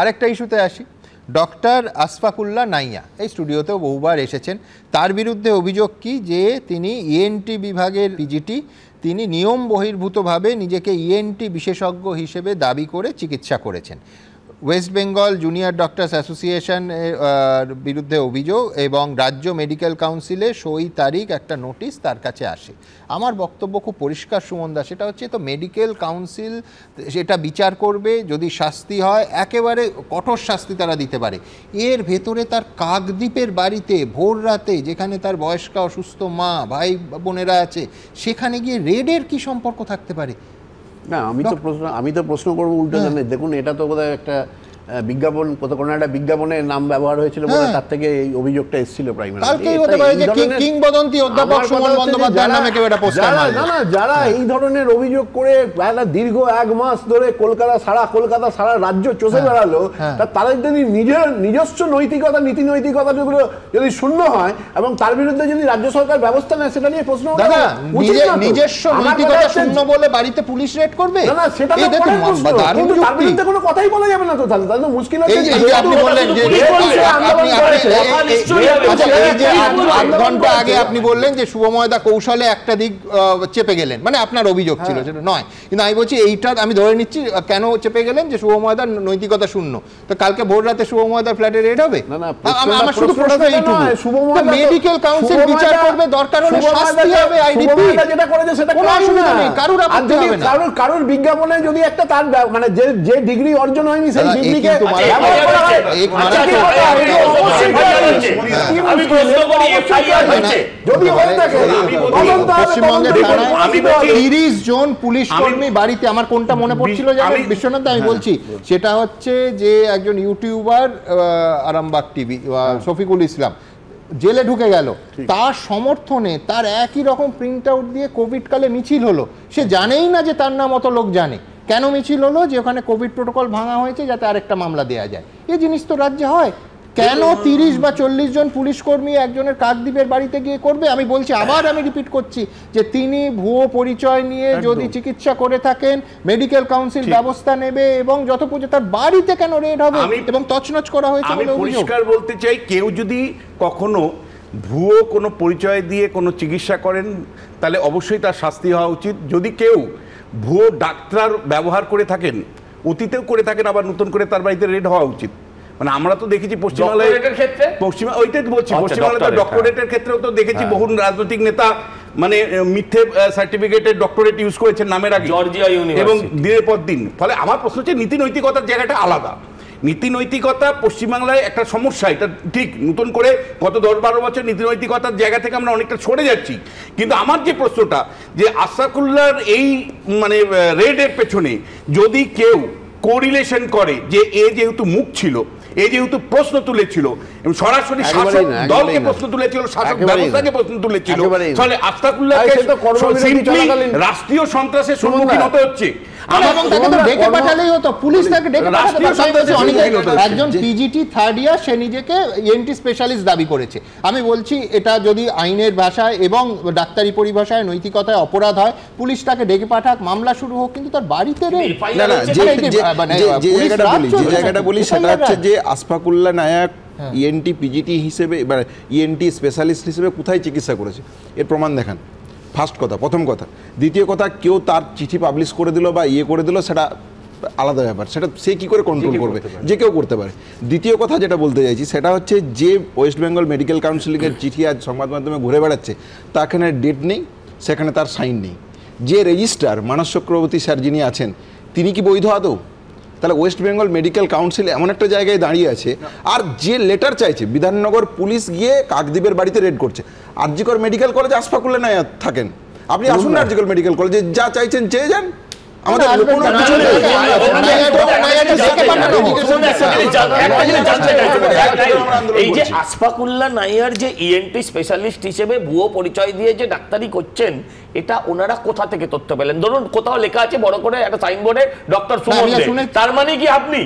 আরেকটা ইস্যুতে আসি। ডক্টর আশফাকুল্লাহ নাইয়া এই স্টুডিওতেও বহুবার এসেছেন। তার বিরুদ্ধে অভিযোগ কি যে তিনি ইএনটি বিভাগের পিজিটি, তিনি নিয়ম বহির্ভূতভাবে নিজেকে ইএনটি বিশেষজ্ঞ হিসেবে দাবি করে চিকিৎসা করেছেন। West Bengal junior doctors association বিরুদ্ধে অভিযোগ এবং রাজ্য মেডিকেল কাউন্সিলে সই তারিখ একটা নোটিশ তার কাছে আসে। আমার বক্তব্য খুব পরিষ্কার সুমনদা, সেটা হচ্ছে তো মেডিকেল কাউন্সিল সেটা বিচার করবে, যদি শাস্তি হয় একেবারে কঠোর শাস্তি তারা দিতে পারে। এর ভেতরে তার কাকদ্বীপের বাড়িতে ভোর রাতে, যেখানে তার বয়স্কা অসুস্থ মা ভাই বোনেরা আছে, সেখানে গিয়ে রেডের কি সম্পর্ক থাকতে পারে? না, আমি তো প্রশ্ন করবো উল্টো জানেন। দেখুন, এটা তো বোধহয় একটা বিজ্ঞাপন, কোনো একটা বিজ্ঞাপনের নাম ব্যবহার হয়েছিল, তার থেকে এই অভিযোগটা এসেছিল প্রাইমারি। যারা এই ধরনের অভিযোগ করে দীর্ঘ 1 মাস ধরে কলকাতা সারা রাজ্য চষে বেড়ালো, তাদের যদি নিজস্ব নৈতিকতা, নীতি নৈতিকতা যদি শূন্য হয় এবং তার বিরুদ্ধে যদি রাজ্য সরকার ব্যবস্থা নেয়, সেটা নিয়ে প্রশ্ন। নিজস্ব নৈতিকতা শূন্য বলে বাড়িতে পুলিশ রেড করবে? না, সেটা তার বিরুদ্ধে কোনো কথাই বলা যাবে না। তো তাহলে মুশকিল হচ্ছে আপনি বললেন যে 8 ঘন্টা আগে আপনি বললেন যে শুভময়দা কৌশলে একটা দিক চেপে গেলেন, মানে আপনার অভিযোগ ছিল, সেটা নয়। কিন্তু আমি বলছি এইটা আমি ধরে নিচ্ছি কেন চেপে গেলেন, যে শুভময়দার নৈতিকতা শূন্য। তো কালকে ভোর রাতে শুভময়দার ফ্ল্যাটে রেড হবে? আমার শুধু প্রশ্ন এইটুকু, মেডিকেল কাউন্সিল বিচার করবে, দরকার হলে শাস্তি হবে। যেটা করেছে সেটা কারোর আপত্তি হবে না। কারোর বিজ্ঞাপনে যদি একটা তার মানে যে ডিগ্রি অর্জন হয়নি সেই ডিগ্রিকে পশ্চিমবঙ্গের 30 জন পুলিশ কর্মী বাড়িতে, আমার কোনটা মনে পড়ছিল জানেন বিশ্বনাথ, আমি বলছি সেটা হচ্ছে যে একজন ইউটিউবার আরামবাগ টিভি শফিকুল ইসলাম জেলে ঢুকে গেল, তার সমর্থনে তার একই রকম প্রিন্ট আউট দিয়ে কোভিড কালে মিছিল হলো। সে জানেই না যে তার নাম অত লোক জানে। কেন মিছিল হলো? যে ওখানে কোভিড প্রোটোকল ভাঙা হয়েছে, যাতে আরেকটা মামলা দেওয়া যায়। এই জিনিস তো রাজ্যে হয়। কেন 30 বা 40 জন পুলিশ কর্মী একজনের কাকদ্বীপের বাড়িতে গিয়ে করবে? আমি বলছি, আবার আমি রিপিট করছি, যে তিনি ভুয়ো পরিচয় নিয়ে যদি চিকিৎসা করে থাকেন, মেডিকেল কাউন্সিল ব্যবস্থা নেবে এবং যত পুজো তার বাড়িতে কেন রেড হবে এবং তছনছ করা হয়েছে বলে অভিযোগ। পরিষ্কার বলতে চাই, কেউ যদি কখনো ভুয়ো কোনো পরিচয় দিয়ে কোনো চিকিৎসা করেন, তাহলে অবশ্যই তার শাস্তি হওয়া উচিত। যদি কেউ ভুয়ো ডাক্তার ব্যবহার করে থাকেন, অতীতেও করে থাকেন, আবার নতুন করে তার বাড়িতে রেড হওয়া উচিত। মানে আমরা তো দেখেছি পশ্চিমবাংলায়, ওইটাই বলছি, পশ্চিমবাংলায় ডক্টরেটের ক্ষেত্রেও তো দেখেছি বহু রাজনৈতিক নেতা মানে মিথ্যে সার্টিফিকেটের ডক্টরেট ইউজ করেছেন নামের আগে, জর্জিয়া ইউনিভার্সিটি, এবং দিনের পর দিন। ফলে আমার প্রশ্ন হচ্ছে, নীতি নৈতিকতার জায়গাটা আলাদা। নীতি নৈতিকতা পশ্চিমবাংলায় একটা সমস্যা, এটা ঠিক। নতুন করে গত 10-12 বছর নীতি নৈতিকতার জায়গা থেকে আমরা অনেকটা সরে যাচ্ছি। কিন্তু আমার যে প্রশ্নটা, যে আশফাকুল্লাহর এই মানে রেডের পেছনে যদি কেউ কোরিলেশন করে, যে এ যেহেতু মুখ ছিল, এ যেহেতু প্রশ্ন তুলেছিল এবং সরাসরি শাসক দলকে প্রশ্ন তুলেছিল, শাসক ব্যবস্থাকে প্রশ্ন তুলেছিল, তাহলে আশফাকুল্লাহকে রাষ্ট্রীয় সন্ত্রাসের সম্মুখীন হতে হচ্ছে। এবং তাকে তো ডেকে পাঠালেই হতো, পুলিশ তাকে ডেকে পাঠাতে পারতো। একজন পিজিটি থার্ড ইয়ার, সে নিজেকে ইএনটি স্পেশালিস্ট দাবি করেছে। আমি বলছি এটা যদি আইনের ভাষায় এবং ডাক্তারি পরিভাষায় নৈতিকতায় অপরাধ হয়, পুলিশ তাকে ডেকে পাঠাক, মামলা শুরু হোক, কিন্তু তার বাড়িতে যে জায়গাটা বলি সেটা হচ্ছে যে আশফাকুল্লাহ নায়ক ইএনটি পিজিটি হিসেবে এবার ইএনটি স্পেশালিস্ট হিসেবে কোথায় চিকিৎসা করেছে এর প্রমাণ দেখান, ফার্স্ট কথা, প্রথম কথা। দ্বিতীয় কথা, কেউ তার চিঠি পাবলিশ করে দিল বা করে দিল, সেটা আলাদা ব্যাপার, সেটা সে কী করে কন্ট্রোল করবে, যে কেউ করতে পারে। দ্বিতীয় কথা যেটা বলতে চাইছি সেটা হচ্ছে যে ওয়েস্ট বেঙ্গল মেডিকেল কাউন্সিলিংয়ের চিঠি আজ সংবাদ মাধ্যমে ঘুরে বেড়াচ্ছে, তা এখানে ডেট নেই, সেখানে তার সাইন নেই। যে রেজিস্ট্রার মানস চক্রবর্তী স্যার যিনি আছেন, তিনি কি বৈধ আদৌ? তাহলে ওয়েস্ট বেঙ্গল মেডিকেল কাউন্সিল এমন একটা জায়গায় দাঁড়িয়ে আছে, আর যে লেটার চাইছে, বিধাননগর পুলিশ গিয়ে কাকদ্বীপের বাড়িতে রেড করছে। আরজিকর মেডিকেল কলেজে আশফাকুল্লাহ নায়ার থাকেন, আপনি আসুন না আরজিকর মেডিকেল কলেজে, যা চাইছেন চেয়ে যান। এই যে আশফাকুল্লাহ নাইয়ার যে ইএনটি স্পেশালিস্ট হিসেবে ভুয়ো পরিচয় দিয়ে যে ডাক্তারি করছেন, এটা ওনারা কোথা থেকে তথ্য পেলেন? ধরুন কোথাও লেখা আছে বড় করে একটা সাইনবোর্ডে ডক্টর সুমন দে, তার মানে কি আপনি?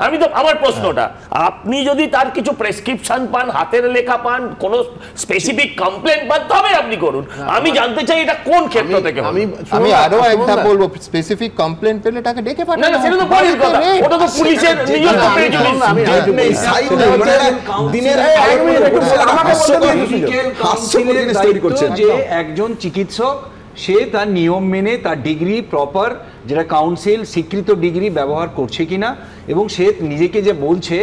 আমি তো আমার প্রশ্নটা, আপনি যদি তার কিছু প্রেসক্রিপশন পান, হাতের লেখা পান, কোন স্পেসিফিক কমপ্লেন পান, তবে আপনি করুন। আমি জানতে চাই এটা কোন ক্ষেত্র থেকে। আমি আরো একটা বলবো, স্পেসিফিক কমপ্লেন পেলে তাকে ডেকে পাঠানো। না, সেটা তো পরের কথা, ওটা তো পুলিশের নিজস্ব প্রেজুডিস। যে একজন চিকিৎসক সে তার নিয়ম মেনে তার ডিগ্রি প্রপার, যেটা কাউন্সিল স্বীকৃত ডিগ্রি ব্যবহার করছে কিনা, এবং সে নিজেকে যে বলছে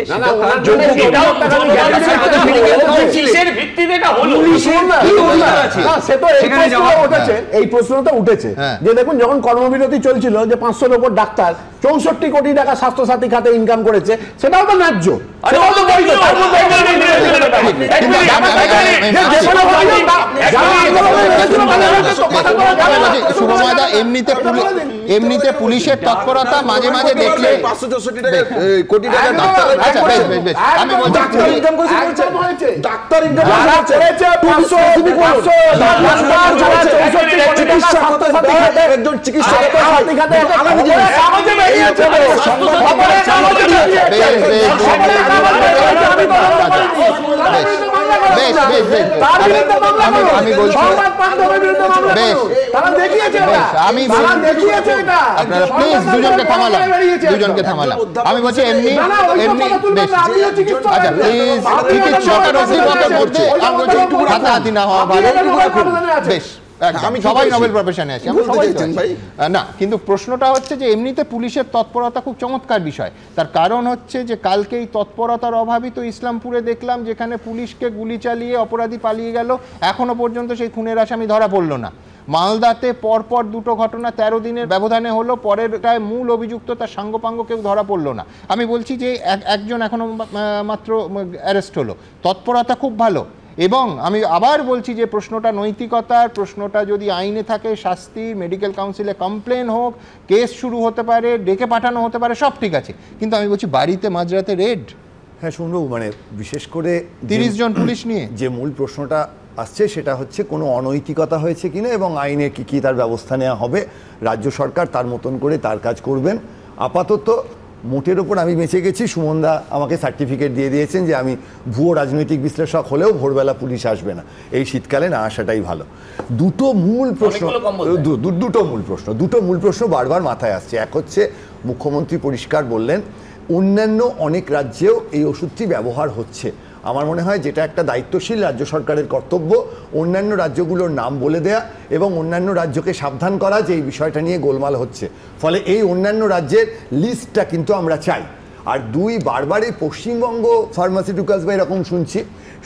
এই প্রশ্নটা উঠেছে যে দেখুন, যখন কর্মবিরতি চলছিল যে 500-র উপর ডাক্তার 64 কোটি টাকা স্বাস্থ্যসাথী খাতে ইনকাম করেছে, সেটাও তো ন্যায্য। এমনিতে পুলিশের তৎপরতা মাঝে মাঝে দেখলে 564 কোটি টাকা ডাক্তার আমি বলছি ডাক্তার একজন চিকিৎসক আমি বলছি প্লিজ দুজনকে থামালাম। আমি বলছি এমনি আচ্ছা প্লিজ, চিকিৎসকের অভিভাবক করছে, আমি বলছি হাতাহাতি না হওয়া ভালো। বেশ, আমি সবাই নোবেল প্রফেশনে আছি, আমি সবাই না, কিন্তু প্রশ্নটা হচ্ছে যে এমনিতে পুলিশের তৎপরতা খুব চমৎকার বিষয়। তার কারণ হচ্ছে যে কালকে এই তৎপরতার অভাবই তো ইসলামপুরে দেখলাম, যেখানে পুলিশকে গুলি চালিয়ে অপরাধী পালিয়ে গেল, এখনো পর্যন্ত সেই খুনের আসামি ধরা পড়ল না। মালদাতে পরপর দুটো ঘটনা 13 দিনের ব্যবধানে হলো, পরেরটায় মূল অভিযুক্ত তার সাঙ্গপাঙ্গ কেউ ধরা পড়লো না। আমি বলছি যে একজন এখনো মাত্র অ্যারেস্ট হলো, তৎপরতা খুব ভালো। এবং আমি আবার বলছি যে প্রশ্নটা নৈতিকতার, প্রশ্নটা যদি আইনে থাকে শাস্তি, মেডিকেল কাউন্সিলে কমপ্লেন হোক, কেস শুরু হতে পারে, ডেকে পাঠানো হতে পারে, সব ঠিক আছে, কিন্তু আমি বলছি বাড়িতে মাঝরাতে রেড। হ্যাঁ শুনবো, মানে বিশেষ করে 30 জন পুলিশ নিয়ে যে মূল প্রশ্নটা আসছে সেটা হচ্ছে কোনো অনৈতিকতা হয়েছে কিনা এবং আইনে কি কি তার ব্যবস্থা নেওয়া হবে। রাজ্য সরকার তার মতন করে তার কাজ করবেন। আপাতত মোটের ওপর আমি বেঁচে গেছি, সুমনদা আমাকে সার্টিফিকেট দিয়ে দিয়েছেন যে আমি ভুয়ো রাজনৈতিক বিশ্লেষক হলেও ভোরবেলা পুলিশ আসবে না, এই শীতকালে না আসাটাই ভালো। দুটো মূল প্রশ্ন বারবার মাথায় আসছে। এক হচ্ছে, মুখ্যমন্ত্রী পরিষ্কার বললেন অন্যান্য অনেক রাজ্যেও এই ওষুধটি ব্যবহার হচ্ছে। আমার মনে হয় যেটা একটা দায়িত্বশীল রাজ্য সরকারের কর্তব্য, অন্যান্য রাজ্যগুলোর নাম বলে দেয়া এবং অন্যান্য রাজ্যকে সাবধান করা যে এই বিষয়টা নিয়ে গোলমাল হচ্ছে। ফলে এই অন্যান্য রাজ্যের লিস্টটা কিন্তু আমরা চাই। আর দুই, বারবার এই পশ্চিমবঙ্গ ফার্মাসিউটিক্যালস বা এরকম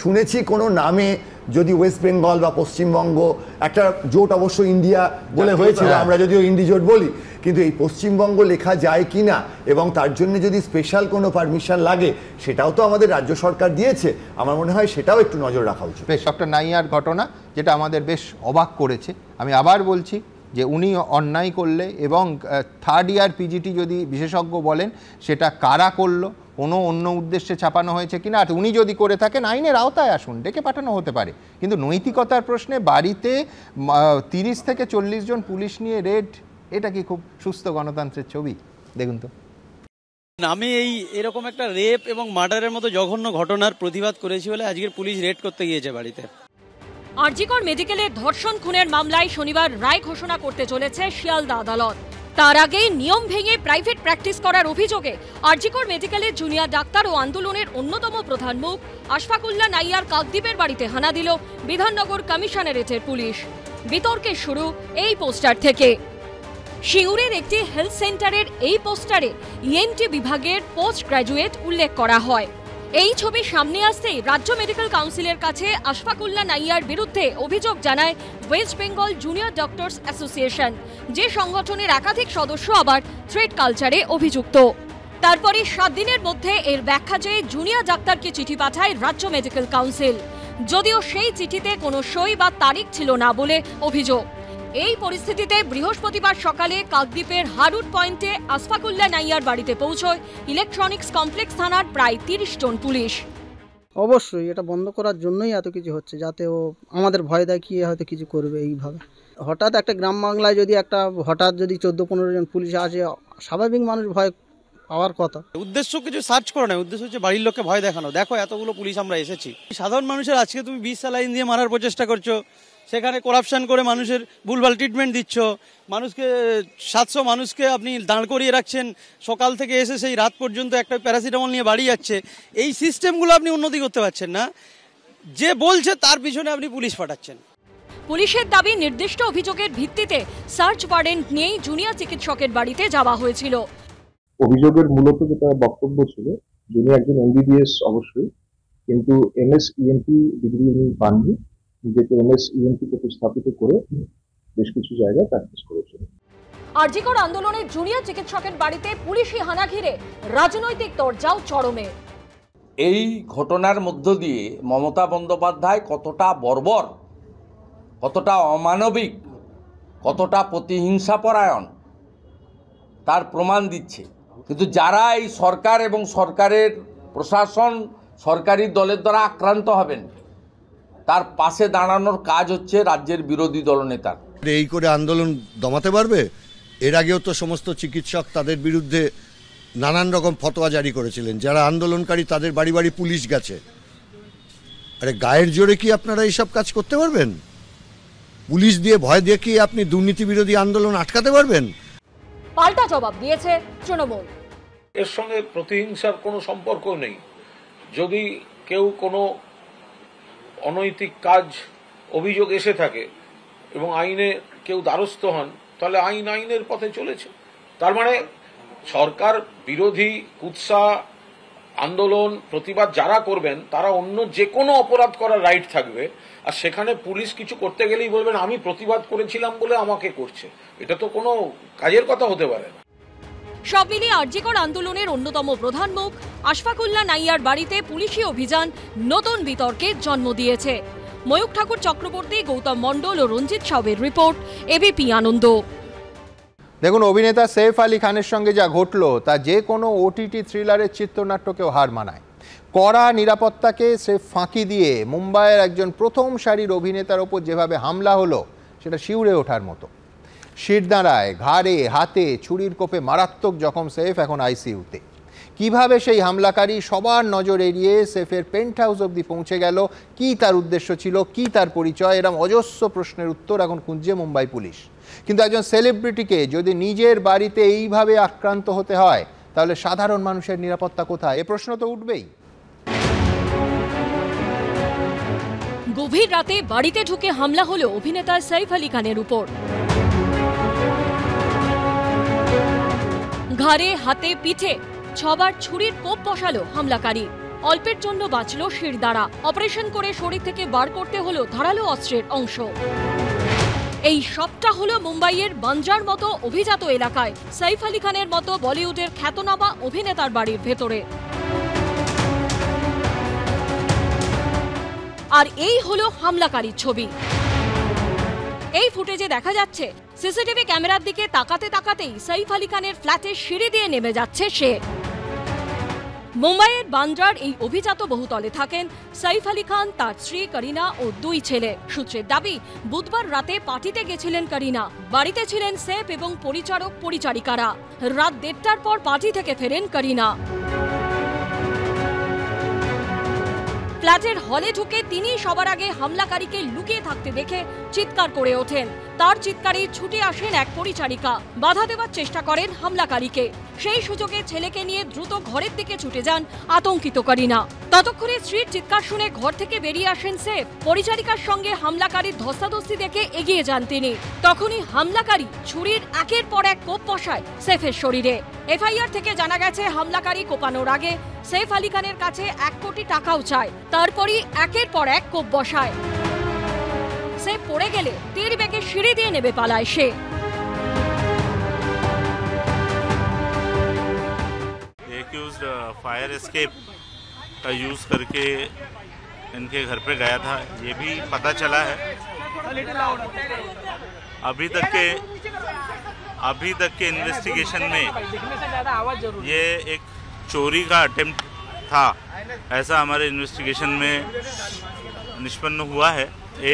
শুনেছি কোনো নামে যদি ওয়েস্ট বেঙ্গল বা পশ্চিমবঙ্গ, একটা জোট অবশ্য ইন্ডিয়া বলে হয়েছিল, আমরা যদিও ইন্ডি জোট বলি, কিন্তু এই পশ্চিমবঙ্গ লেখা যায় কি না এবং তার জন্য যদি স্পেশাল কোনো পারমিশন লাগে সেটাও তো আমাদের রাজ্য সরকার দিয়েছে, আমার মনে হয় সেটাও একটু নজর রাখা উচিত। বেশ, ডক্টর নাইয়ার ঘটনা যেটা আমাদের বেশ অবাক করেছে। আমি আবার বলছি যে উনি অন্যায় করলে এবং থার্ড ইয়ার পিজিটি যদি বিশেষজ্ঞ বলেন সেটা কারা করলো, কোনো অন্য উদ্দেশ্যে ছাপানো হয়েছে কিনা, আর উনি যদি করে থাকেন আইনের আওতায় আসুন, ডেকে পাঠানো হতে পারে। কিন্তু নৈতিকতার প্রশ্নে বাড়িতে 30 থেকে 40 জন পুলিশ নিয়ে রেড, এটা কি খুব সুস্থ গণতন্ত্রের ছবি? দেখুন তো। আমি এরকম একটা রেপ এবং মার্ডারের মতো জঘন্য ঘটনার প্রতিবাদ করেছি বলে আজকের পুলিশ রেড করতে গিয়েছে বাড়িতে। আরজিকর মেডিকেলের ধর্ষণ খুনের মামলায় শনিবার রায় ঘোষণা করতে চলেছে শিয়ালদা আদালত। তার আগে নিয়ম ভেঙে প্রাইভেট প্র্যাকটিস করার অভিযোগে আরজিকর মেডিকেলের জুনিয়র ডাক্তার ও আন্দোলনের অন্যতম প্রধান মুখ আশফাকুল্লাহ নাইয়ার কাকদ্বীপের বাড়িতে হানা দিল বিধাননগর কমিশনারেটের পুলিশ। বিতর্কের শুরু এই পোস্টার থেকে। সিঙ্গুরের একটি হেলথ সেন্টারের এই পোস্টারে ইএনটি বিভাগের পোস্ট গ্র্যাজুয়েট উল্লেখ করা হয়। এই ছবি সামনে আসতেই রাজ্য মেডিকেল কাউন্সিলের কাছে আশফাকুল্লাহ নাইয়ার বিরুদ্ধে অভিযোগ জানায় West Bengal junior doctors association, যে সংগঠনের একাধিক সদস্য আবার থ্রেড কালচারে অভিযুক্ত। তারপরে 7 দিনের মধ্যে এর ব্যাখ্যা চেয়ে জুনিয়র ডাক্তারকে চিঠি পাঠায় রাজ্য মেডিকেল কাউন্সিল, যদিও সেই চিঠিতে কোনো সই বা তারিখ ছিল না বলে অভিযোগ। এই পরিস্থিতিতে বৃহস্পতিবার সকালে কাকদ্বীপের হারুট পয়েন্টে আশফাকুল্লাহ নাইয়ার বাড়িতে পৌঁছয় ইলেকট্রনিক্স কমপ্লেক্স থানার প্রায় 30 জন পুলিশ। অবশ্যই এটা বন্ধ করার জন্যই এত কিছু হচ্ছে, যাতে ও আমাদের ভয় দেখিয়ে হয়তো কিছু করবে এইভাবে। হঠাৎ একটা গ্রাম বাংলায় যদি হঠাৎ 14-15 জন পুলিশ আসে, স্বাভাবিক মানুষ ভয় পাওয়ার কথা। উদ্দেশ্য কিছু সার্চ করে না, উদ্দেশ্য হচ্ছে বাড়ির লোককে ভয় দেখানো। দেখো এতগুলো পুলিশ আমরা এসেছি। সাধারণ মানুষের আজকে তুমি 20 স্যালাইন দিয়ে মারার প্রচেষ্টা করছো, সেখানে করাপশন করে মানুষের ভুলভাল ট্রিটমেন্ট দিচ্ছ, মানুষকে 700 মানুষকে আপনি দাঁড় করিয়ে রাখছেন, সকাল থেকে এসে সেই রাত পর্যন্ত একটা প্যারাসিটামল নিয়ে বাড়ি যাচ্ছে। এই সিস্টেমগুলো আপনি উন্নতি করতে পারছেন না, যে বলছে তার পিছনে আপনি পুলিশ পাঠাচ্ছেন। পুলিশের দাবি নির্দিষ্ট অভিযোগের ভিত্তিতে সার্চ ওয়ারেন্ট নিয়েই জুনিয়র চিকিৎসকের বাড়িতে যাওয়া হয়েছিল। অভিযোগের মূলত যেটা বক্তব্য ছিল, যিনি একজন এমবিবিএস অবশ্যই, কিন্তু এমএস ইএনটি ডিগ্রি উনি পাননি, নিজেকে এমএস ইএনটি প্রতিস্থাপিত করে বেশ কিছু জায়গায় প্র্যাকটিস করেছেন। আরজিকর আন্দোলনের জুনিয়র চিকিৎসকের বাড়িতে পুলিশি হানা ঘিরে রাজনৈতিক তরজাও চরমে। এই ঘটনার মধ্য দিয়ে মমতা বন্দ্যোপাধ্যায় কতটা বর্বর, কতটা অমানবিক, কতটা প্রতিহিংসাপরায়ণ তার প্রমাণ দিচ্ছে। কিন্তু যারা এই সরকার এবং সরকারের প্রশাসন সরকারি দলের দ্বারা আক্রান্ত হবেন, তার পাশে দাঁড়ানোর কাজ হচ্ছে রাজ্যের বিরোধী দলনেতার। এই করে আন্দোলন দমাতে পারবে? এর আগেও তো সমস্ত চিকিৎসক তাদের বিরুদ্ধে নানান রকম ফতোয়া জারি করেছিলেন, যারা আন্দোলনকারী তাদের বাড়ি বাড়ি পুলিশ গেছে। আরে গায়ের জোরে কি আপনারা এইসব কাজ করতে পারবেন? পুলিশ দিয়ে ভয় দেখিয়ে আপনি দুর্নীতি বিরোধী আন্দোলন আটকাতে পারবেন? পাল্টা জবাব দিয়েছে তৃণমূল। এর সঙ্গে প্রতিহিংসার কোনো সম্পর্ক নেই। যদি কেউ কোনো অনৈতিক কাজ অভিযোগ এসে থাকে এবং আইনে কেউ দ্বারস্থ হন, তাহলে আইনের পথে চলেছে। তার মানে সরকার বিরোধী কুৎসা আন্দোলন প্রতিবাদ যারা করবেন, তারা অন্য যে কোনো অপরাধ করার রাইট থাকবে। আর সেখানে পুলিশ কিছু করতে গেলেই বলবেন আমি প্রতিবাদ করেছিলাম বলে আমাকে করছে, এটা তো কোনো কাজের কথা হতে পারে না। সব মিলিয়ে আরজিকর আন্দোলনের অন্যতম প্রধান মুখ আশফাকুল্লাহ নাইয়ার বাড়িতে পুলিশি অভিযান নতুন বিতর্কের জন্ম দিয়েছে। ময়ূক ঠাকুর চক্রবর্তী, গৌতম মণ্ডল ও রঞ্জিত সাউয়ের রিপোর্ট, এবিপি আনন্দ। দেখুন, অভিনেতা সৈফ আলী খানের সঙ্গে যা ঘটল তা যে কোনো ওটিটি থ্রিলারের চিত্রনাট্যকেও হার মানায়। কড়া নিরাপত্তাকে সে ফাঁকি দিয়ে মুম্বাইয়ের একজন প্রথম সারির অভিনেতার ওপর যেভাবে হামলা হলো, সেটা শিউরে ওঠার মতো। শিরদাঁড়ায়, ঘাড়ে, হাতে ছুরির কোপে মারাত্মক জখম সৈফ, এখন আইসিইউতে। কিভাবে সেই হামলাকারী সবার নজর এড়িয়ে সৈফের পেন্ট হাউস অবধি পৌঁছে গেল, কি তার উদ্দেশ্য ছিল, কি তার পরিচয়, এরম অজস্র প্রশ্নের উত্তর এখন খুঁজছে মুম্বাই পুলিশ। কিন্তু একজন সেলিব্রিটিকে যদি নিজের বাড়িতে এইভাবে আক্রান্ত হতে হয়, তাহলে সাধারণ মানুষের নিরাপত্তা কোথায়? এ প্রশ্ন তো উঠবেই। গভীর রাতে বাড়িতে ঢুকে হামলা হলো অভিনেতা সৈফ আলী খানের উপর। ঘাড়ে, হাতে, পিঠে 6 বার ছুরির কোপ বসালো হামলাকারী। অল্পের জন্য বাঁচল শিরদাঁড়া। অপারেশন করে শরীর থেকে বার করতে হলো ধারালো অস্ত্রের অংশ। এই সবটা হলো মুম্বাইয়ের বান্দ্রার মতো অভিজাত এলাকায় সৈফ আলী খানের মতো বলিউডের খ্যাতনামা অভিনেতার বাড়ির ভেতরে। আর এই হলো হামলাকারীর ছবি। এই ফুটেজে দেখা যাচ্ছে সিসিটিভি ক্যামেরার দিকে তাকাতে তাকাতেই সৈফ আলী খানের ফ্ল্যাটের সিঁড়ি দিয়ে নেমে যাচ্ছে সে। মুম্বাইয়ের বান্দ্রার এই অভিজাত বহুতলে থাকেন সাইফ আলী খান, তার স্ত্রী করিনা ও 2 ছেলে। সূত্রের দাবি, বুধবার রাতে পার্টিতে গেছিলেন করিনা, বাড়িতে ছিলেন সেফ এবং পরিচারক পরিচারিকারা। রাত 1:30টার পর পার্টি থেকে ফেরেন করিনা। ফ্ল্যাটের হলে ঢুকে তিনি সবার আগে হামলাকারীকে লুকিয়ে থাকতে দেখে চিৎকার করে ওঠেন। তার চিৎকারে ছুটে আসেন এক পরিচারিকা, বাধা দেওয়ার চেষ্টা করেন হামলাকারীকে। সেই সুযোগে ছেলেকে নিয়ে দ্রুত ঘরের দিকে ছুটে যান আতঙ্কিত করিনা। ততক্ষণে স্ত্রীর চিৎকার শুনে ঘর থেকে বেরিয়ে আসেন সেফ। পরিচারিকার সঙ্গে হামলাকারীর ধস্তাধস্তি দেখে এগিয়ে যান তিনি। তখনই হামলাকারী ছুরির একের পর এক কোপ বসায় সেফের শরীরে। এফআইআর থেকে জানা গেছে, হামলাকারী কোপানোর আগে সেফ আলী খানের কাছে 1 কোটি টাকাও চায়। তারপরই একের পর এক কোপ বসায়। সেফ পড়ে গেলে তীর বেগে সিঁড়ি দিয়ে নেমে পালায় সে। एक्यूज्ड फायर एस्केप का यूज करके इनके घर पे गया था, ये भी पता चला है। अभी तक के इन्वेस्टिगेशन में ये एक चोरी का अटेम्प्ट था, ऐसा हमारे इन्वेस्टिगेशन में निष्पन्न हुआ है।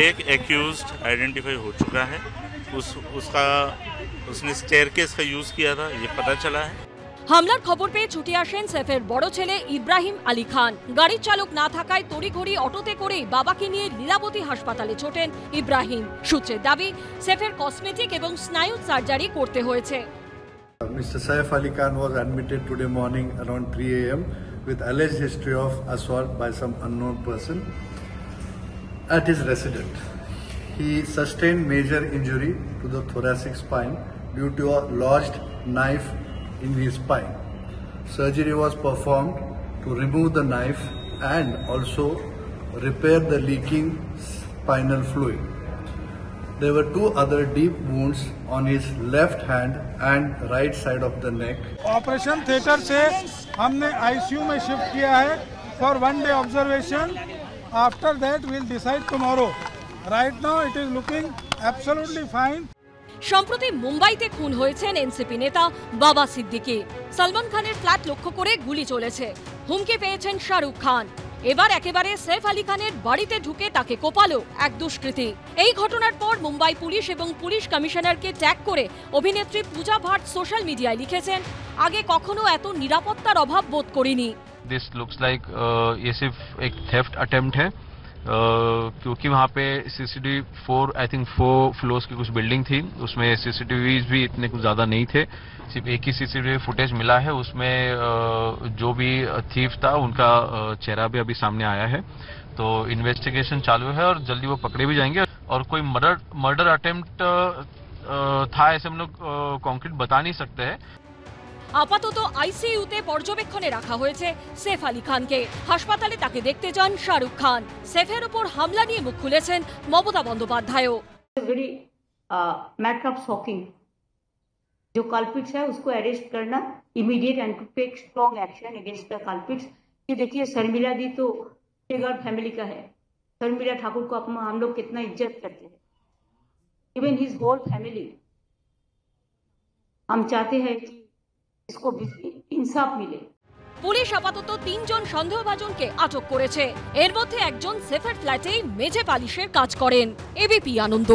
एक एक्यूज्ड आइडेंटिफाई हो चुका है, उसने स्टेयरकेस का यूज किया था, ये पता चला है। হামলার খবর পেয়ে ছুটে আসেন সেফের বড় ছেলে ইব্রাহিম আলী খান। গাড়ির চালক না থাকায় তড়িঘড়ি অটোতে করে বাবাকে নিয়ে লীলাবতী হাসপাতালে ছোটেন ইব্রাহিম। সূত্রের দাবি, সেফের কসমেটিক এবং স্নায়ু সার্জারি করতে হয়েছে। Mr. Saif Ali Khan was admitted today morning around 3 a.m. with alleged history of assault by some unknown person at his residence. He sustained major injury to the thoracic spine due to a lodged knife in his spine. Surgery was performed to remove the knife and also repair the leaking spinal fluid. There were 2 other deep wounds on his left hand and right side of the neck. Operation theatre से हमने आईसीयू में शिफ्ट किया है for 1 day observation. After that we'll decide tomorrow. Right now it is looking absolutely fine. সম্প্রতি মুম্বাইতে খুন হয়েছেন এনসিপি নেতা বাবা সিদ্দিকী। সলমান খানের ফ্ল্যাট লক্ষ্য করে গুলি চলেছে, হুমকি পেয়েছেন শাহরুখ খান। এবার একেবারে সেফ আলী খানের বাড়িতে ঢুকে তাকে কোপালো এক দুষ্কৃতী। এই ঘটনার পর মুম্বাই পুলিশ এবং পুলিশ কমিশনারকে ট্যাগ করে অভিনেত্রী পূজা ভাট সোশ্যাল মিডিয়ায় লিখেছেন, আগে কখনো এত নিরাপত্তার অভাব বোধ করিনি। दिस लुक्स लाइक ये सिर्फ एक थेफ्ट अटेम्प्ट है, क्योंकि वहाँ पे सीसीटीवी 4 फ्लोर्स की कुछ बिल्डिंग थी, उसमें सीसीटीवीज भी इतने कुछ ज़्यादा नहीं थे। सिर्फ एक ही सीसीटीवी फुटेज मिला है, उसमें जो भी थीफ था उनका चेहरा भी अभी सामने आया है। तो इन्वेस्टिगेशन चालू है और जल्दी वो पकड़े भी जाएंगे। और कोई मर्डर अटेम्प्ट था ऐसे हम लोग कॉन्क्रीट बता नहीं सकते हैं। আপাতত আইসিইউতে পর্যবেক্ষণে রাখা হয়েছে সেফ আলী খানকে। হাসপাতালে তাকে দেখতে যান শাহরুখ খান। সেফের উপর হামলা নিয়ে মুখ খুলেছেন মমতা বন্দ্যোপাধ্যায়ও। वेरी मैटर ऑफ शॉकिंग, जो कल्पिट्स है उसको अरेस्ट करना immediate and to take strong action against the culprits. ये देखिए, शर्मिला दी तो टेगर फैमिली का है। शर्मिला ठाकुर को हम लोग कितना इज्जत करते हैं, इवन हिज होल फैमिली। हम चाहते हैं कि इसको इंसाफ मिले। পুলিশ আপাতত 3 জন সন্দেহভাজনকে আটক করেছে। এর মধ্যে একজন সেফের ফ্ল্যাটেই মেঝে পালিশের কাজ করেন। এবিপি আনন্দ।